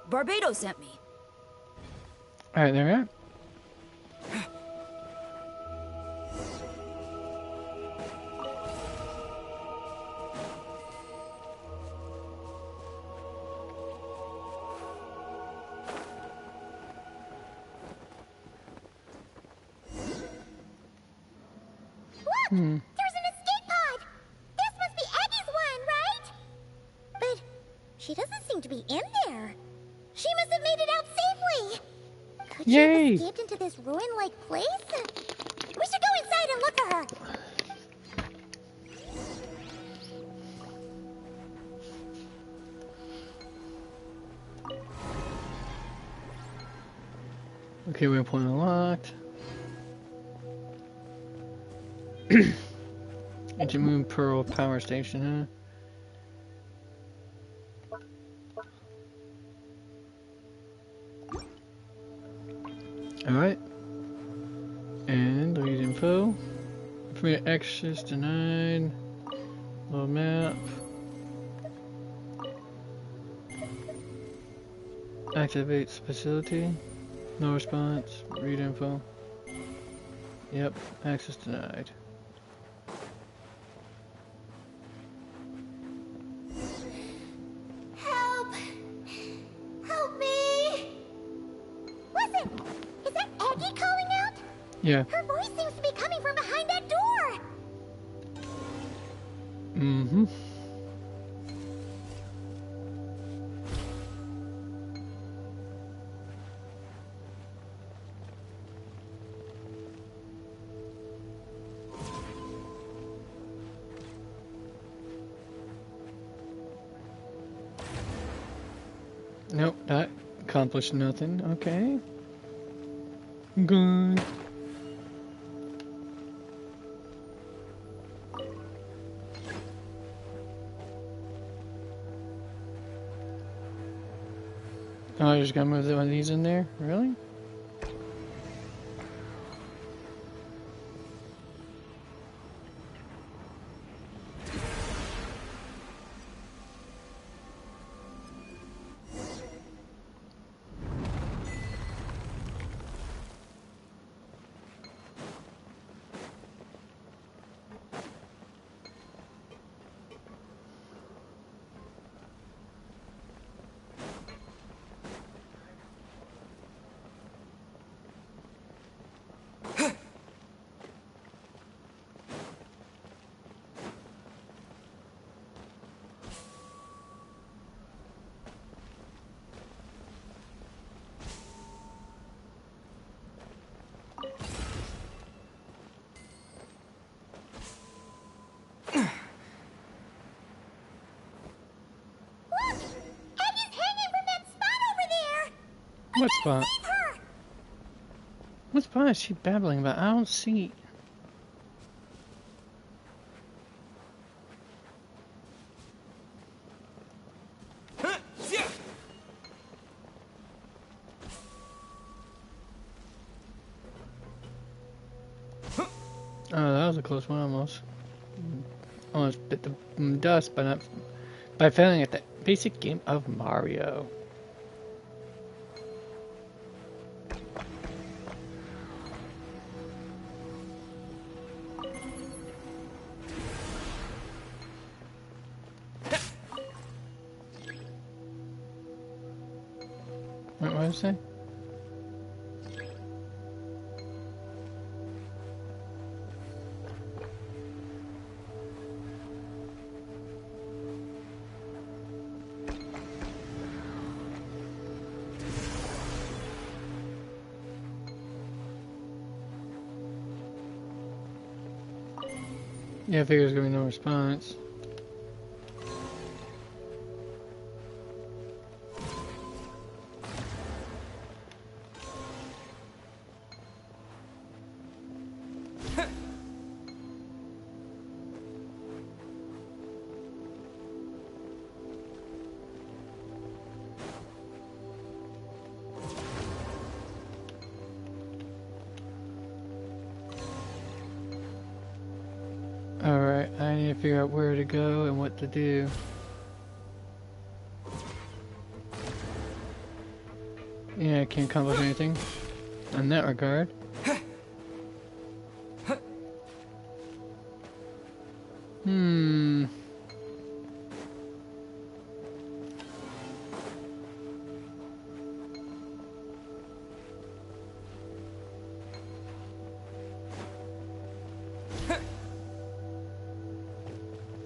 Barbados sent me. Alright, there we are. Look! There's an escape pod! This must be Eggie's one, right? But she doesn't seem to be in there. She must have made it out safely. Could she have escaped into this ruin-like place? We should go inside and look for her. Okay, waypoint unlocked. Ancient Moon Pearl Power Station, huh? Alright. And lead info. Permit access denied. Low map. Activates facility. No response. Read info. Yep, access denied. Help! Help me! Listen! Is that Eggie calling out? Yeah. Her voice seems to be coming from behind that door! Mm-hmm. Nope, that accomplished nothing. Okay. Good. Oh, I just gotta move one of these in there? Really? What spot? What spot is she babbling about? I don't see. Oh, that was a close one almost. Almost bit the dust by failing at the basic game of Mario. What did I say? Yeah, I figured there's gonna be no response. Alright, I need to figure out where to go and what to do. Yeah, I can't accomplish anything in that regard.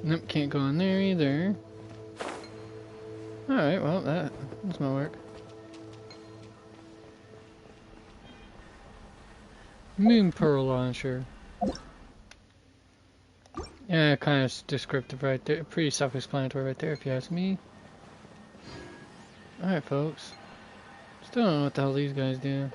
Nope, can't go in there either. Alright, well, that's my work. Moon Pearl Launcher. Yeah, kind of descriptive right there. Pretty self-explanatory right there, if you ask me. Alright, folks. Still don't know what the hell these guys do.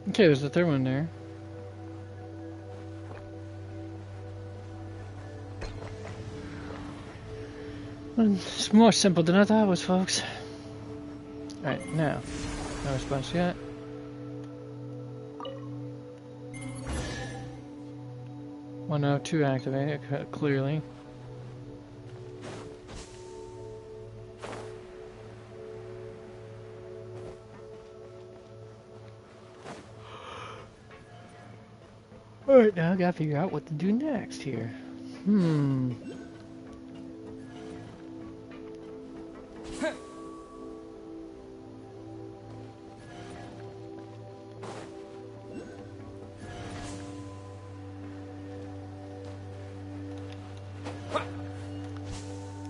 Okay, there's the third one there. It's more simple than I thought it was, folks. Alright, now. No response yet. One out of two activated, clearly. Alright, now I gotta figure out what to do next here.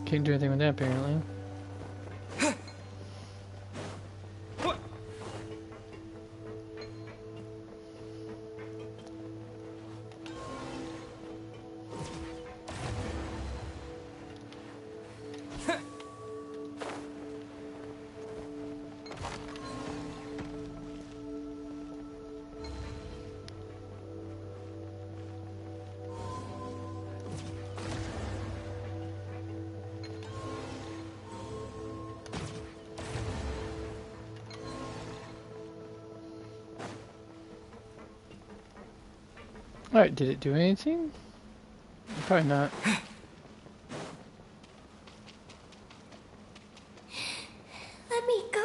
Can't do anything with that, apparently. Alright, did it do anything? Probably not. Let me go.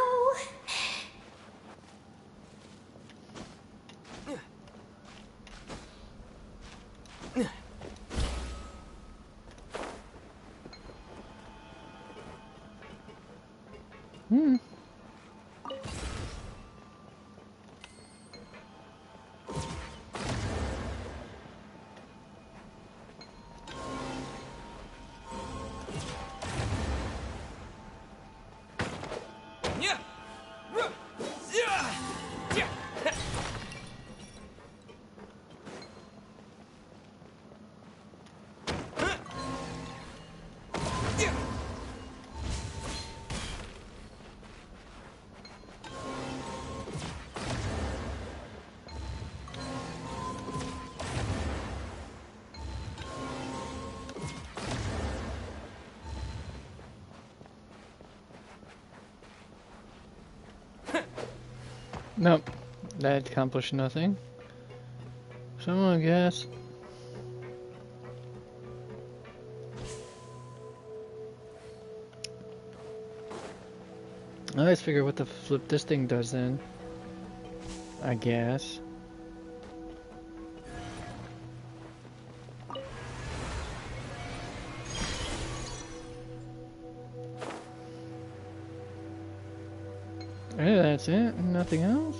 Nope, that accomplished nothing. So I guess. Let's figure what the flip this thing does then. I guess. Yeah, that's it. Nothing else.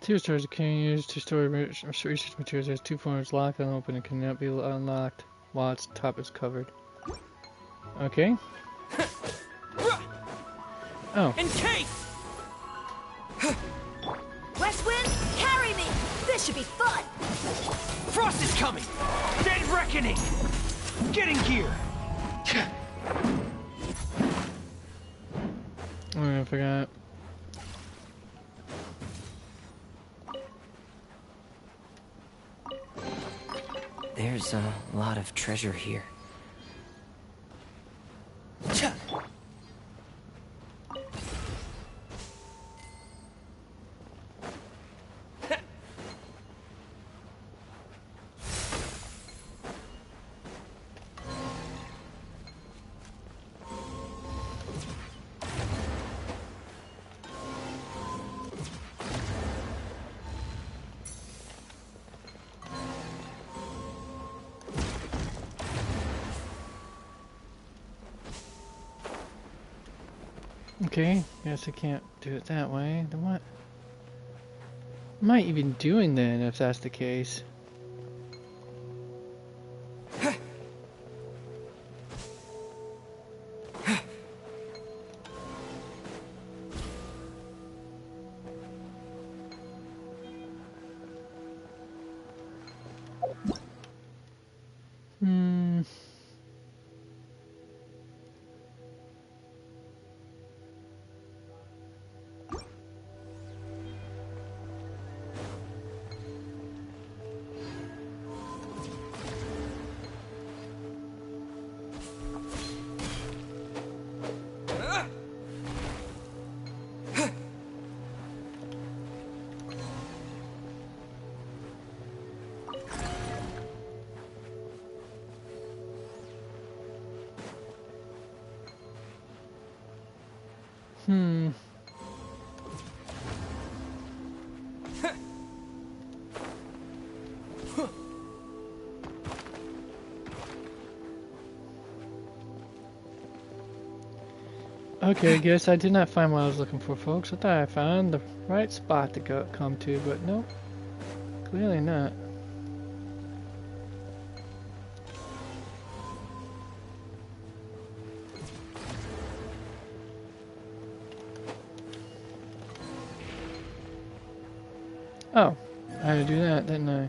Two stores can use to store research materials. There's two forms: locked and open, and cannot be unlocked while its top is covered. Okay. Oh. In case! West Wind, carry me! This should be fun! Frost is coming! Dead reckoning! Get in gear! Oh, I forgot. There's a lot of treasure here. Okay, guess I can't do it that way. Then what? am I even doing then if that's the case? Hmm. Hmm. Okay, I guess I did not find what I was looking for, folks. I thought I found the right spot to come to, but nope. Clearly not. Oh, I had to do that, didn't I?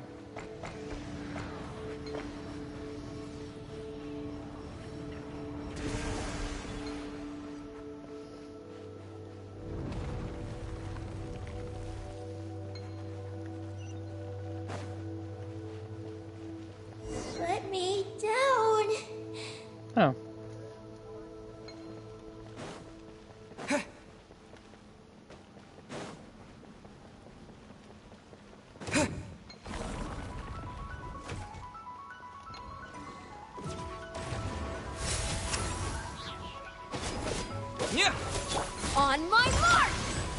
Let me down. Oh. Yeah. On my mark!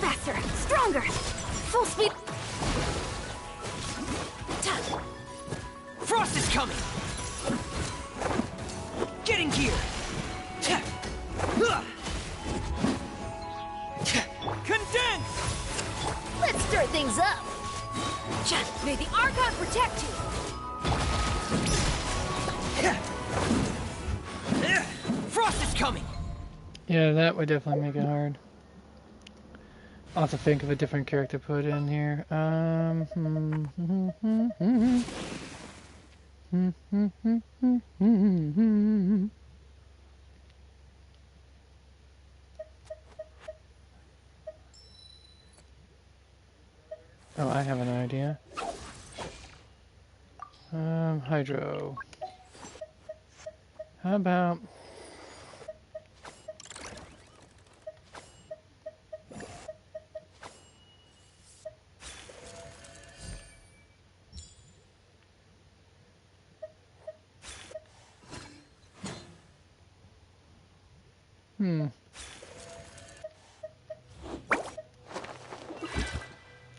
Faster, stronger, full speed. Frost is coming! Get in gear! Condense! Let's stir things up. May the Archon protect you. Frost is coming! Yeah, that would definitely make it hard. I'll have to think of a different character to put in here. Oh, I have an idea. Hydro. How about...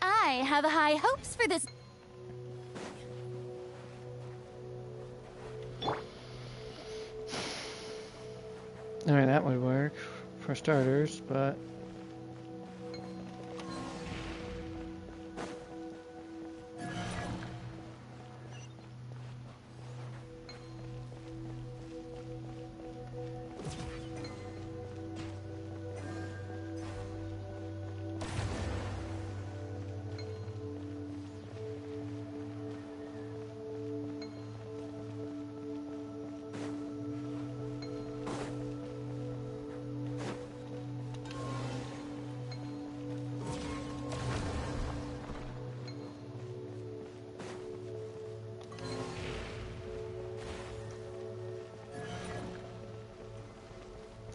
I have high hopes for this. Alright, that would work for starters, but...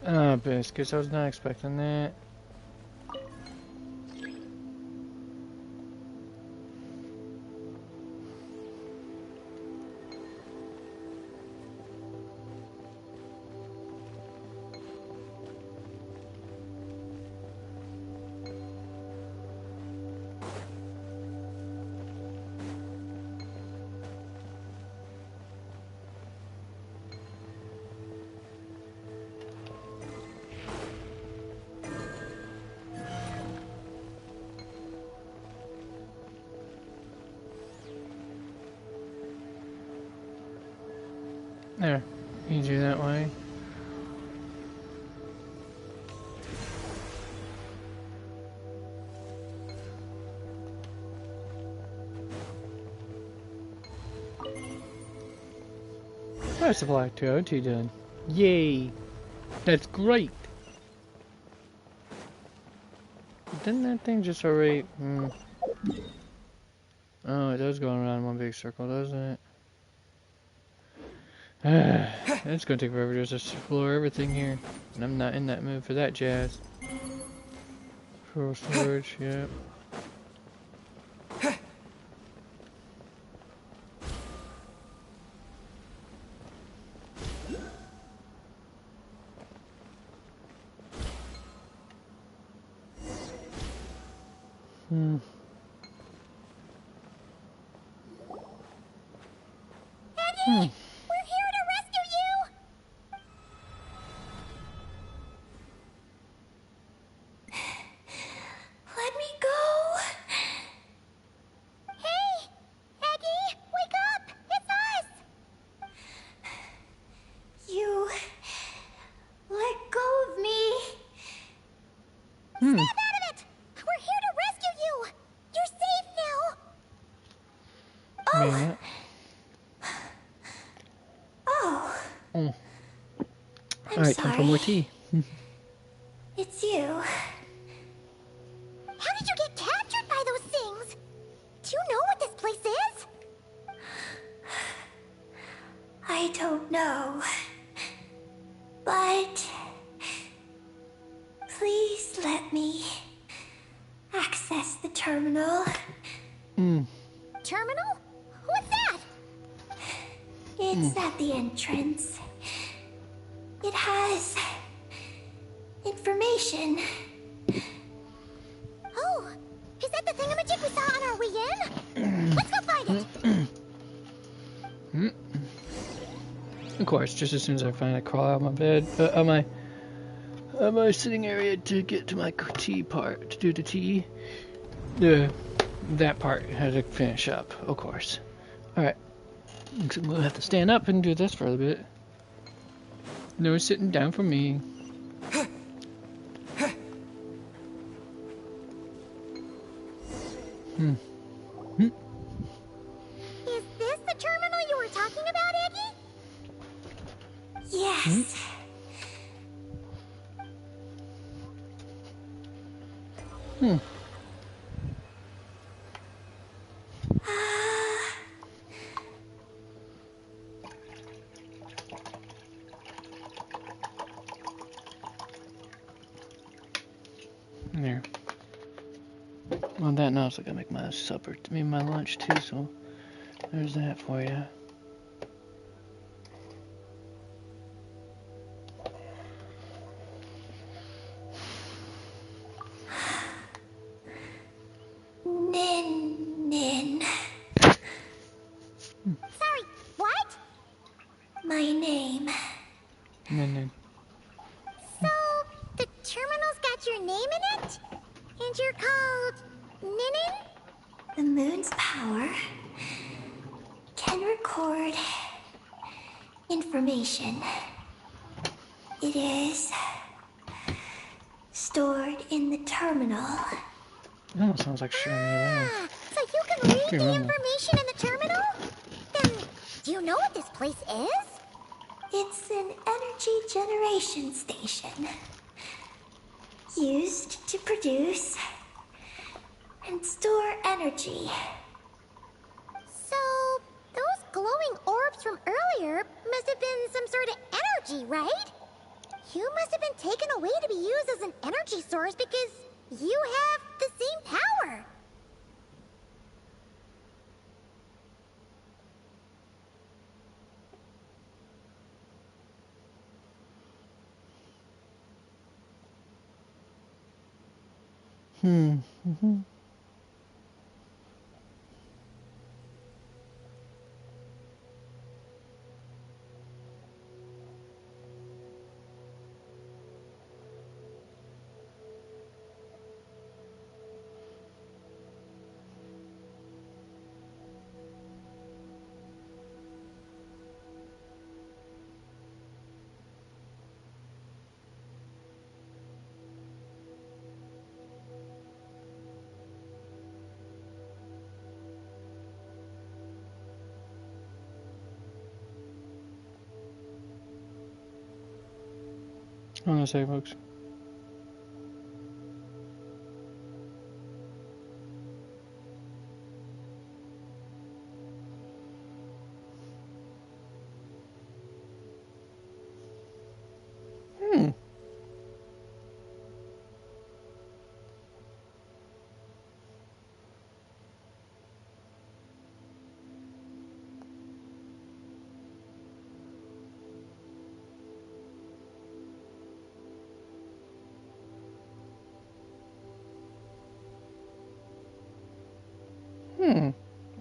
Oh, biscuits, I was not expecting that. There. Easier that way. There's the black TOT done. Yay! That's great! Didn't that thing just already... Oh, it does go around one big circle, doesn't it? It's gonna take forever just to explore everything here. And I'm not in that mood for that jazz. Full storage, yep. Eddie! We're here to rescue you! Let me go! Hey! Eggie! Wake up! It's us! You... let go of me! Snap out of it! We're here to rescue you! You're safe now! Oh! Oh. Alright, time for more tea. It's you. How did you get captured by those things? Do you know what this place is? I don't know. But... please let me access the terminal. Terminal? What's that? It's at the entrance. It has... information. Oh, is that the thingamajig we saw on our way in? Let's go find it. Of course, just as soon as I find it, crawl out of my bed, on my sitting area to get to my tea part, to do the tea. That part had to finish up, of course. Alright. So we'll have to stand up and do this for a bit. No sitting down for me. Is this the terminal you were talking about, Eggie? Yes. There. Well, that now, so I gotta make my supper, my lunch too, so there's that for you. Nin. Sorry, what? My name. Nin. So, the terminal's got your name in it? And you're called... Ninin? The moon's power can record information. It is stored in the terminal. That sounds like showing me around. So you can read the information in the terminal? Then, do you know what this place is? It's an energy generation station. Used to produce and store energy. So, those glowing orbs from earlier must have been some sort of energy, right? You must have been taken away to be used as an energy source because you have the same power. Hold on a second, folks.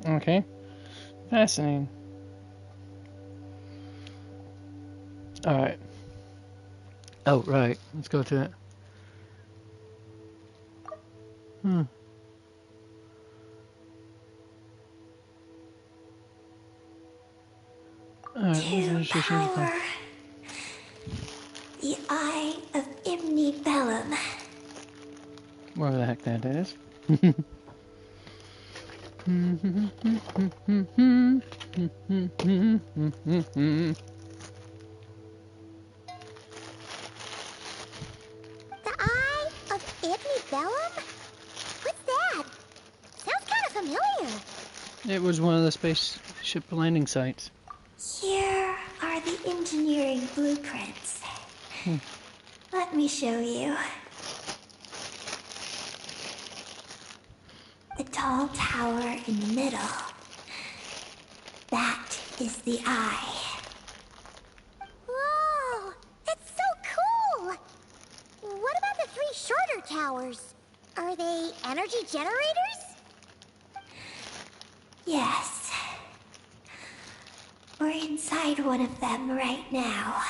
Okay. Fascinating. Alright. Oh, right. Let's go to it. Alright, To power the Eye of Bellum. Whatever the heck that is. The Eye of Bellum? What's that? Sounds kind of familiar. It was one of the spaceship landing sites. Here are the engineering blueprints. Let me show you. The tall tower in the middle. That is the eye. Whoa! That's so cool! What about the 3 shorter towers? Are they energy generators? Yes. We're inside one of them right now.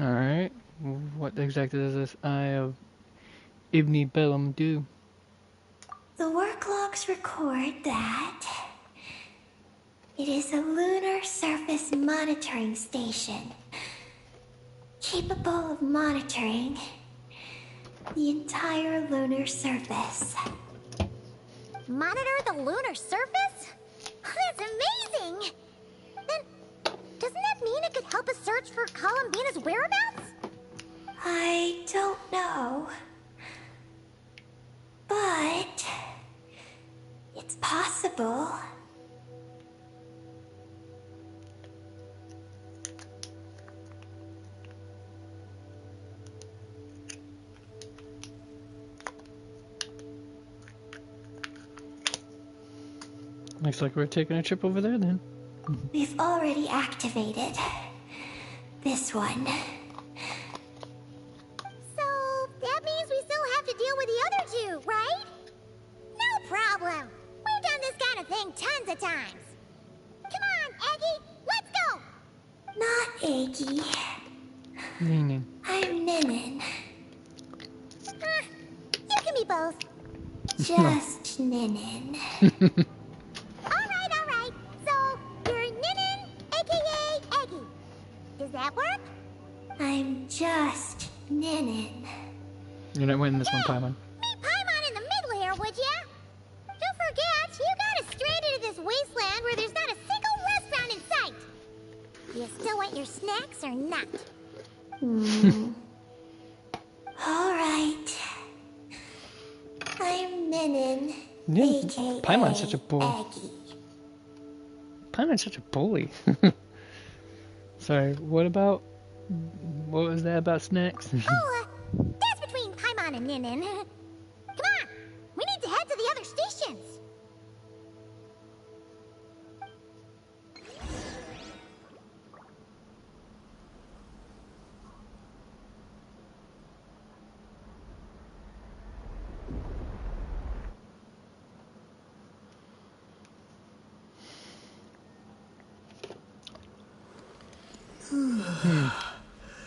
Alright. What exactly does this Eye of Bellum do? The work logs record that it is a lunar surface monitoring station, capable of monitoring the entire lunar surface. Monitor the lunar surface? That's amazing! Then, doesn't that mean it could help us search for Columbina's whereabouts? I don't know. But it's possible. Looks like we're taking a trip over there then. We've already activated this one. So that means we still have to deal with the other 2, right? No problem. We've done this kind of thing tons of times. Come on, Eggy, let's go! Not Eggy. Meaning. I'm Ninin. You can be both. Just Ninin. Alright. So, you're Ninin, aka Eggy. Does that work? I'm just Ninin. You're not winning this one, Paimon. Meet Paimon in the middle here, would ya? Don't forget, you got us straight into this wasteland where there's not a single restaurant in sight. You still want your snacks or not? Alright. I'm Ninin, aka Paimon's such a bully. Eggy. Paimon's such a bully. Sorry, what was that about snacks? That's between Paimon and Ninin. Come on, we need to head to the other stations.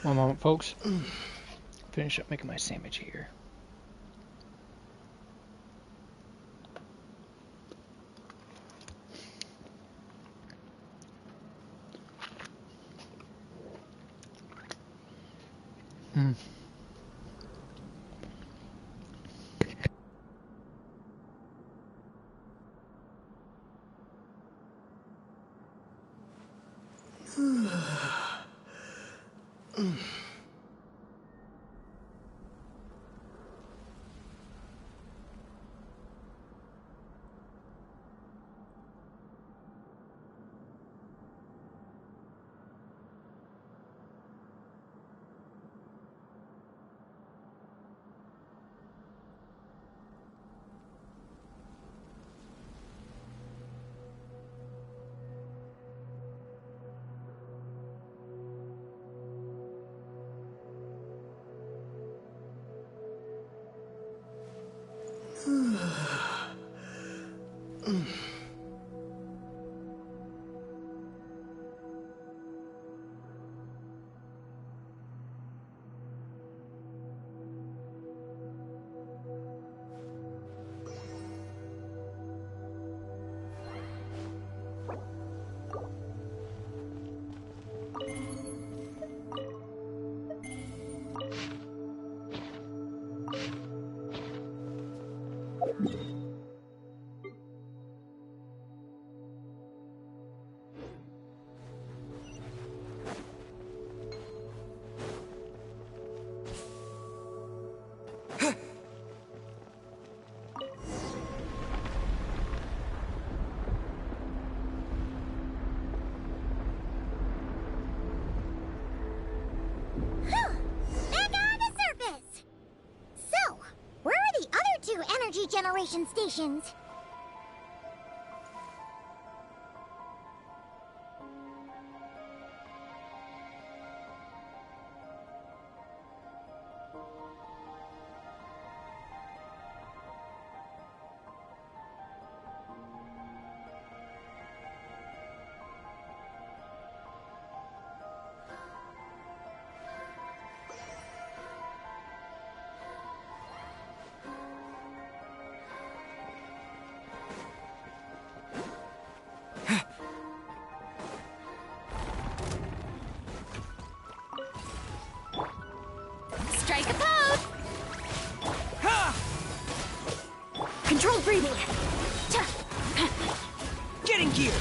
One moment, folks. Finish up making my sandwich here. Energy generation stations. Strike a pose! Controlled breathing! Get in gear!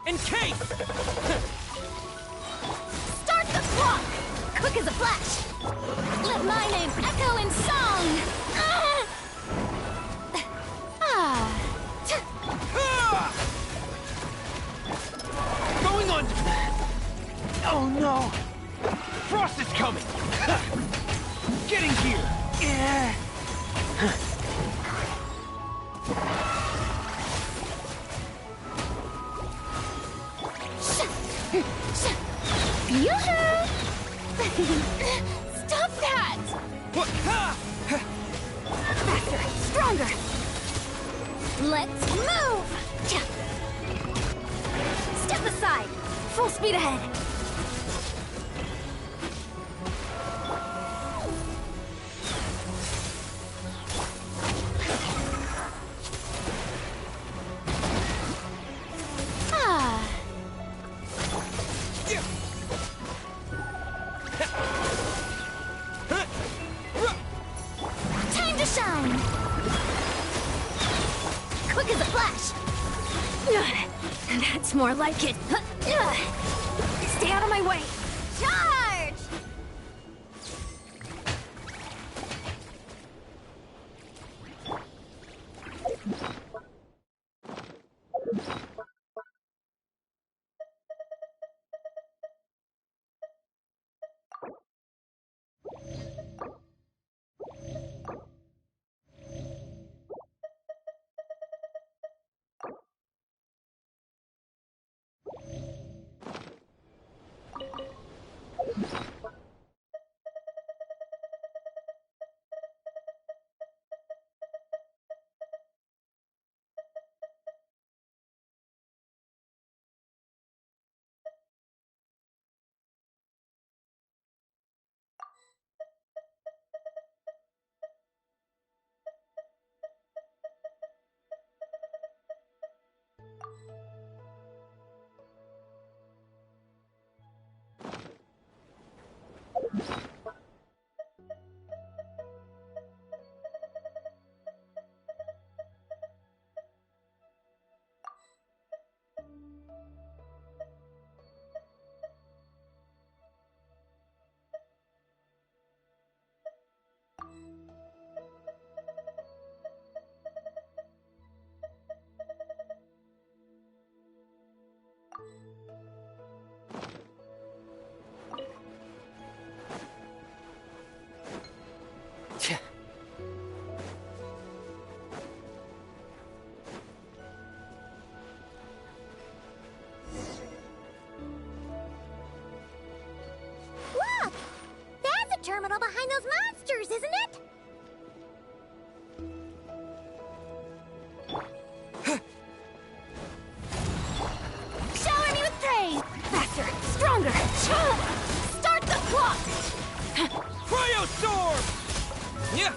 In case! Start the clock! Quick as a flash! Let my name echo in song! Going on! Oh no! Frost is coming! Get in gear! Yeah. Stop that! What? Faster, stronger! Let's move! Step aside! Full speed ahead! Time to shine! Quick as a flash! That's more like it. Stay out of my way! Charge! Look! That's a terminal behind those monsters, isn't it? Shower me with praise! Faster! Stronger! Start the clock! Cryostorm! Yeah!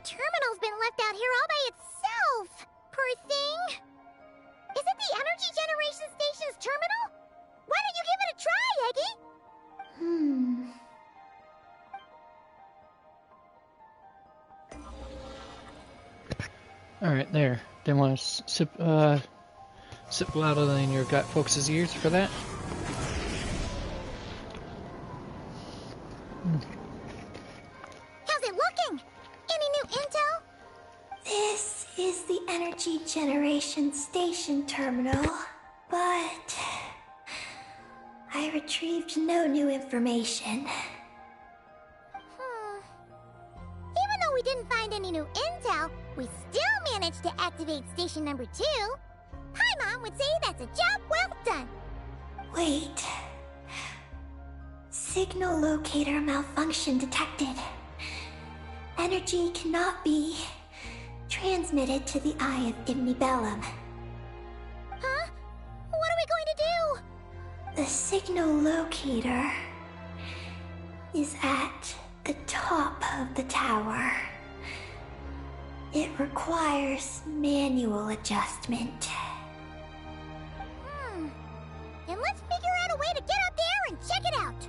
Terminal's been left out here all by itself! Poor thing! Is it the energy generation station's terminal? Why don't you give it a try, Eggy? Alright, there. Didn't want to sip louder than your gut folks' ears for that. How's it looking? Any new intel? This is the energy generation station terminal, but I retrieved no new information. Even though we didn't find any new intel, we still managed to activate station number 2. Paimon would say that's a job well done. Wait. Signal locator malfunction detected. Energy cannot be transmitted to the eye of Imnibellum. Huh? What are we going to do? The signal locator is at the top of the tower. It requires manual adjustment. Then let's figure out a way to get up there and check it out.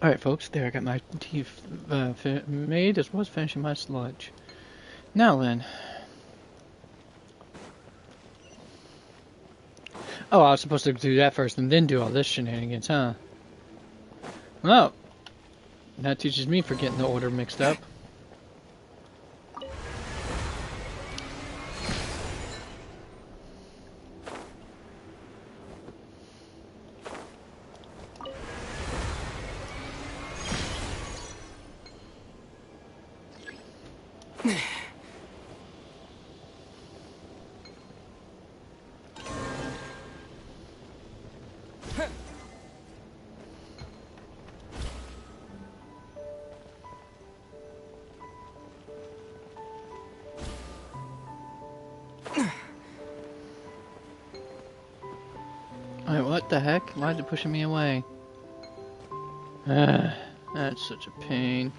Alright folks, there I got my tea made as well as finishing my sludge. Now then. Oh, I was supposed to do that first and then do all this shenanigans, huh? Well, that teaches me for getting the order mixed up. Alright, what the heck? Why is it pushing me away? That's such a pain.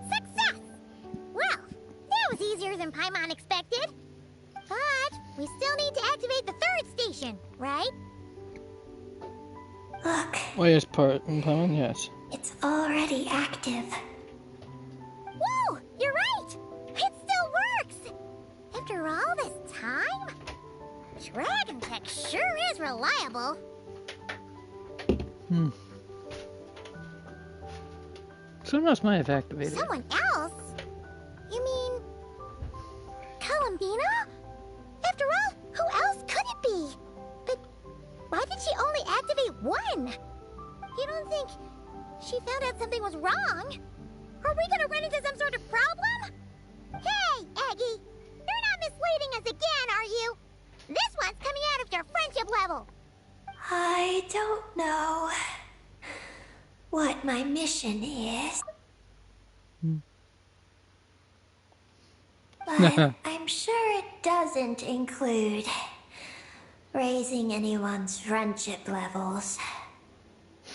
Success! Well, that was easier than Paimon expected. But we still need to activate the 3rd station, right? Look. Well, yes, Paimon, yes. It's already active. Whoa! You're right! It still works! After all this time? Dragon Tech sure is reliable. Someone else might have activated it. Someone else? You mean... Columbina? After all, who else could it be? But why did she only activate 1? You don't think she found out something was wrong? Are we gonna run into some sort of problem? Hey, Aggie! You're not misleading us again, are you? This one's coming out of your friendship level. I don't know what my mission is. But I'm sure it doesn't include raising anyone's friendship levels.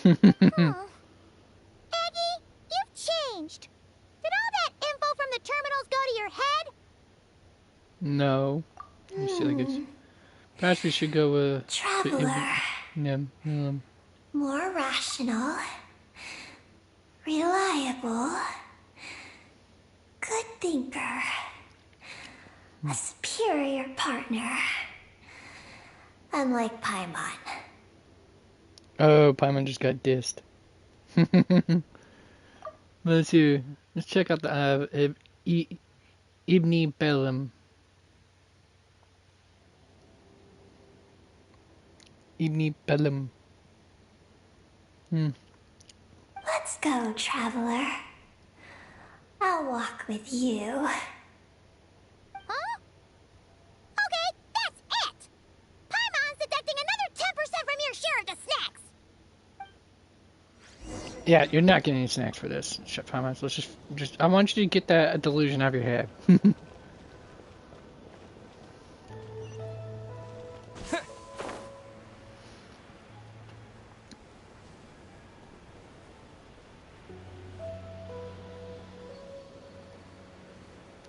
Aggie, you've changed. Did all that info from the terminals go to your head? No. Let me see, I guess. Perhaps we should go with... Traveler. More rational. Reliable. good thinker. A superior partner. Unlike Paimon. Oh, Paimon just got dissed. Let's see. Let's check out the Ibni Bellum. Ibni Bellum. Let's go, traveler. I'll walk with you. Huh? Okay, that's it! Paimon's deducting another 10% from your share of the snacks! Yeah, you're not getting any snacks for this, Paimon. So let's just I want you to get that delusion out of your head.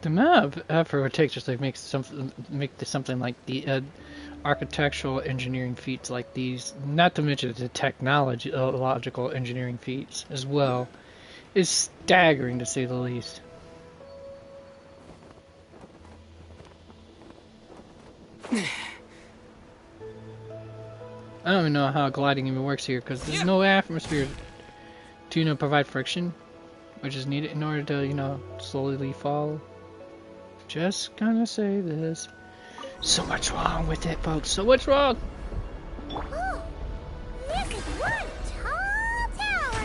The amount of effort it takes just to make something like the architectural engineering feats like these, not to mention the technological engineering feats as well, is staggering to say the least. I don't even know how gliding even works here because there's no atmosphere to provide friction, which is needed in order to slowly fall. Just gonna say this. So much wrong with it, folks. So much wrong. Oh, this is one tall tower.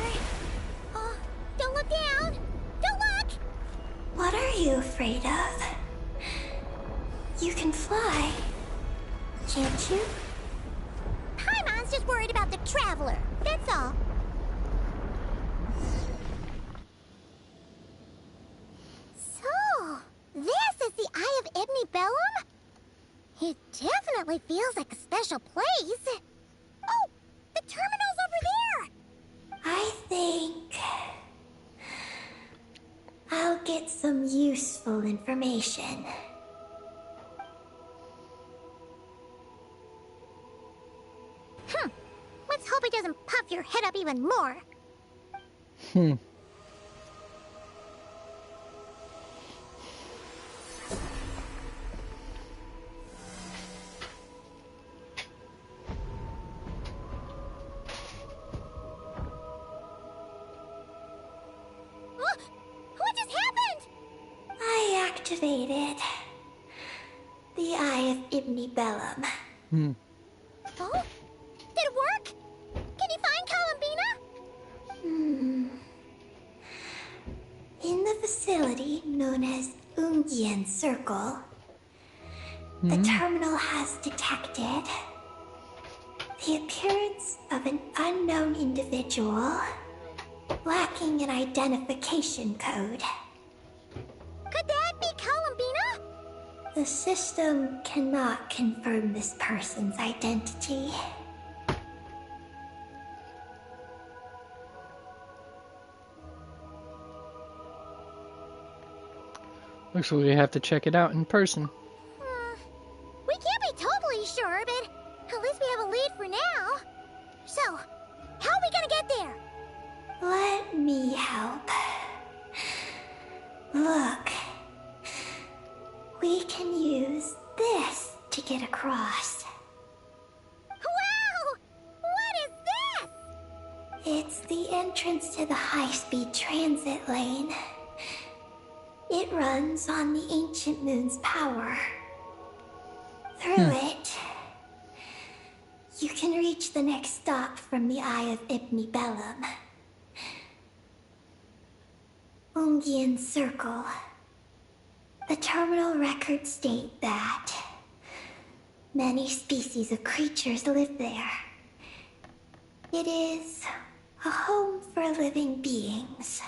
Oh, don't look down. Don't look. What are you afraid of? You can fly, can't you? Paimon's just worried about the traveler. That's all. So, this is the Eye of Ibni Bellum? It definitely feels like a special place. Oh, the terminal's over there. I think I'll get some useful information. Let's hope it doesn't puff your head up even more. What just happened? I activated the Eye of Ibni Bellum. Oh? Did it work? Can you find Columbina? In the facility known as Ungian Circle, the terminal has detected the appearance of an unknown individual lacking an identification code. Could that be Columbina? The system cannot confirm this person's identity. Looks like we have to check it out in person. We can't be totally sure, but at least we have a lead for now. So, how are we gonna get there? Let me help. Look. We can use this to get across. Wow! What is this? It's the entrance to the high-speed transit lane. It runs on the ancient moon's power. Through it, you can reach the next stop from the Eye of Ibni Bellum. Ungian Circle. The terminal records state that many species of creatures live there. It is a home for living beings.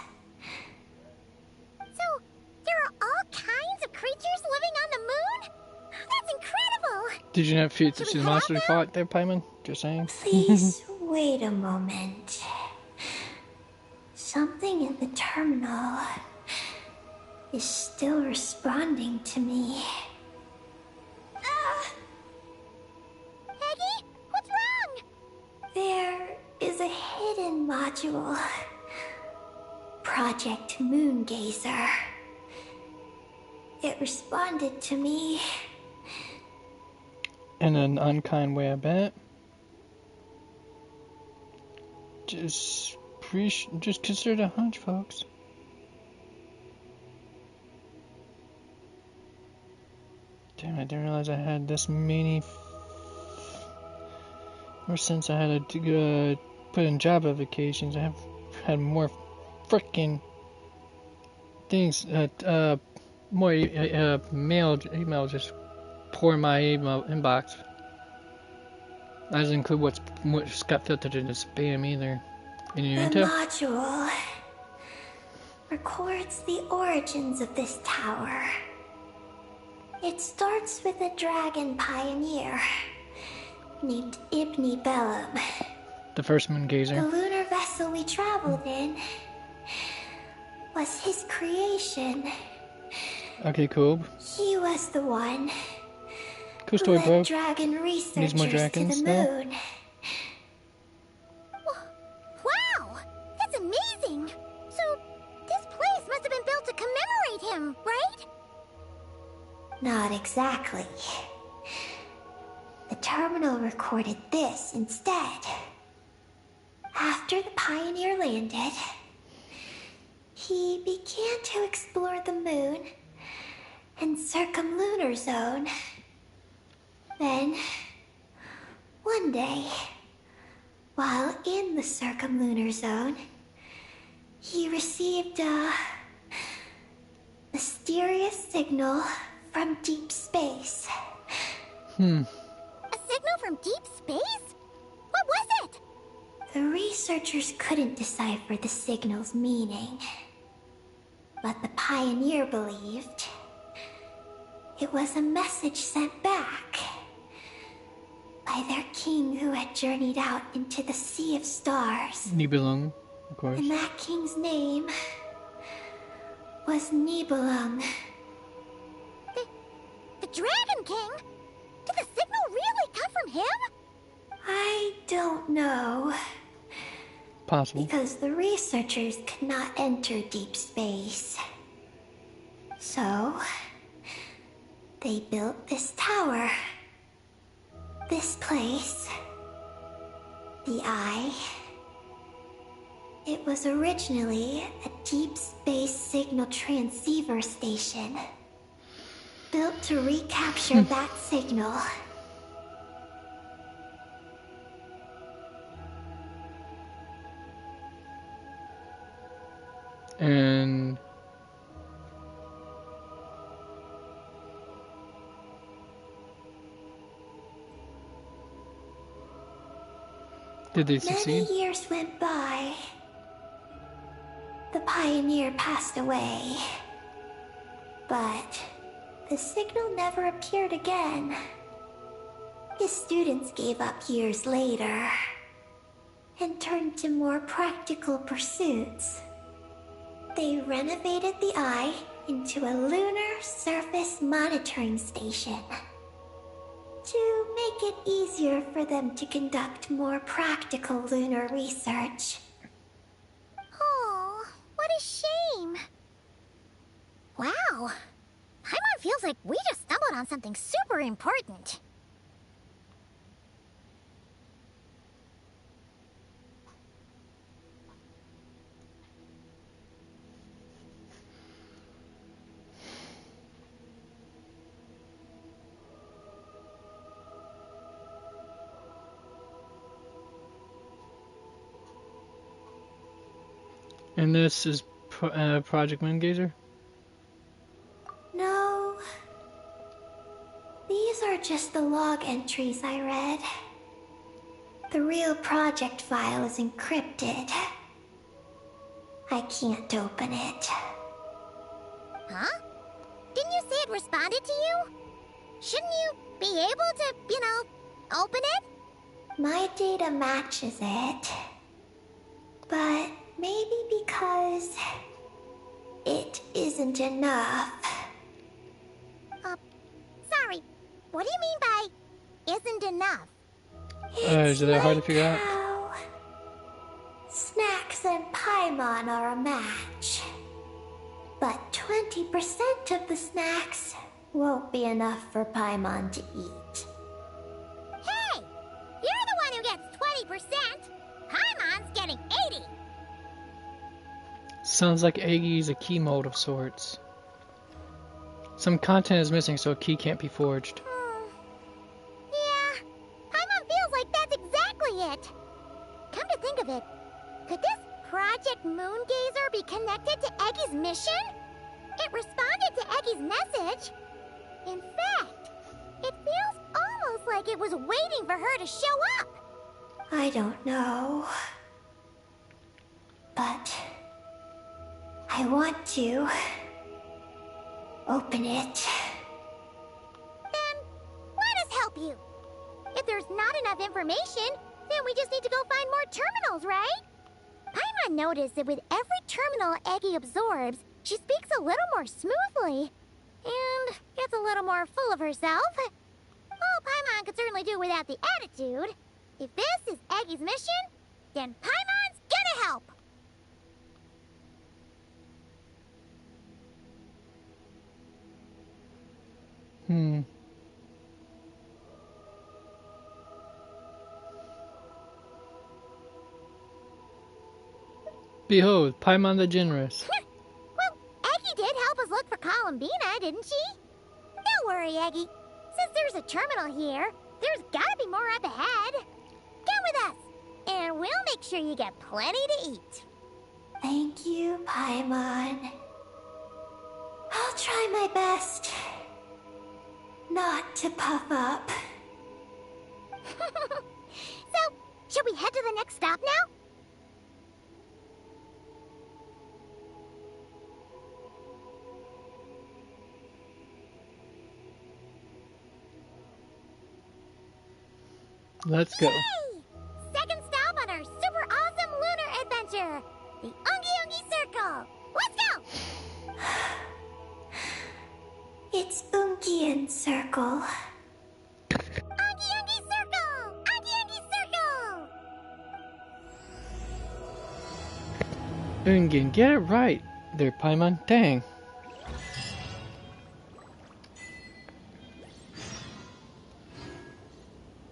So, there are all kinds of creatures living on the moon? That's incredible! Did you not see the monster we fought there, Paimon? Just saying. Please wait a moment. Something in the terminal is still responding to me. Peggy, what's wrong? There is a hidden module. Project Moongazer. it responded to me. In an unkind way, I bet. Just consider it a hunch, folks. Damn, I didn't realize I had this many. Ever since I had to put in job applications, I have had more freaking things. More email just pour in my email inbox. That doesn't include what's got filtered into spam either. In your The intel? module records the origins of this tower. It starts with a dragon pioneer named Ibni Bellum. The first moon The gazer. lunar vessel we traveled in was his creation. Okay, cool. He was the one Cool who story, led bro. dragon Needs more researchers to dragons the now. moon. Wow! That's amazing! So, this place must have been built to commemorate him, right? Not exactly. The terminal recorded this instead. After the pioneer landed, he began to explore the moon and circumlunar zone. Then, one day, while in the circumlunar zone, he received a mysterious signal from deep space. A signal from deep space? What was it? The researchers couldn't decipher the signal's meaning, but the pioneer believed it was a message sent back by their king who had journeyed out into the Sea of Stars. Nibelung, of course. And that king's name was Nibelung. The Dragon King? Did the signal really come from him? I don't know. Possible. Because the researchers could not enter deep space. So, they built this tower. This place. The Eye. It was originally a deep space signal transceiver station. Built to recapture that signal. And did they succeed? Many years went by. The pioneer passed away. But the signal never appeared again. His students gave up years later and turned to more practical pursuits. They renovated the Eye into a lunar surface monitoring station to make it easier for them to conduct more practical lunar research. Oh, what a shame. Wow. Paimon feels like we just stumbled on something super important. And this is Project Moongazer? No. These are just the log entries I read. The real project file is encrypted. I can't open it. Huh? Didn't you say it responded to you? Shouldn't you be able to, open it? My data matches it. But maybe because it isn't enough. Sorry. What do you mean by isn't enough? Is it hard to figure out? How Snacks and Paimon are a match. But 20% of the snacks won't be enough for Paimon to eat. Hey! You're the one who gets 20%! Paimon's getting 80! Sounds like Eggy's a key mode of sorts. Some content is missing, so a key can't be forged. Yeah, Paimon feels like that's exactly it. Come to think of it, could this Project Moongazer be connected to Eggy's mission? It responded to Eggy's message. In fact, it feels almost like it was waiting for her to show up. I don't know. But I want to open it. Then let us help you. If there's not enough information, then we just need to go find more terminals, right? Paimon noticed that with every terminal Eggy absorbs, she speaks a little more smoothly. And gets a little more full of herself. Well, Paimon could certainly do without the attitude. If this is Eggy's mission, then Paimon's gonna help. Behold, Paimon the Generous. Well, Eggy did help us look for Columbina, didn't she? Don't worry, Eggy. Since there's a terminal here, there's gotta be more up ahead. Come with us, and we'll make sure you get plenty to eat. Thank you, Paimon. I'll try my best not to puff up. So, should we head to the next stop now? Let's go. Yay! Second stop on our super awesome lunar adventure, the Ungi Ungi Circle. Let's go! It's Ungian Circle. Ungi Ungi Circle! Ungi Ungi Circle! Ungen, get it right there, Paimon. Dang.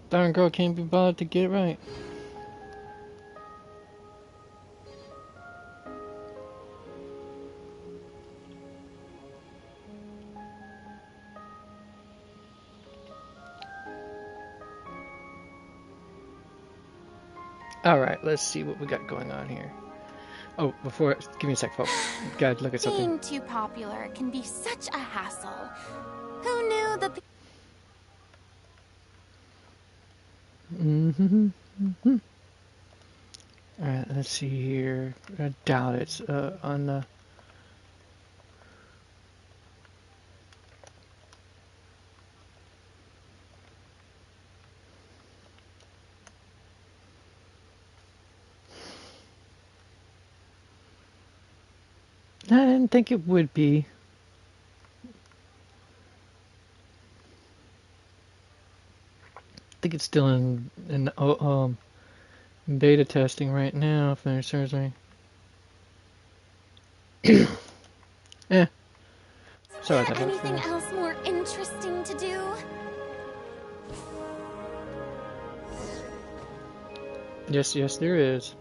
Darn girl can't be bothered to get it right. Alright, let's see what we got going on here. Oh, before, give me a sec, folks. Gotta look at something. Being too popular can be such a hassle. Who knew that the Alright, let's see here. I doubt it's on the... I didn't think it would be. I think it's still in beta testing right now, if memory serves me. Sorry about that. anything else more interesting to do? Yes, there is.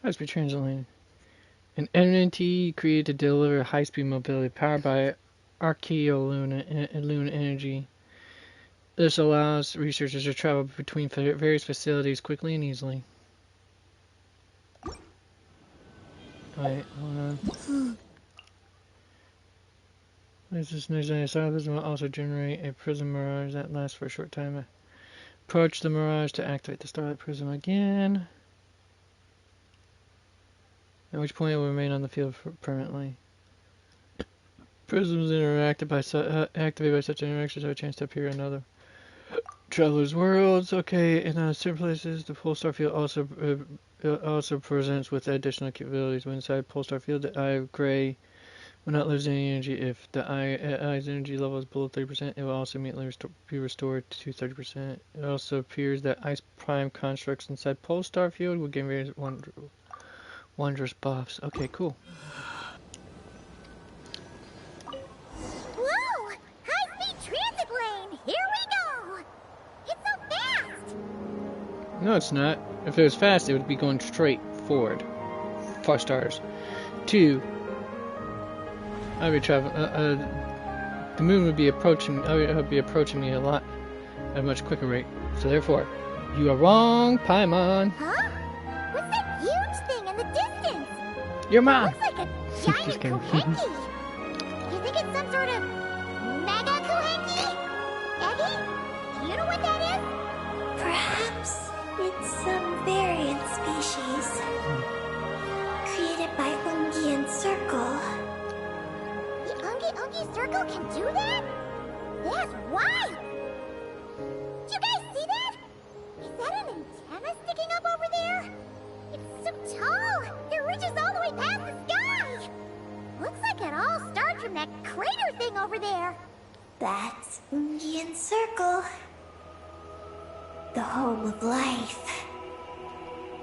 High-speed transit. An entity created to deliver high-speed mobility powered by Archaeoluna energy. This allows researchers to travel between various facilities quickly and easily. Wait, hold on. This next will also generate a prism mirage that lasts for a short time. Approach the mirage to activate the starlight prism again. At which point it will remain on the field permanently. Prisms activated by such interactions have a chance to appear in other travelers' worlds. Okay, in certain places, the pulsar field also presents with additional capabilities. When inside pulsar field, the eye of gray Will not lose any energy. If the eye's energy level is below 30%, it will also immediately be restored to 30%. It also appears that ice prime constructs inside Polestar Field will gain various wondrous buffs. Okay, cool. Whoa! High-speed transit lane! Here we go! It's so fast! No, it's not. If it was fast, it would be going straight forward. 5 stars. 2. I would travel. The moon would be approaching. Would be approaching me at a much quicker rate. So therefore, you are wrong, Paimon. Huh? What's that huge thing in the distance? Your mom. It looks like a giant kuhenki. You think it's some sort of mega kuhenki? Eggie, do you know what that is? Perhaps it's some variant species created by Ungian Circle. The Ungi Circle can do that? That's wild! Do you guys see that? Is that an antenna sticking up over there? It's so tall! It reaches all the way past the sky! Looks like it all starts from that crater thing over there. That's Ungian Circle. The home of life.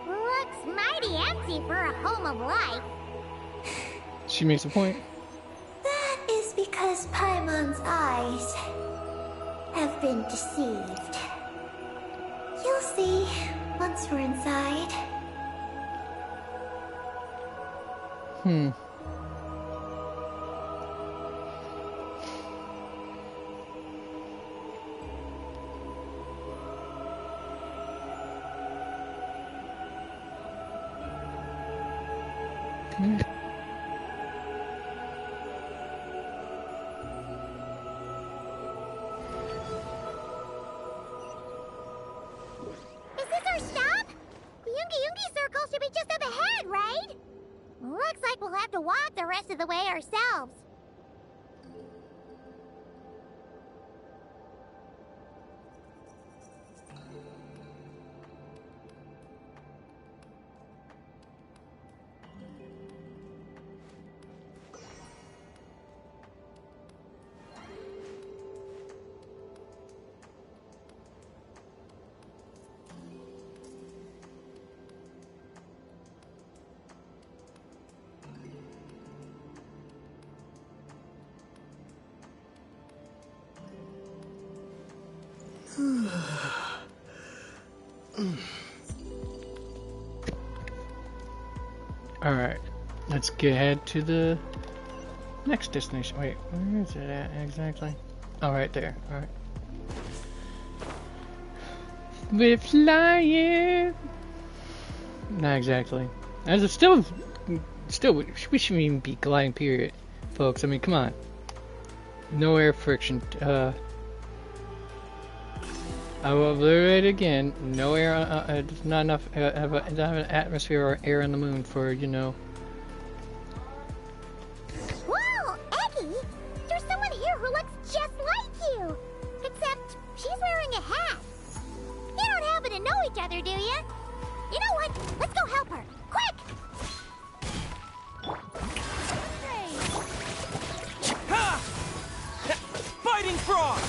Looks mighty empty for a home of life. She makes a point. That is because Paimon's eyes have been deceived. You'll see once we're inside. Is this our stop? The Ungi Circle should be just up ahead, right? Looks like we'll have to walk the rest of the way ourselves. Alright, let's get ahead to the next destination. Wait, where is it at exactly? Oh, right there. Alright. We're flying! Not exactly. As it's still, we shouldn't even be gliding, period, folks. I mean, come on. No air friction. I will reiterate again. No air. It's not enough. Have an atmosphere or air on the moon for, you know. Whoa, Eggie! There's someone here who looks just like you. Except she's wearing a hat. You don't happen to know each other, do you? You know what? Let's go help her. Quick! Ha! Fighting frog!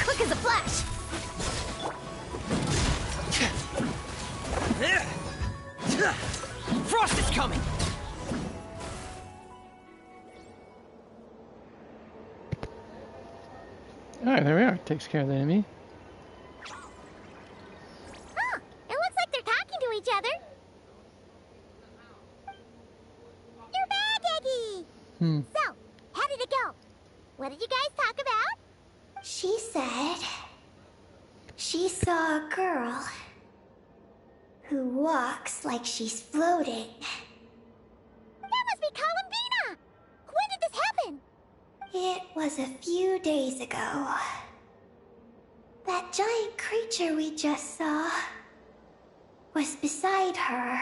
Quick as a flash! Frost is coming! Alright, there we are. Takes care of the enemy. Huh! It looks like they're talking to each other. You're back, Eggie! So, how did it go? What did you guys talk about? She said she saw a girl who walks like she's floating. That must be Columbina! When did this happen? It was a few days ago. That giant creature we just saw was beside her.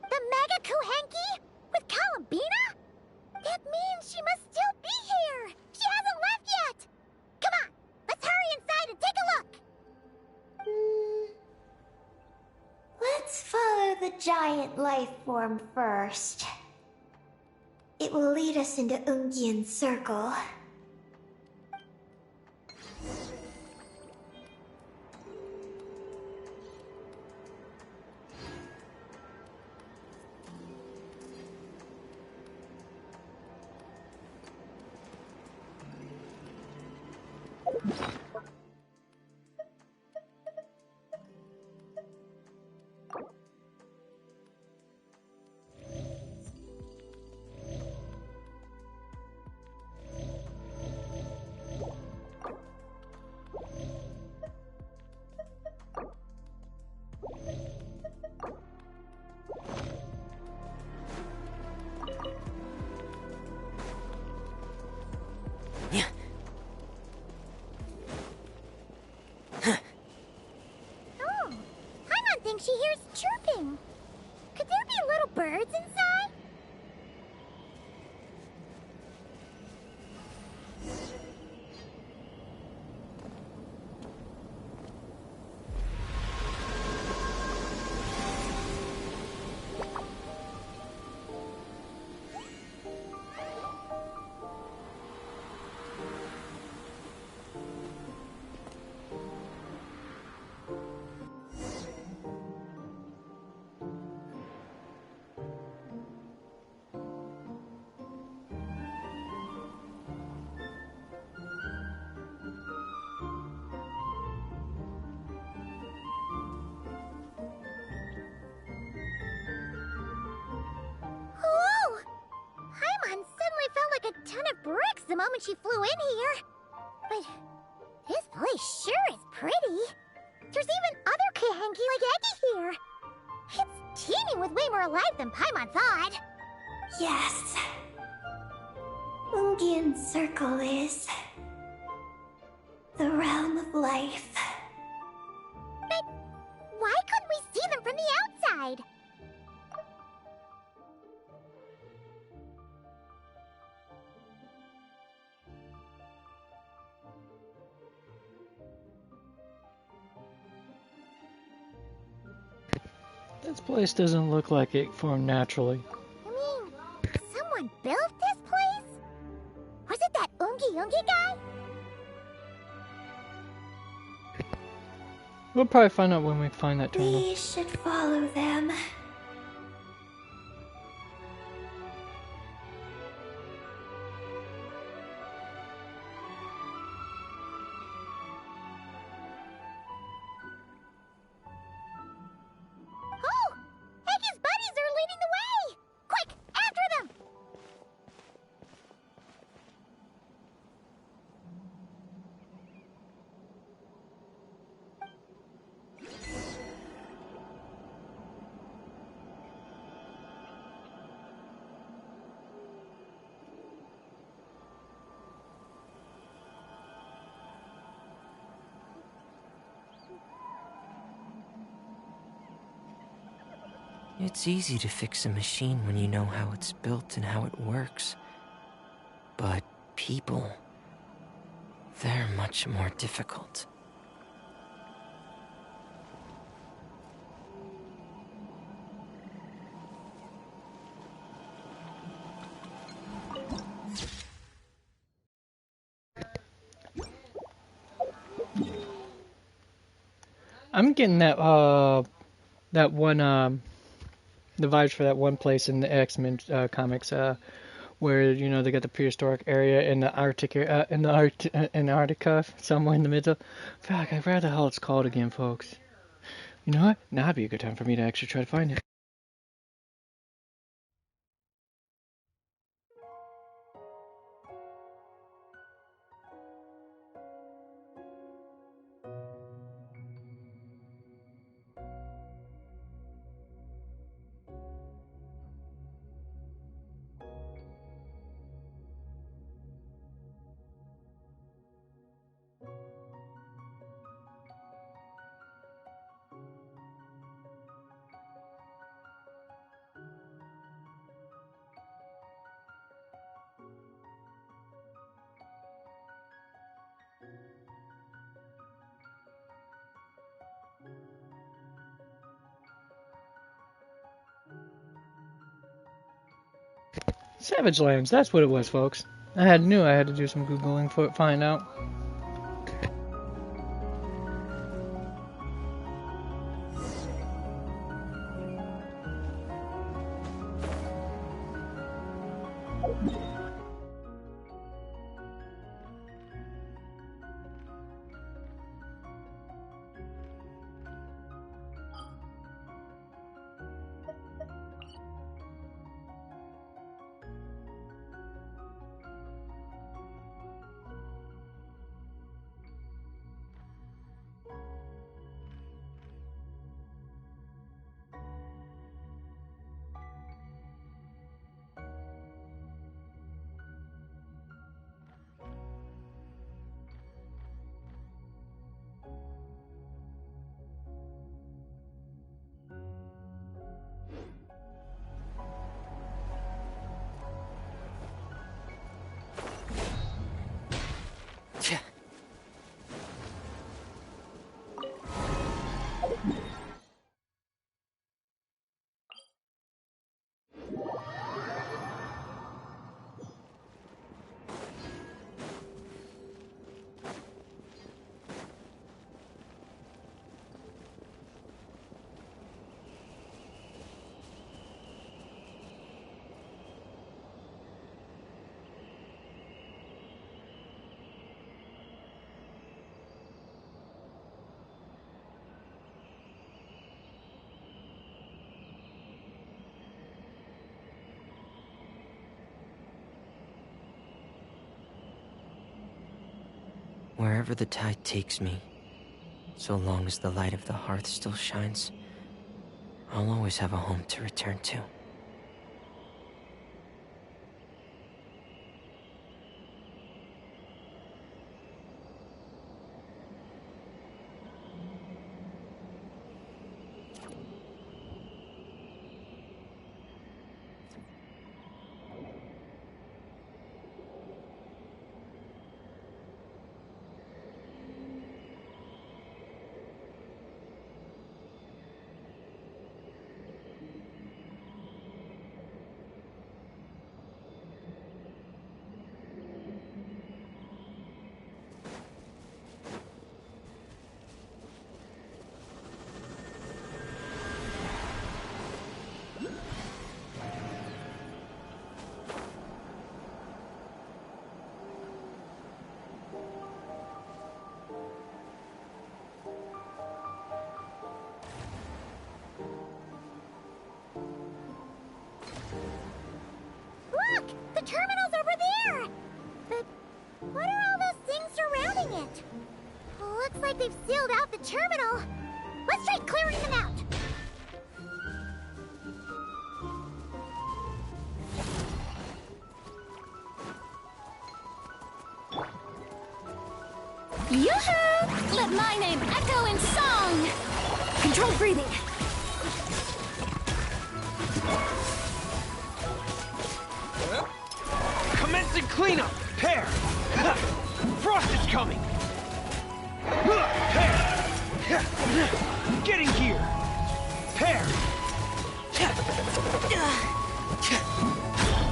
The Mega Kuhenki? With Columbina? That means she must still be here! She hasn't left yet! Come on, let's hurry inside and take a look! Let's follow the giant life form first. It will lead us into Ungyen's circle. Oh, Paimon thinks she hears chirping. Could there be little birds inside? Whoa! Paimon suddenly felt like a ton of bricks the moment she flew in here. But this place sure is pretty. There's even other Kahenki like Eggy here. It's teeming with way more life than Paimon thought. Yes. Ungyen's circle is the realm of life. But why couldn't we see them from the outside? This place doesn't look like it formed naturally. I mean, someone built this place? Was it that Ungi guy? We'll probably find out when we find that terminal. We should follow them. Oh! Eggy's buddies are leading the way! Quick, after them! It's easy to fix a machine when you know how it's built and how it works. But people, they're much more difficult. I'm getting that one the vibes for that one place in the X-Men comics where you know they got the prehistoric area in the Arctic Antarctica somewhere in the middle. Fuck, I forgot the hell it's called again, folks. You know what? Now would be a good time for me to actually try to find it. Savage Lands, that's what it was, folks. Knew I had to do some Googling for find out. Wherever the tide takes me, so long as the light of the hearth still shines, I'll always have a home to return to. Look! The terminal's over there! But what are all those things surrounding it? Looks like they've sealed out the terminal. Let's try clearing them out. Yoo-hoo! Let my name echo in song! Controlled breathing. Commencing cleanup! Pair! Frost is coming! Pair! Getting gear! Pair!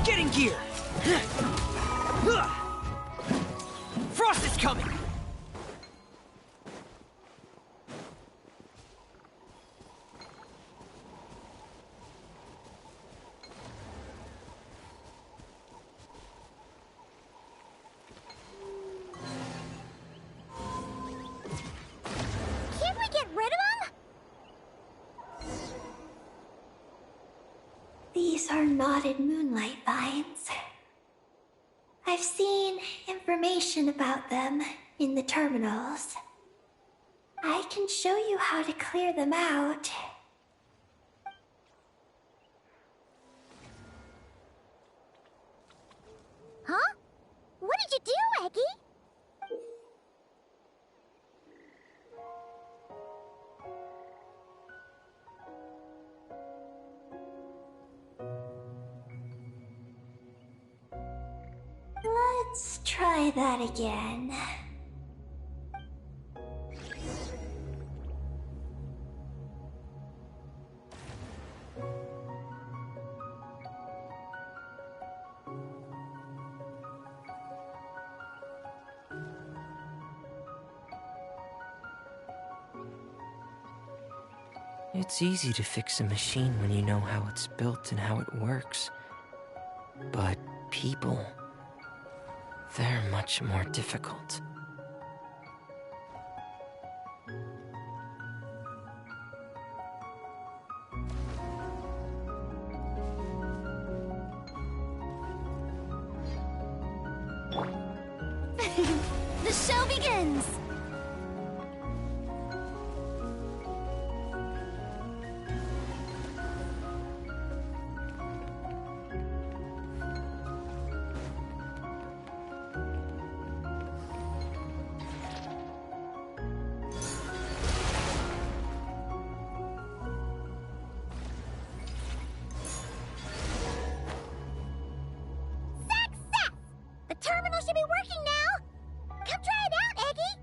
Getting gear! Frost is coming! Can't we get rid of them? These are knotted moonlight vines. I've seen information about them in the terminals. I can show you how to clear them out. Huh? What did you do, Eggy? Let's try that again. It's easy to fix a machine when you know how it's built and how it works. But people, they're much more difficult. The show begins! Success! The terminal should be working now! Come try it out, Eggie!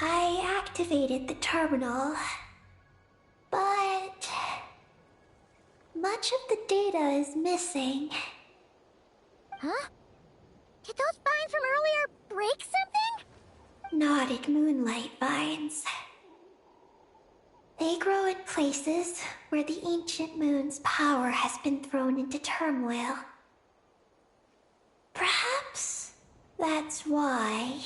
I activated the terminal, but much of the data is missing. Huh? Did those vines from earlier break something? Knotted moonlight vines. They grow in places where the ancient moon's power has been thrown into turmoil. Perhaps that's why.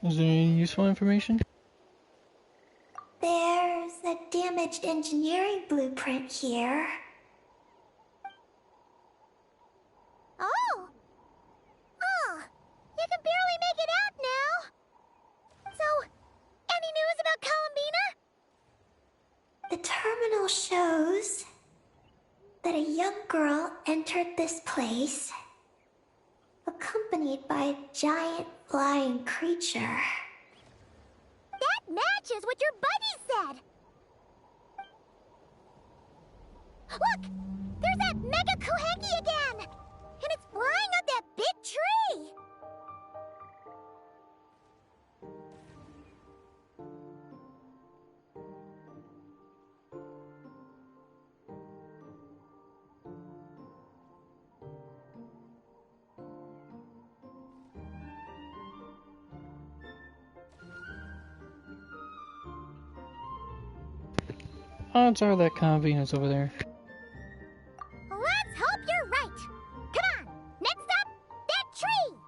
Is there any useful information? There's a damaged engineering blueprint here. Oh! Oh! You can barely make it out now! So, any news about Columbina? The terminal shows that a young girl entered this place, accompanied by a giant flying creature. That matches what your buddy said! Look! There's that Mega Kuhenki again! And it's flying up that big tree! Odds are that Columbina's over there. Let's hope you're right! Come on! Next up, that tree!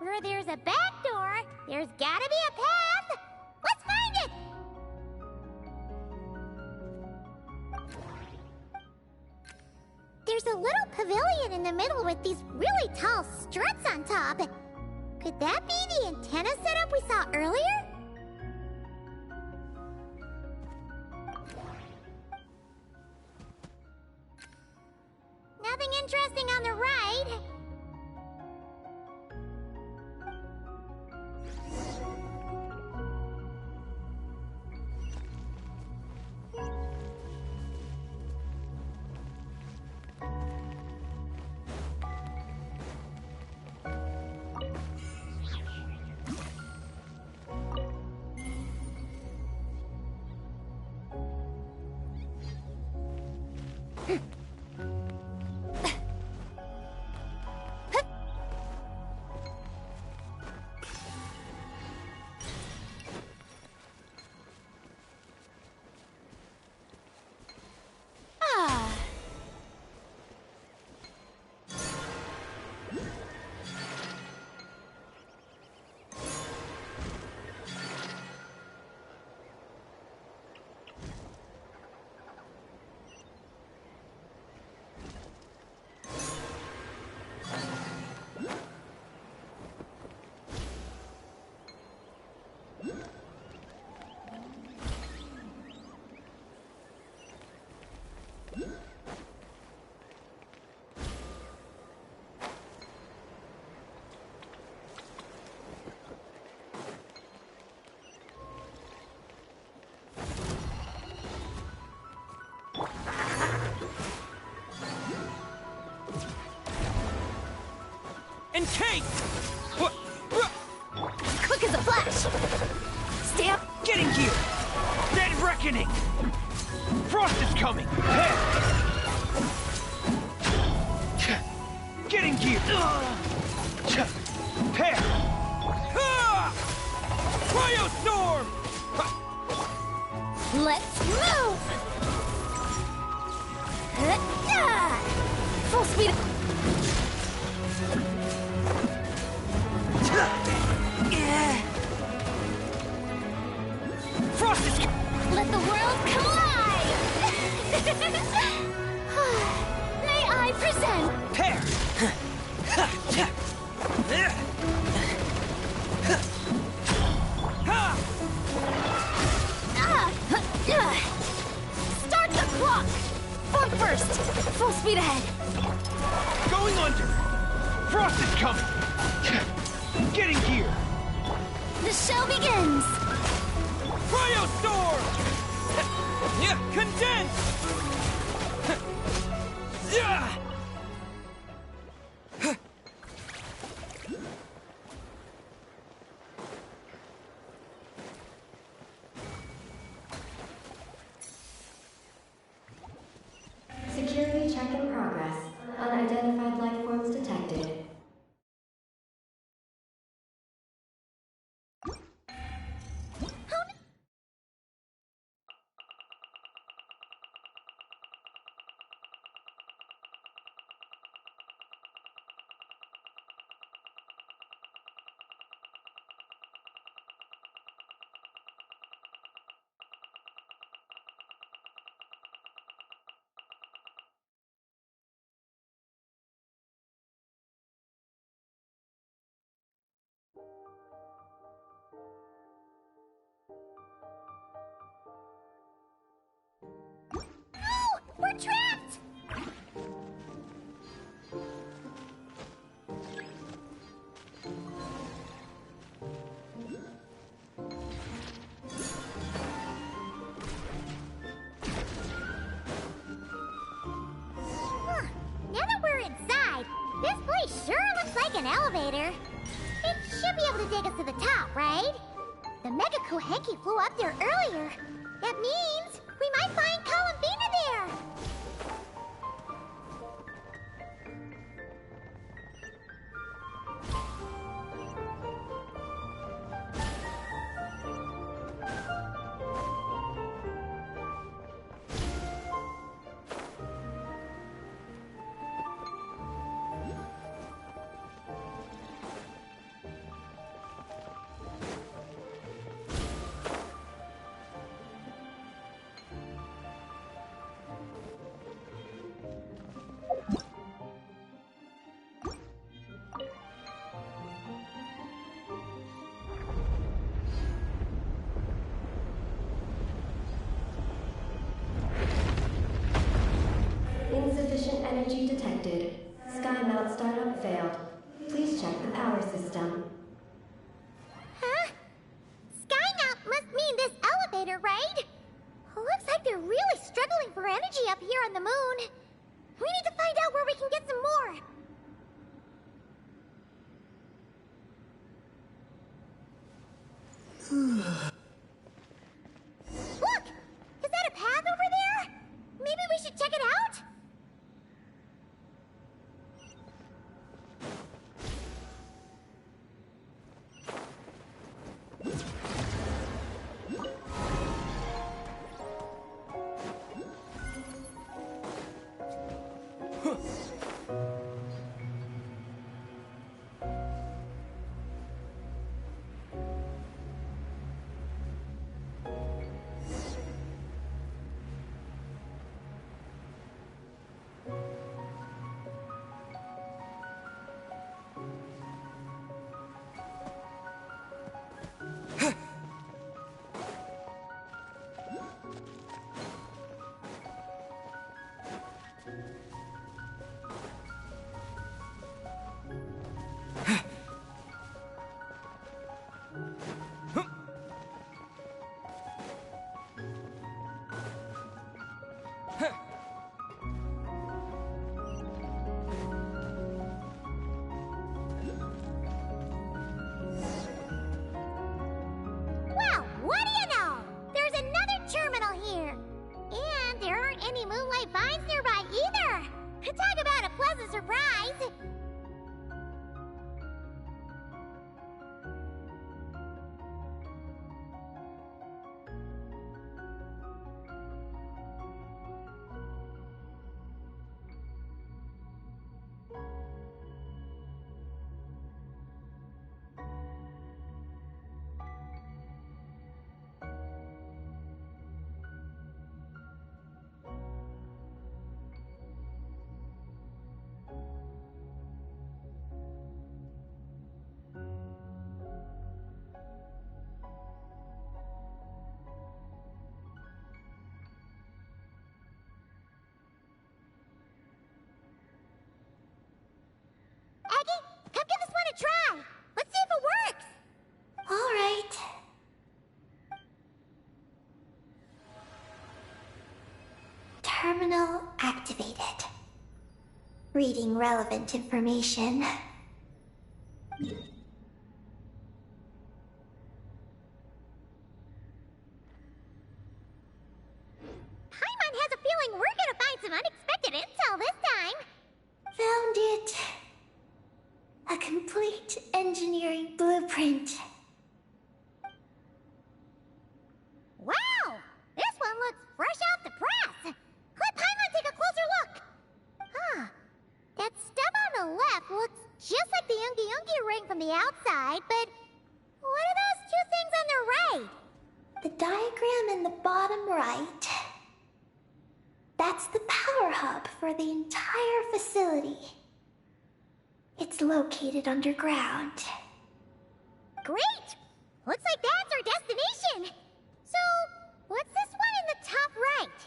Where there's a back door, there's gotta be a path! Let's find it! There's a little pavilion in the middle with these really tall struts on top. Could that be the antenna setup we saw earlier? Nothing interesting on the right. And Kate! Quick as a flash! Stay up! Getting here! Dead reckoning! Frost is coming! Getting here! Pair! Cryo storm! Let's move! Full speed! Frost is... Let the world collide! May I present... Pair! Start the clock! Form first! Full speed ahead! Going under! Frost is coming! Getting here! The show begins! Cryo storm! Condense! Security check in progress. Unidentified life forms detected. We're trapped! Now that we're inside, this place sure looks like an elevator. It should be able to take us to the top, right? The Mega Kohenki flew up there earlier. That means we might find Columbina there. energy detected. Sky melt startup failed. Please check the power system. Huh? Skynaut must mean this elevator, right? Looks like they're really struggling for energy up here on the moon. We need to find out where we can get some more. Look! Is that a path over there? Maybe we should check it out? Well, what do you know? There's another terminal here. And there aren't any moonlight vines nearby either. Talk about a pleasant surprise. Aggie, come give this one a try. Let's see if it works. All right. Terminal activated. Reading relevant information. Paimon has a feeling we're gonna find some unexpected intel this time. Found it. A complete engineering blueprint. Wow! This one looks fresh off the press. Let Paimon take a closer look. Huh. That stuff on the left looks just like the Ungi Ungi ring from the outside, but what are those two things on the right? The diagram in the bottom right. That's the power hub for the entire facility. It's located underground. Great! Looks like that's our destination. So, what's this one in the top right?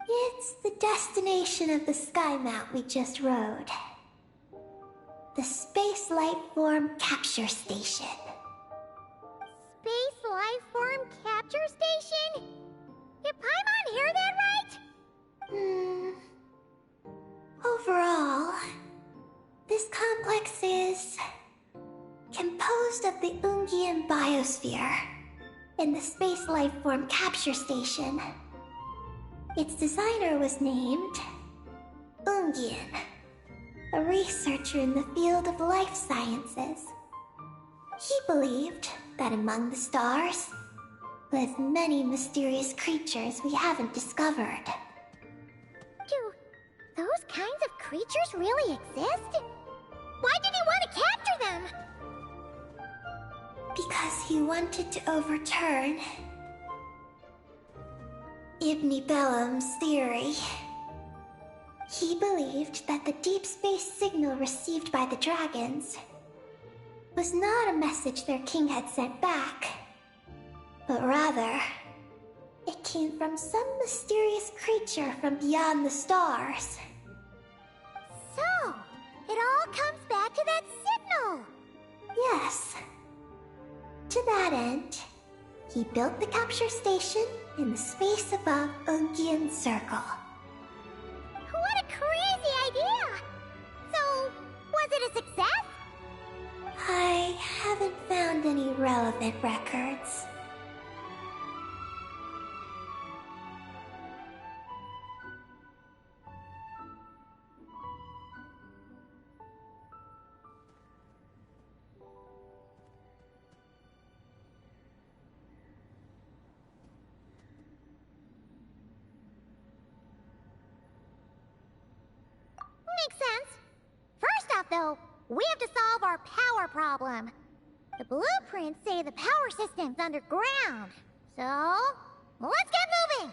It's the destination of the sky mount we just rode. The Space Life Form Capture Station. Space Life Form Capture Station? Did Paimon hear that right? Overall, this complex is composed of the Ungian biosphere and the Space Life Form Capture Station. Its designer was named Ungian, a researcher in the field of life sciences. He believed that among the stars live many mysterious creatures we haven't discovered. Do those kinds of creatures really exist? Why did he want to capture them? Because he wanted to overturn Ibn Bellum's theory. He believed that the deep space signal received by the dragons was not a message their king had sent back, but rather, it came from some mysterious creature from beyond the stars. all comes back to that signal. Yes. To that end, he built the capture station in the space above Ungian Circle. What a crazy idea! So, was it a success? I haven't found any relevant records. Makes sense. First off, though, we have to solve our power problem. The blueprints say the power system's underground. So, let's get moving!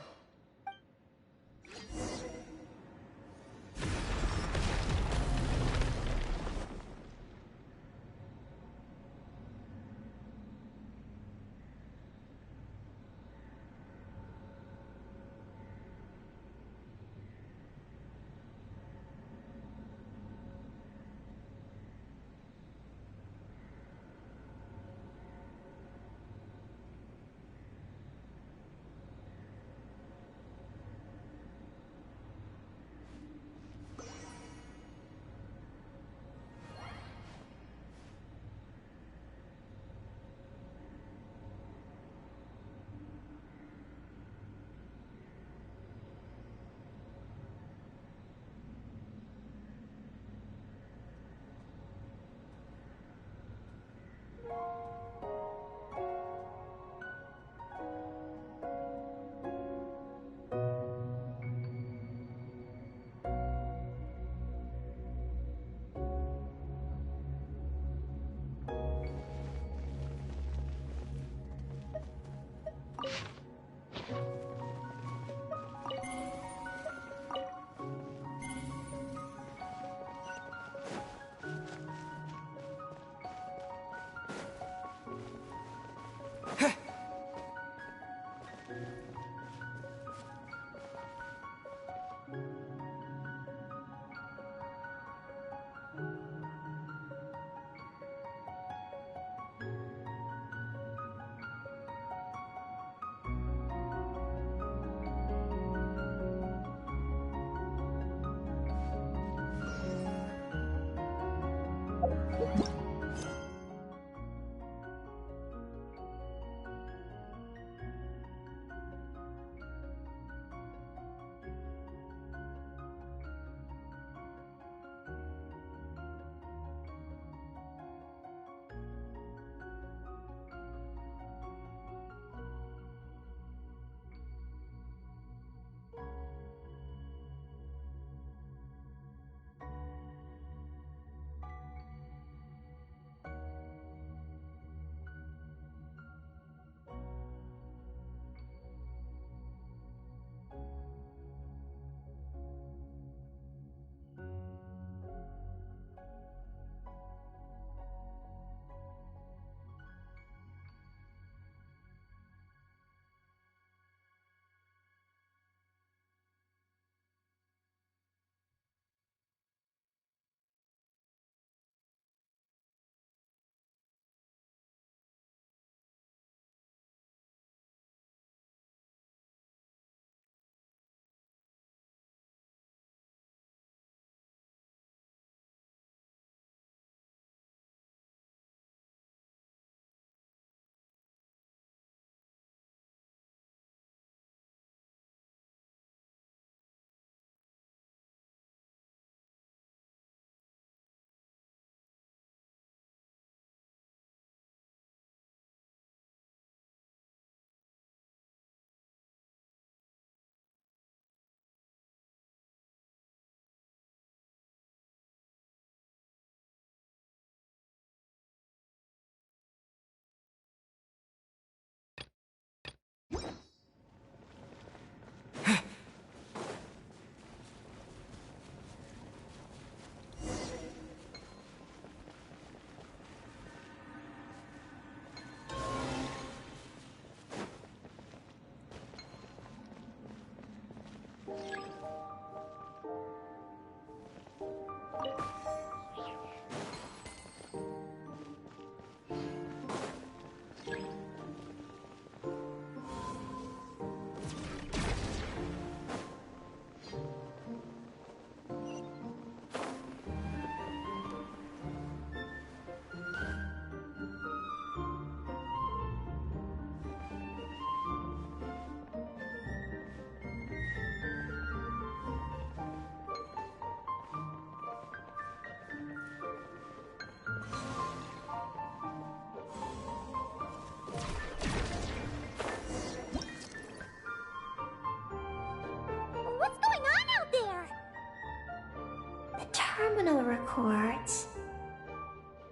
terminal records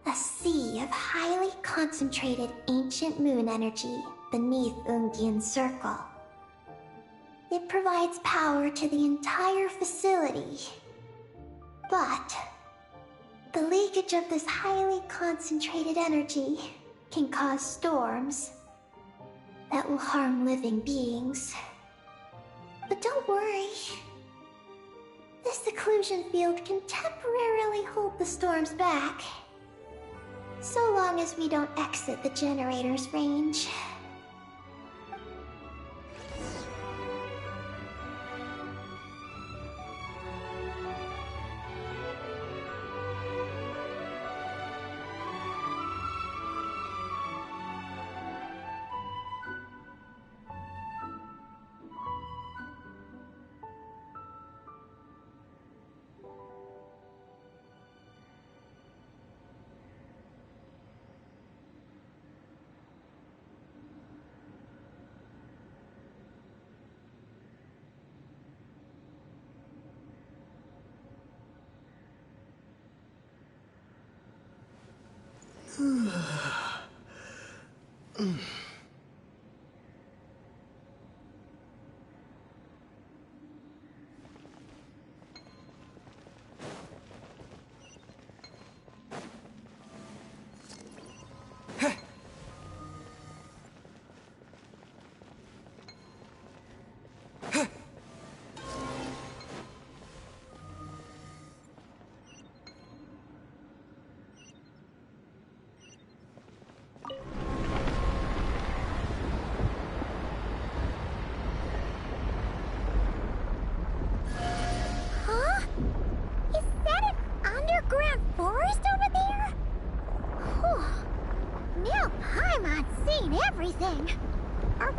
a sea of highly concentrated ancient moon energy beneath Ungian's circle. It provides power to the entire facility. But the leakage of this highly concentrated energy can cause storms that will harm living beings. But don't worry. This seclusion field can temporarily hold the storms back, so long as we don't exit the generator's range.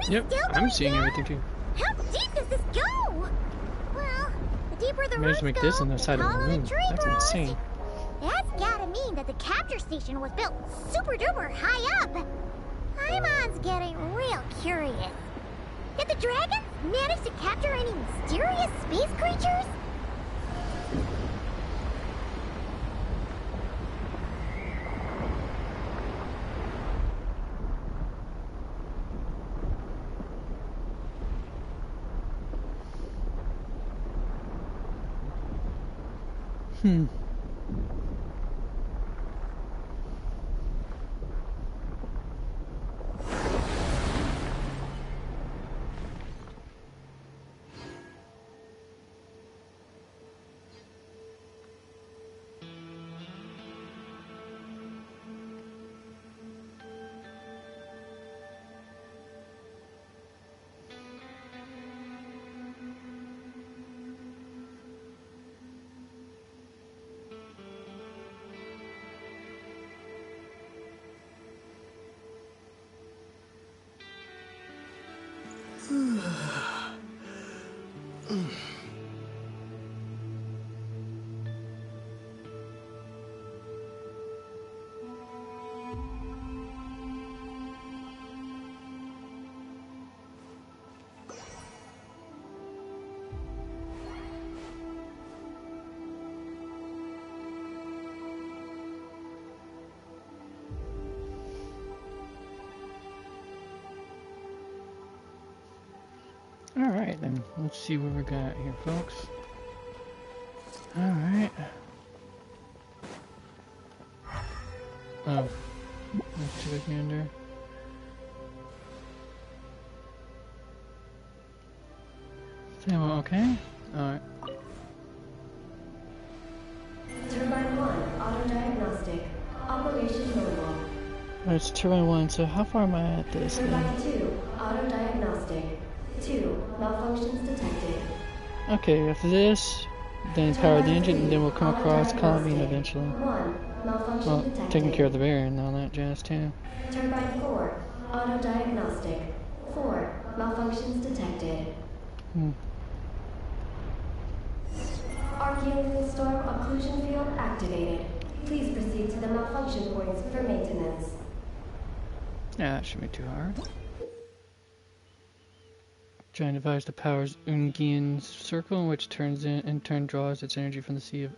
Yep, I'm seeing everything too. How deep does this go? Well, the deeper the managed to make this on the side of the moon. That's insane. That's gotta mean that the capture station was built super duper high up. Paimon's getting real curious. Did the dragons manage to capture any mysterious space creatures? Alright then, let's see what we got here, folks. Alright. Oh. Let's see what we can do. Samuel, okay? Alright. Turbine 1, auto-diagnostic. Operation normal. It's Turbine 1, so how far am I at this Turbine then? 2, auto-diagnostic. 2, malfunctions detected. Okay, after this, then power the engine, and then we'll come across Colleen eventually. 1, malfunction Well, detected. taking care of the bear and all that jazz too. Turbine 4, auto-diagnostic. 4, malfunctions detected. Archaean storm occlusion field activated. Please proceed to the malfunction points for maintenance. Yeah, that shouldn't be too hard. Trying to devise the powers Ungian's circle, which turns in turn draws its energy from the sea of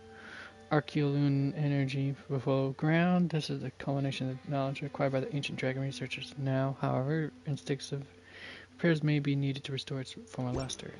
Archeolune energy below ground. This is the culmination of knowledge acquired by the ancient dragon researchers. Now, however, instincts of repairs may be needed to restore its former luster.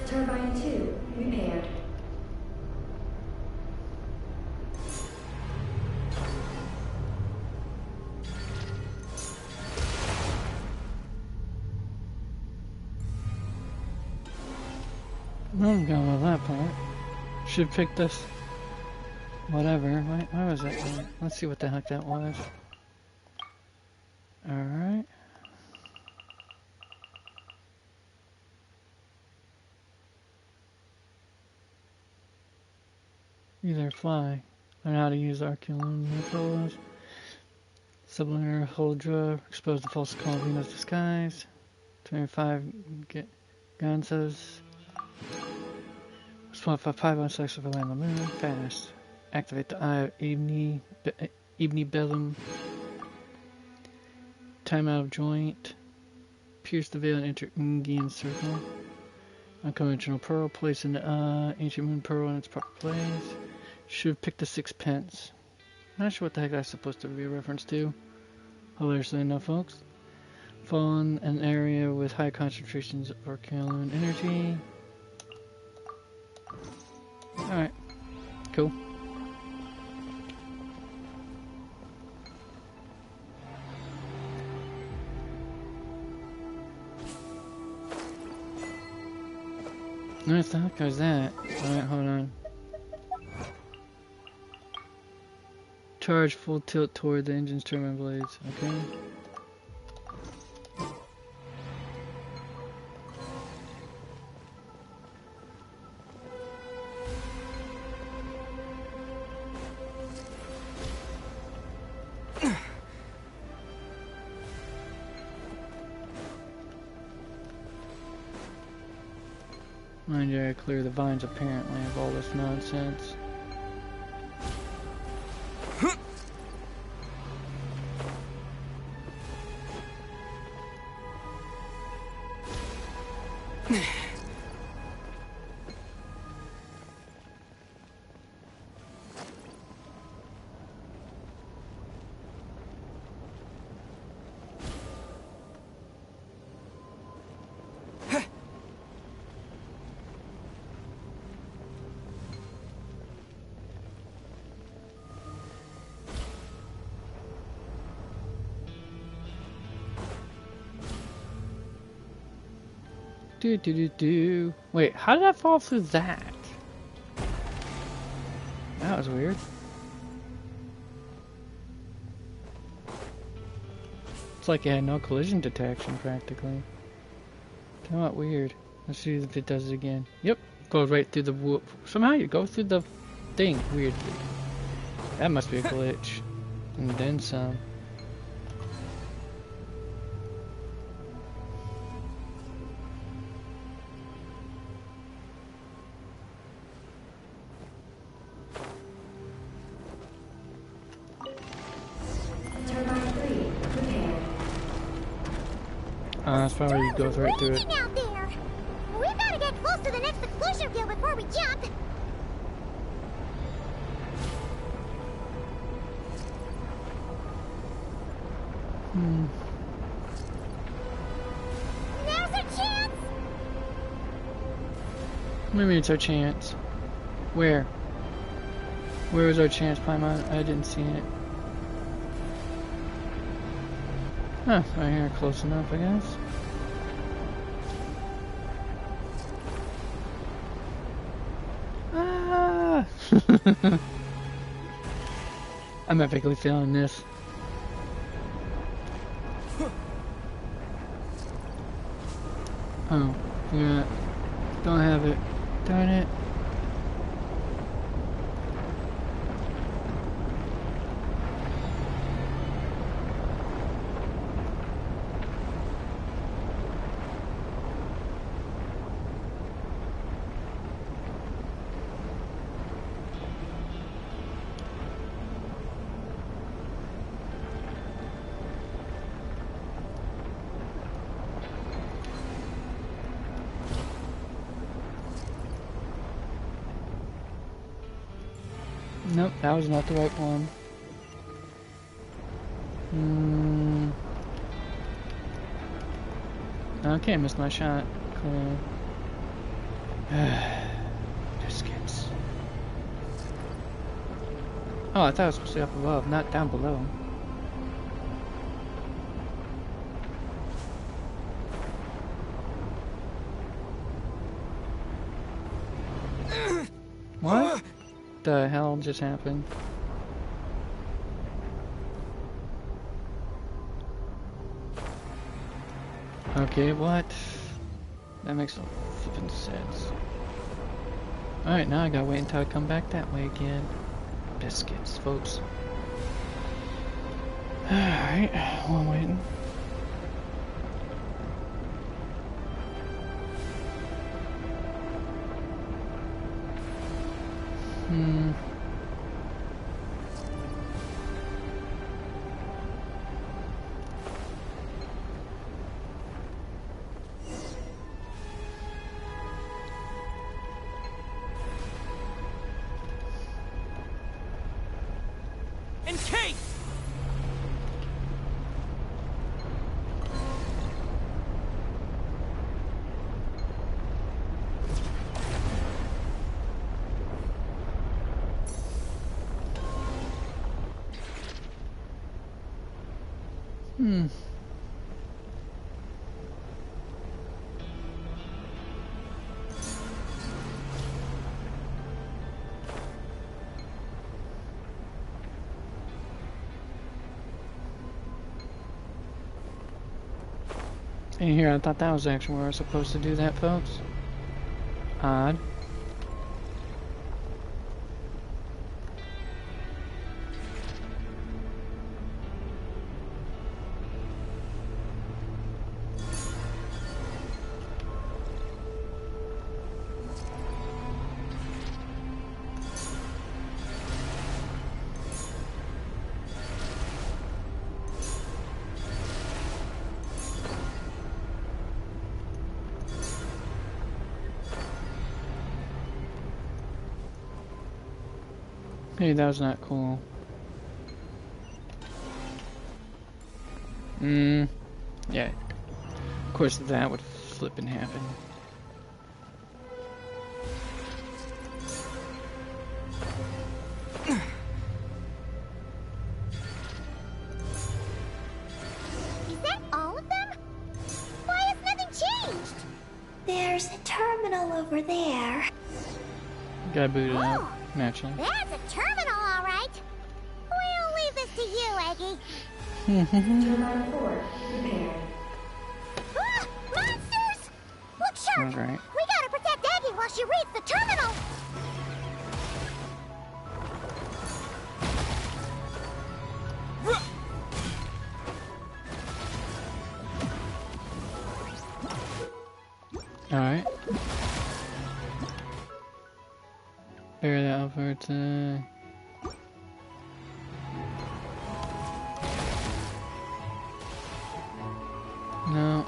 Turbine 2 repaired. I'm going with that part. Should pick this. Whatever. Why was that? Let's see what the heck that was. Alright. Either fly. Learn how to use Archeolune missiles. Subliminal Holdra. Expose the false call Venus disguise. 25 Gansas. Swap for 5 on selects for land on the moon. Fast. Activate the Eye of Ebony Bellum. Time out of joint. Pierce the veil and enter Ungian circle. Unconventional pearl. Place an ancient moon pearl in its proper place. Should have picked the sixpence. Not sure what the heck that's supposed to be a reference to. Hilariously enough, folks. Fall in an area with high concentrations of Archeolune energy. Alright. Cool. What the heck was that? Alright, hold on. Charge full tilt toward the engine's turbine blades. Okay. Mind you, I clear the vines apparently of all this nonsense. Wait, how did I fall through that? That was weird. It's like it had no collision detection practically. Somewhat weird. Let's see if it does it again. Yep, goes right through the whoop. Somehow you go through the thing weirdly. That must be a glitch. And then some. That's probably you go right through it. Out there. We gotta get close to the next exclusion field before we jump. Now's our chance. Maybe it's our chance. Where? Where was our chance, Paimon? I didn't see it. Huh, right here, close enough, I guess. Ah! I'm epically feeling this. Oh, yeah. Don't have it. Darn it. Nope, that was not the right one. Okay, missed my shot. Cool. Biscuits. Oh, I thought it was supposed to be up above, not down below. What the hell just happened? Okay, what? That makes no flippin' sense. Alright, now I gotta wait until I come back that way again. Biscuits, folks. Alright, while I'm waiting. In case! And here, I thought that was actually where I was supposed to do that, folks. Odd. Hey, that was not cool. Yeah. Of course that would flippin' happen. Is that all of them? Why has nothing changed? There's a terminal over there. Gotta boot it up, naturally. That's a terminal, all right. We'll leave this to you, Eggie. Turbine 4, prepared. Ah, monsters! Look sharp! Alright. We gotta protect Eggie while she reads the terminal! Alright. Bear that over to... No.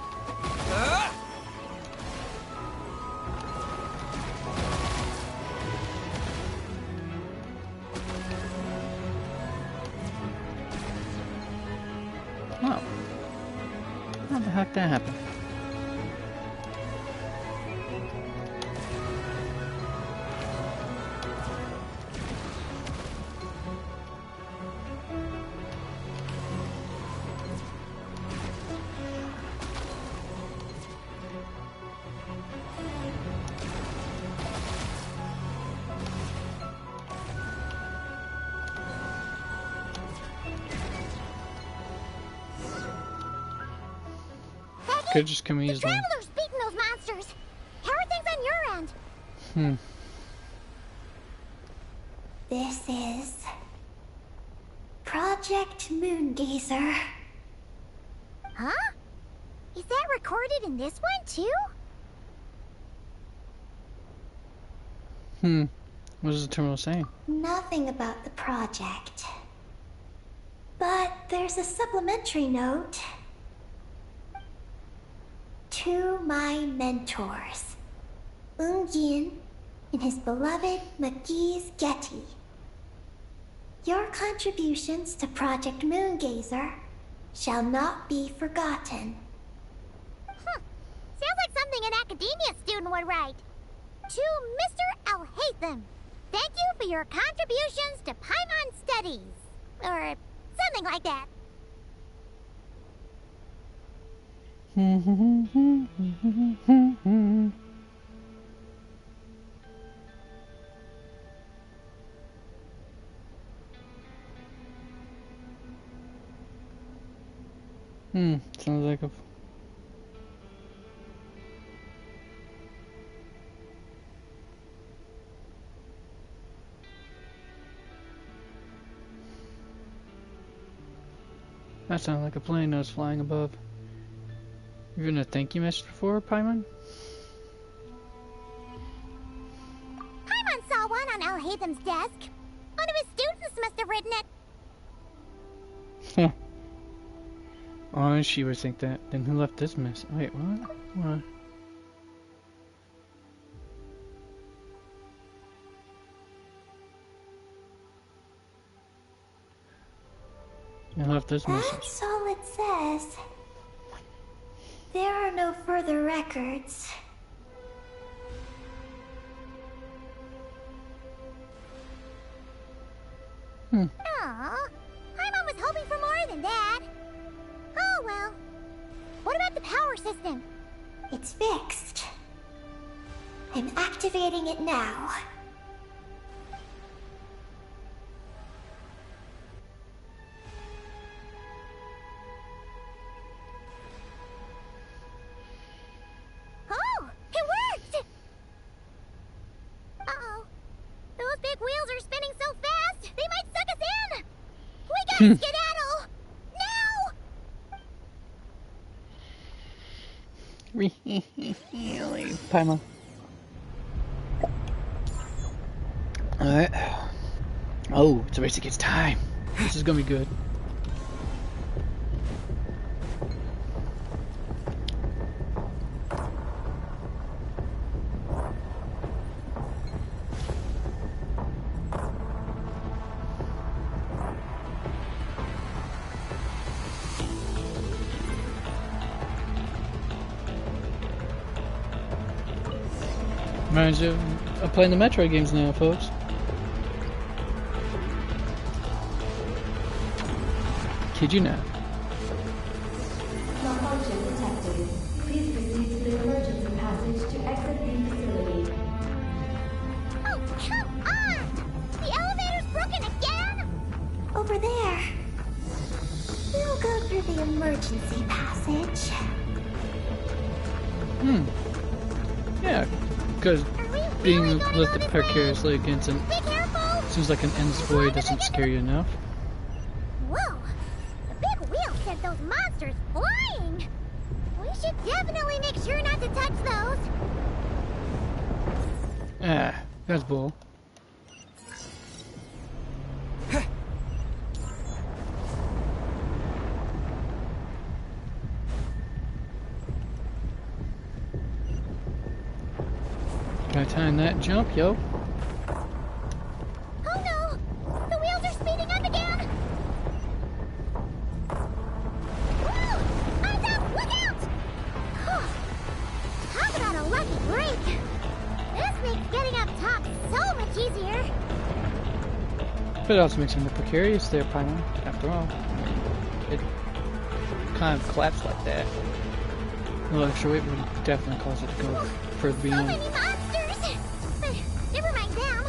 Oh. How the heck that happened? Could just come The easily. Traveler's beaten those monsters. Everything's on your end. This is Project Moongazer. Huh? Is that recorded in this one too? What is the terminal saying? Nothing about the project. But there's a supplementary note. To my mentors, Yin and his beloved McGee's Getty. Your contributions to Project Moongazer shall not be forgotten. Sounds like something an academia student would write. To Mr. Alhaitham, thank you for your contributions to Paimon Studies. Or something like that. Sounds like a... That sounded like a plane that was flying above. You written a thank you message before, Paimon? Paimon saw one on Alhaitham's desk. One of his students must have written it. Oh, she would think that. Then who left this mess? Wait, what? What? Who left this message? That's all it says. There are no further records. Aw, Paimon was hoping for more than that. Oh well. What about the power system? It's fixed. I'm activating it now. Oh, it worked! Uh-oh. Those big wheels are spinning so fast, they might suck us in! We gotta skedaddle! Now! Paimon. Alright. Oh, it's a race against time. This is gonna be good. Reminds you of playing the Metroid games now, folks. Kid you not. Malfunction detected. Please proceed to the emergency passage to exit the facility. Oh, come on! The elevator's broken again? Over there. We'll go through the emergency passage. Yeah, because being lifted precariously against an seems like an endless void doesn't scare you enough. Whoa! The big wheel sent those monsters flying! We should definitely make sure not to touch those! Ah, that's bull. Gotta time that jump, yo. Oh no! The wheels are speeding up again! Whoa! Eyes up! Look out! Talk about a lucky break! This makes getting up top so much easier! But it also makes it more precarious there, Paimon. After all, it kind of collapsed like that. A little extra weight would definitely cause it to go further So beyond. many monsters! But never mind them.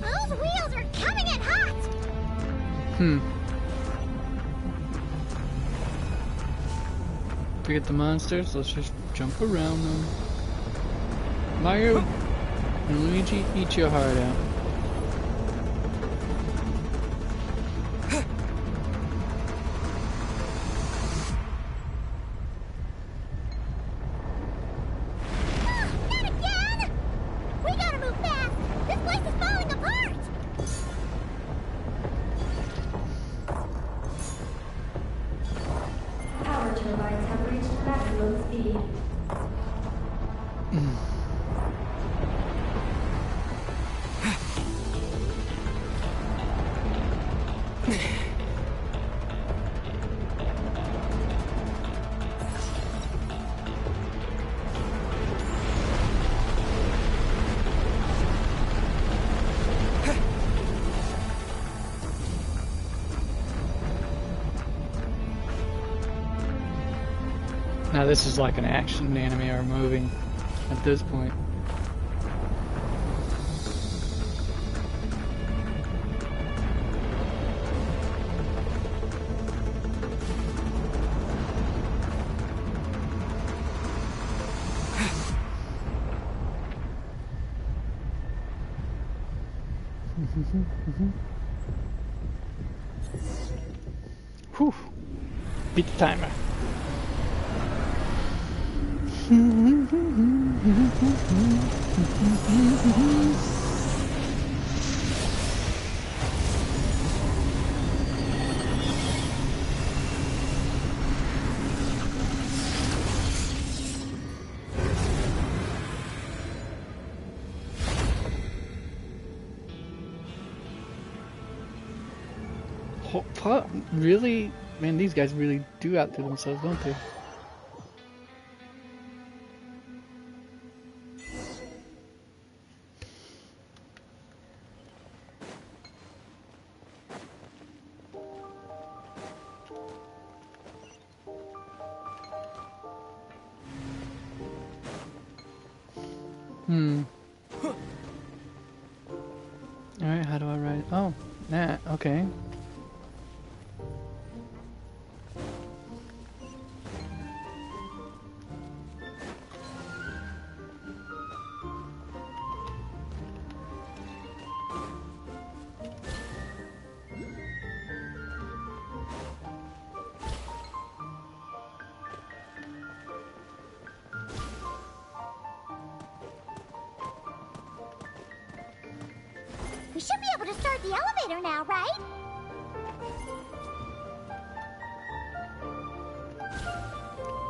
Those wheels are coming in hot! Forget the monsters, let's just jump around them. Mario and Luigi, eat your heart out. Now this is like an action anime or movie at this point. Whew. Beat the timer. Really? Man, these guys really do outdo themselves, don't they? Alright, how do I write? Oh, that, okay. We should be able to start the elevator now, right?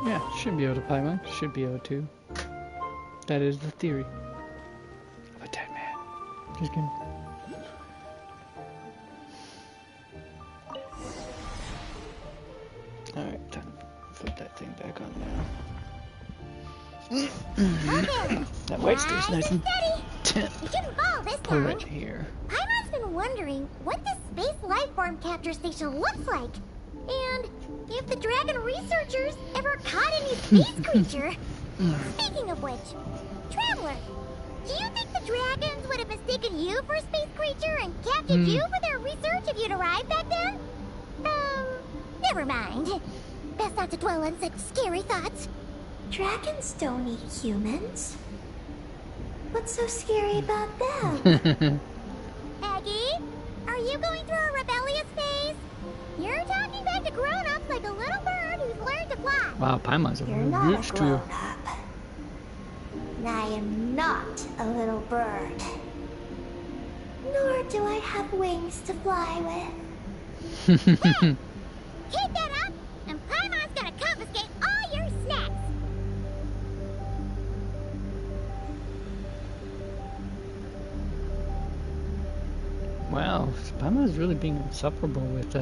Yeah, should be able to, Paimon. Should be able to. That is the theory of a dead man. Just kidding. Alright, time to put that thing back on now. That white stays nice and tense. You shouldn't fall this Put time. it here. Paimon's been wondering what this space life form capture station looks like. And if the dragon researchers ever caught any space creature. Speaking of which, Traveler, do you think the dragons would have mistaken you for a space creature and captured you for their research if you'd arrived back then? Never mind. Best not to dwell on such scary thoughts. Dragons don't eat humans. What's so scary about them? Aggie, are you going through a rebellious phase? You're talking back to grown-ups like a little bird who's learned to fly. Wow, Paimon's a You're real not bitch a too. grown-up. I am not a little bird. Nor do I have wings to fly with. Keep that up, and Paimon's gonna confiscate all your snacks. Wow, Paimon's really being insufferable with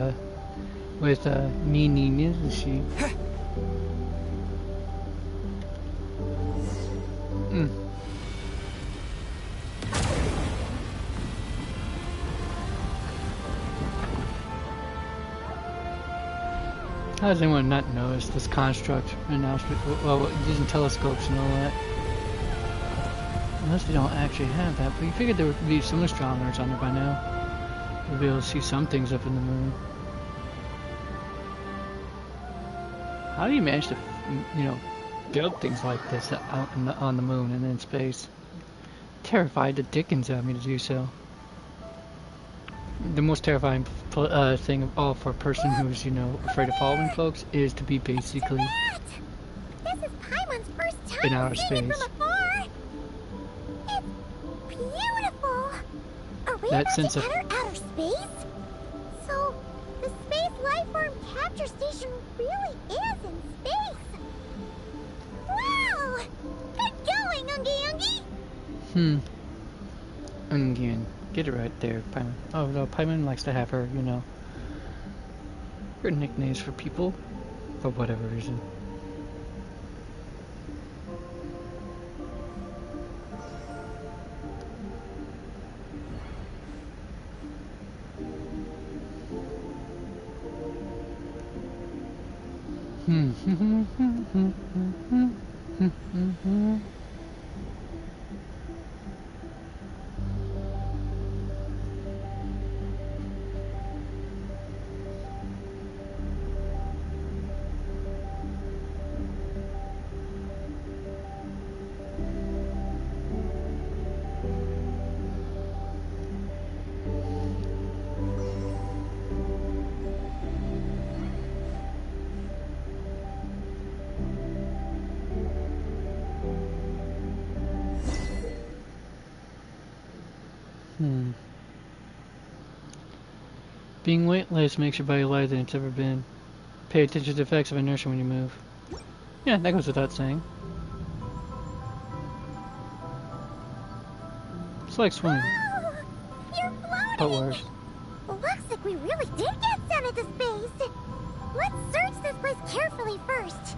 Nini, isn't she? How does anyone not notice this construct announcement? Well, using telescopes and all that. Unless they don't actually have that, but you figured there would be some astronomers on there by now. We'll be able to see some things up in the moon. How do you manage to, you know, build things like this out on the moon and in space? Terrified the dickens out of me to do so. The most terrifying thing of all for a person who's, you know, afraid of following folks is to be basically This is Paimon's first in time outer seeing it space. from afar. It's beautiful. Are we That about sense to of enter outer space? So, the space lifeform capture station really is in space. Wow! Good going, Ungi Ungi! Again, get it right there, Paimon. Oh no, Paimon likes to have her, you know, her nicknames for people, for whatever reason. Being weightless makes your body lighter than it's ever been. Pay attention to the effects of inertia when you move. Yeah, that goes without saying. It's like swimming. Oh, you're But floating! worse. Looks like we really did get sent into space. Let's search this place carefully first.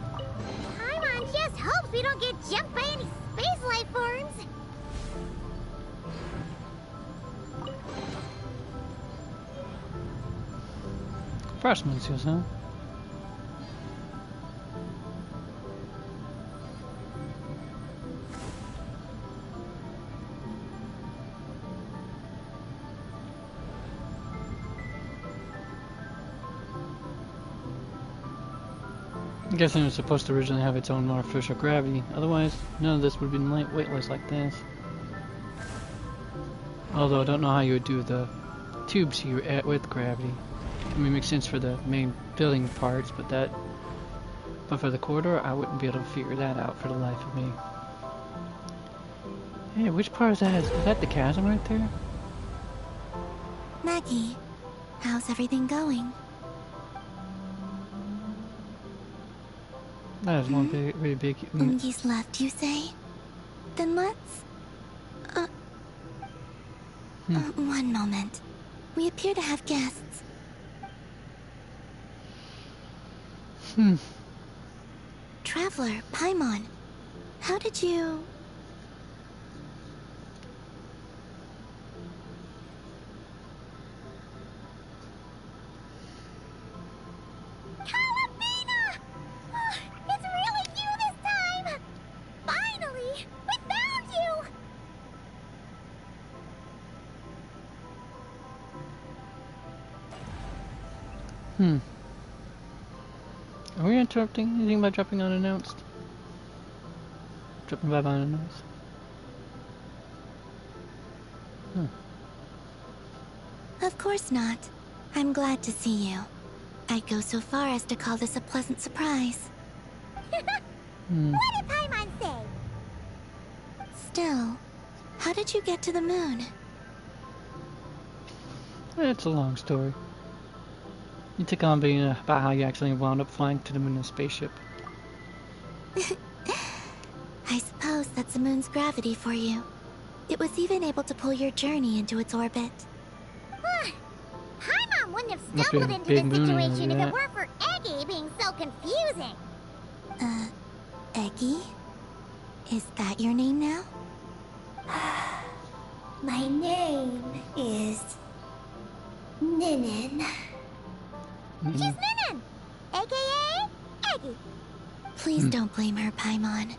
Paimon just hopes we don't get jumped by any space life forms. Freshman skills, huh? I'm guessing it was supposed to originally have its own artificial gravity. Otherwise, none of this would have been weightless like this. Although I don't know how you would do the tubes here with gravity. I mean, it makes sense for the main building parts, but for the corridor, I wouldn't be able to figure that out for the life of me. Hey, which part is that? Is that the chasm right there? Maggie, how's everything going? That is one big, really big. Ungi's left, you say? Then let's... one moment. We appear to have guests. Traveler, Paimon, how did you... It's really you this time! Finally! We found you! Are we interrupting anything by dropping unannounced? Dropping by unannounced? Of course not. I'm glad to see you. I'd go so far as to call this a pleasant surprise. What did Paimon say? Still, how did you get to the moon? It's a long story. You took on being about how you actually wound up flying to the moon in a spaceship. I suppose that's the moon's gravity for you. It was even able to pull your journey into its orbit. Paimon wouldn't have Must be a stumbled into big this moon situation if over it weren't for Eggy being so confusing. Eggy? Is that your name now? My name is Ninin. She's Ninin, aka Eggy. Please don't blame her, Paimon.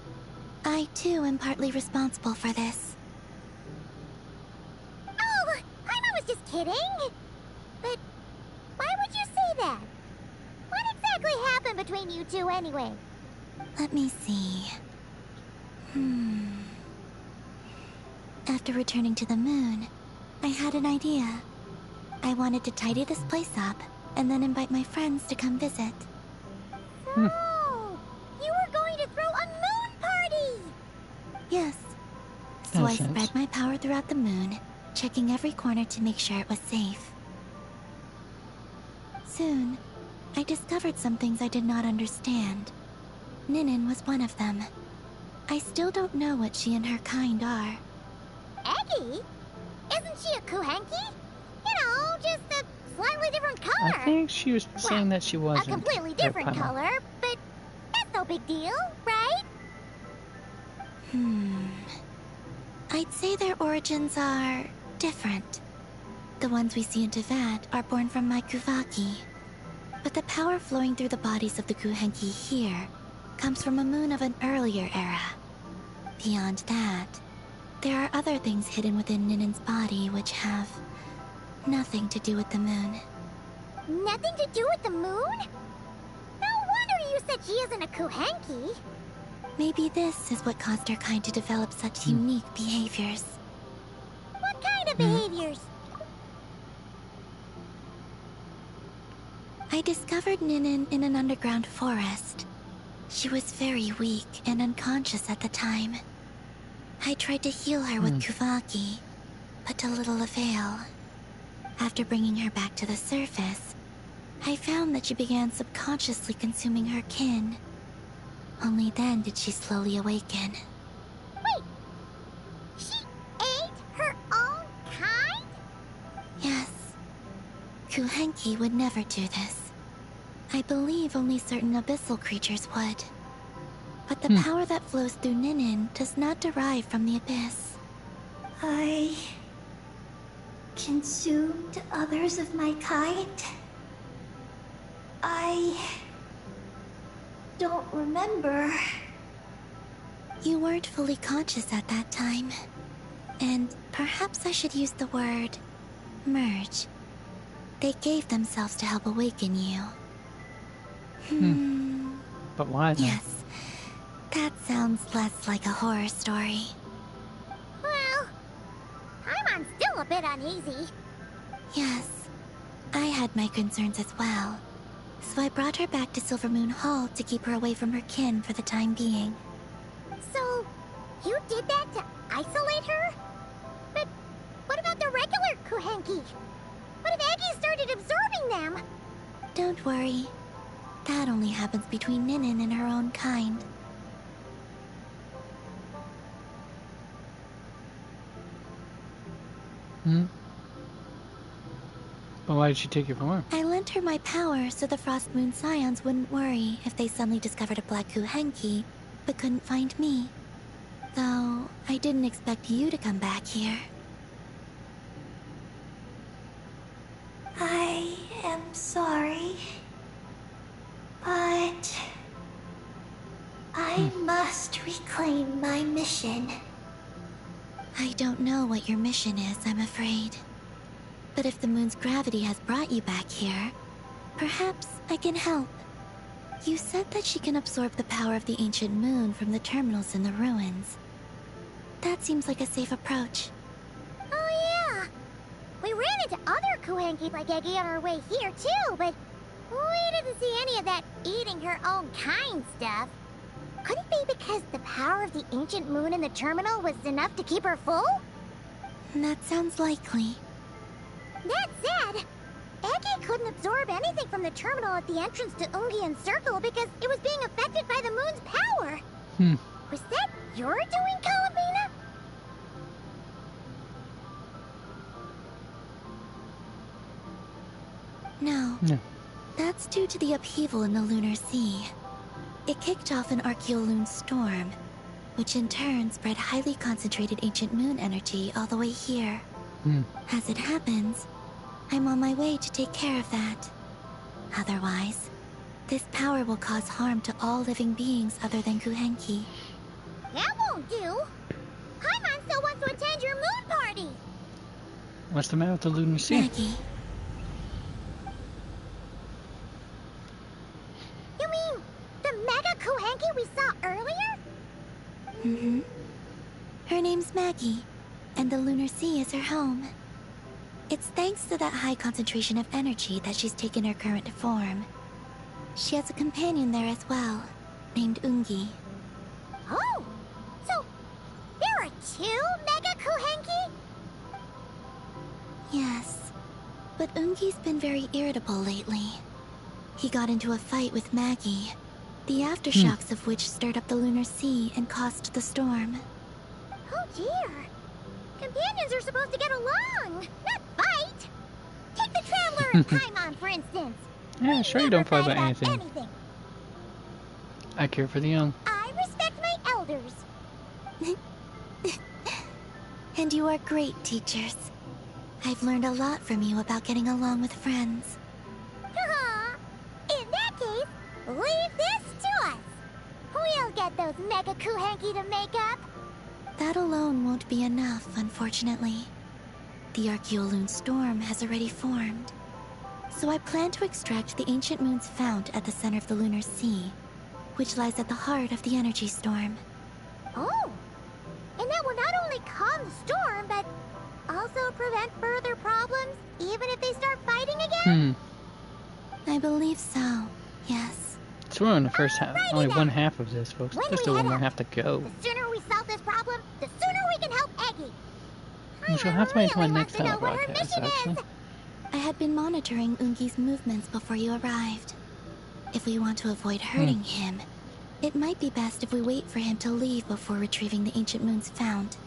I, too, am partly responsible for this. Oh, Paimon was just kidding. But why would you say that? What exactly happened between you two anyway? Let me see. After returning to the moon, I had an idea. I wanted to tidy this place up and then invite my friends to come visit. So, you were going to throw a moon party! Yes. So I spread my power throughout the moon, checking every corner to make sure it was safe. Soon, I discovered some things I did not understand. Ninin was one of them. I still don't know what she and her kind are. Eggy? Isn't she a Kuhenki? You know, just a slightly different color. I think she was saying that she wasn't. A completely different color, but that's no big deal, right? I'd say their origins are different. The ones we see in Tevat are born from my Kuvaki. But the power flowing through the bodies of the Kuhenki here comes from a moon of an earlier era. Beyond that, there are other things hidden within Ninin's body which have nothing to do with the moon. Nothing to do with the moon? No wonder you said she isn't a Kuhenki. Maybe this is what caused her kind to develop such unique behaviors. What kind of behaviors? I discovered Ninin in an underground forest. She was very weak and unconscious at the time. I tried to heal her with Kuvaki, but to little avail. After bringing her back to the surface, I found that she began subconsciously consuming her kin. Only then did she slowly awaken. Wait! She ate her own kind? Yes. Kuhenki would never do this. I believe only certain abyssal creatures would. But the power that flows through Ninin does not derive from the abyss. I consumed others of my kind. I don't remember. You weren't fully conscious at that time. And perhaps I should use the word merge. They gave themselves to help awaken you. But why then? Yes. That sounds less like a horror story. Well, Paimon's still a bit uneasy. Yes. I had my concerns as well. So I brought her back to Silvermoon Hall to keep her away from her kin for the time being. So, you did that to isolate her? But what about the regular Kuhenki? What if Eggy started absorbing them? Don't worry. That only happens between Ninin and her own kind. But why did she take your form? I lent her my power so the Frost Moon Scions wouldn't worry if they suddenly discovered a black Kuhenki, but couldn't find me. Though, I didn't expect you to come back here. I am sorry. But I must reclaim my mission. I don't know what your mission is, I'm afraid. But if the moon's gravity has brought you back here, perhaps I can help. You said that she can absorb the power of the ancient moon from the terminals in the ruins. That seems like a safe approach. Oh yeah! We ran into other Kuhenki like Eggy on our way here too, but we didn't see any of that eating her own kind stuff. Could it be because the power of the ancient moon in the terminal was enough to keep her full? That sounds likely. That said, Eggy couldn't absorb anything from the terminal at the entrance to Ungian Circle because it was being affected by the moon's power. Was that your doing, Calabina? No. That's due to the upheaval in the lunar sea. It kicked off an Archeoloon storm, which in turn spread highly concentrated ancient moon energy all the way here. As it happens, I'm on my way to take care of that. Otherwise, this power will cause harm to all living beings other than Kuhenki. That won't do! Paimon still wants to attend your moon party! What's the matter with the lunar sea? Maggie. You mean Kuhanki we saw earlier? Mm-hmm. Her name's Maggie, and the Lunar Sea is her home. It's thanks to that high concentration of energy that she's taken her current form. She has a companion there as well, named Ungi. Oh! So, there are 2 Mega Kuhanki? Yes, but Ungi's been very irritable lately. He got into a fight with Maggie, the aftershocks of which stirred up the Lunar Sea and caused the storm. Oh dear. Companions are supposed to get along, not fight. Take the Traveler and Paimon, for instance. Yeah, sure you don't fight about Anything. anything. I care for the young. I respect my elders. And you are great teachers. I've learned a lot from you about getting along with friends. In that case, leave this to us. We'll get those Mega Kuhanki to make up. That alone won't be enough, unfortunately. The Archeoloon storm has already formed. So I plan to extract the ancient moon's fount at the center of the Lunar Sea, which lies at the heart of the energy storm. Oh! And that will not only calm the storm, but also prevent further problems, even if they start fighting again? I believe so, yes. So we're on the first half, only one half of this, folks. When There's we still one head more out, half to go. The sooner we solve this problem, the sooner we can help Eggie. Which will have to wait until my really next wants to know time what her broadcast, mission actually. I had been monitoring Ungi's movements before you arrived. If we want to avoid hurting him, it might be best if we wait for him to leave before retrieving the ancient moon's fount.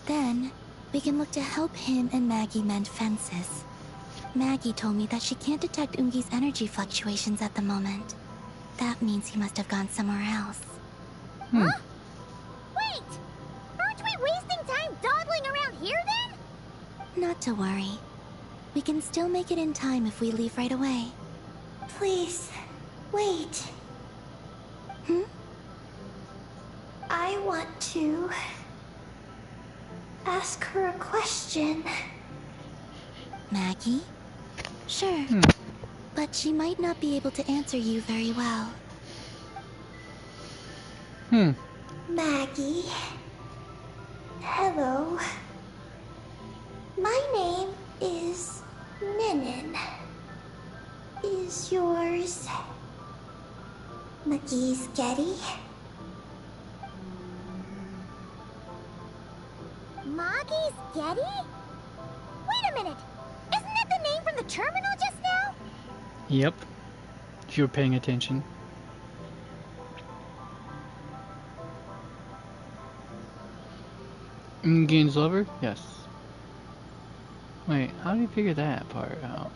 Then, we can look to help him and Maggie mend fences. Maggie told me that she can't detect Ungi's energy fluctuations at the moment. That means he must have gone somewhere else. Huh? Wait! Aren't we wasting time dawdling around here then? Not to worry. We can still make it in time if we leave right away. Please, wait. I want to ask her a question. Maggie? Sure. But she might not be able to answer you very well. Maggie. Hello. My name is Ninin. Is yours McGee's Getty? Maggie's Getty? Wait a minute! Isn't that the name from the terminal just now? Yep. If you were paying attention. Gaines lover? Yes. Wait, how do you figure that part out?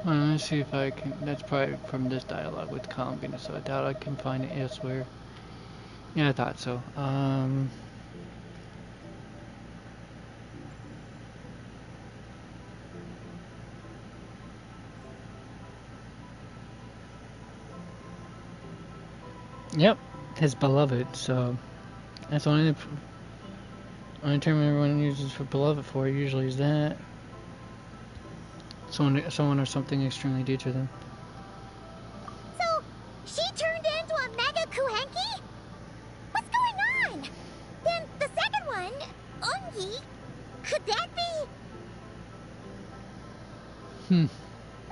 Well, let's see if I can. That's probably from this dialogue with Columbine, so I doubt I can find it elsewhere. Yeah, I thought so. Yep, his beloved, so that's the only term everyone uses for beloved for usually is that. Someone or something extremely dear to them. So, she turned into a Mega Kuhanki? What's going on? Then the second one, Ungi, could that be?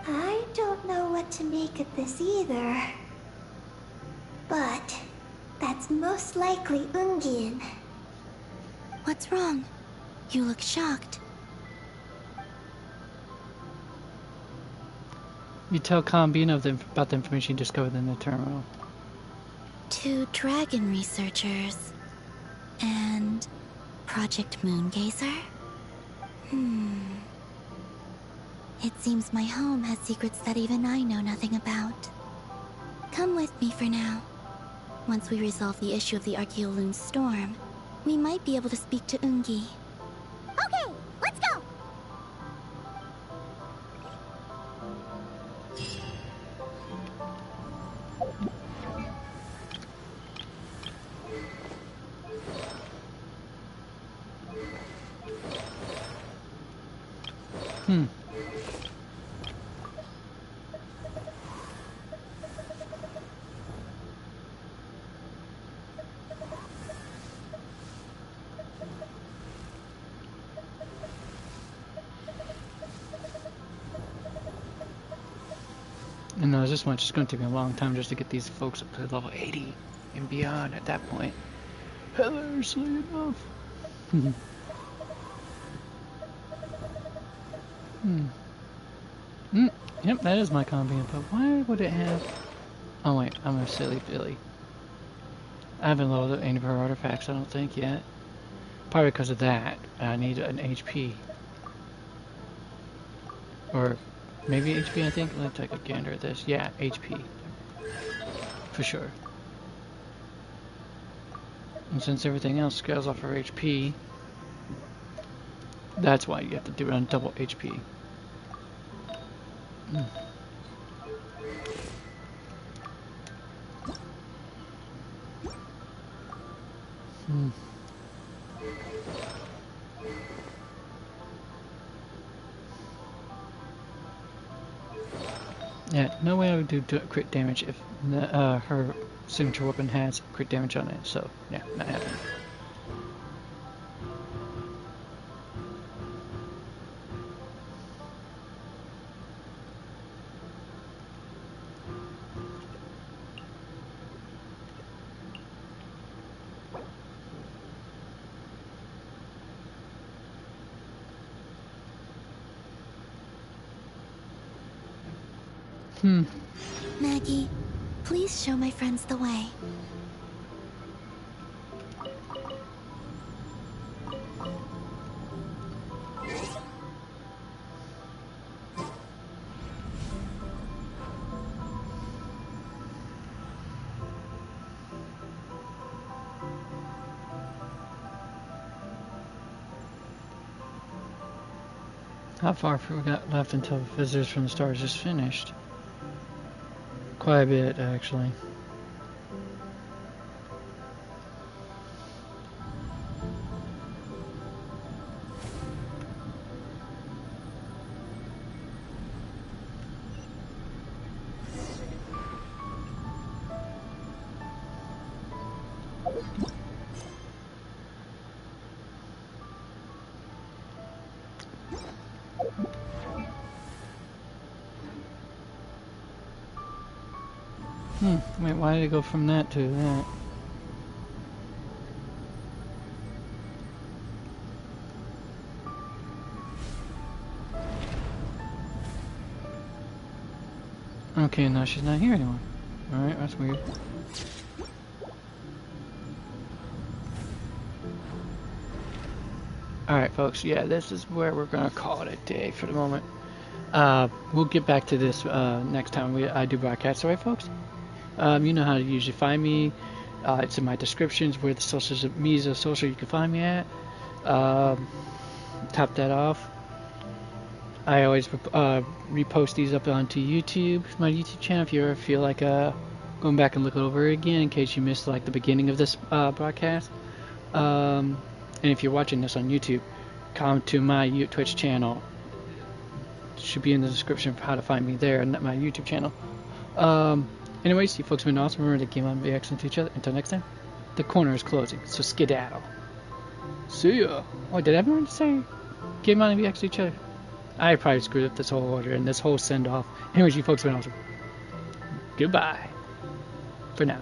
I don't know what to make of this either. But that's most likely Ungin. What's wrong? You look shocked. You tell Columbine about the information you discovered in the terminal. 2 dragon researchers. And Project Moongazer? It seems my home has secrets that even I know nothing about. Come with me for now. Once we resolve the issue of the Archeoloon storm, we might be able to speak to Ungi. Okay, let's go! And no, this much. It's going to take me a long time just to get these folks up to level 80 and beyond at that point. Hilariously enough. Yep, that is my combi input. Why would it have... Oh wait, I'm a silly Billy. I haven't loaded any of her artifacts, I don't think, yet. Probably because of that. I need an HP. Or maybe HP, I think. Let's take a gander at this. Yeah, HP. For sure. And since everything else scales off her HP, that's why you have to do it on double HP. Yeah, no way I would do crit damage if her signature weapon has crit damage on it, so yeah, not happening. Maggie, please show my friends the way. How far have we got left until Visitors from the Stars is finished? Quite a bit, actually. Wait, why did it go from that to that? Okay, now she's not here anymore. Alright, that's weird. Alright, folks, yeah, this is where we're gonna call it a day for the moment. We'll get back to this next time I do broadcast, alright, folks? You know how to usually find me. It's in my descriptions where the social media social you can find me at. Top that off. I always repost these up onto YouTube, my YouTube channel, if you ever feel like going back and look it over again in case you missed like the beginning of this broadcast. And if you're watching this on YouTube, come to my Twitch channel. It should be in the description for how to find me there and my YouTube channel. Anyways, you folks have been awesome. Remember to game on, be excellent to each other. Until next time, the corner is closing, so skedaddle. See ya. Oh, did everyone say game on and be excellent to each other? I probably screwed up this whole order and this whole send-off. Anyways, you folks have been awesome. Goodbye. For now.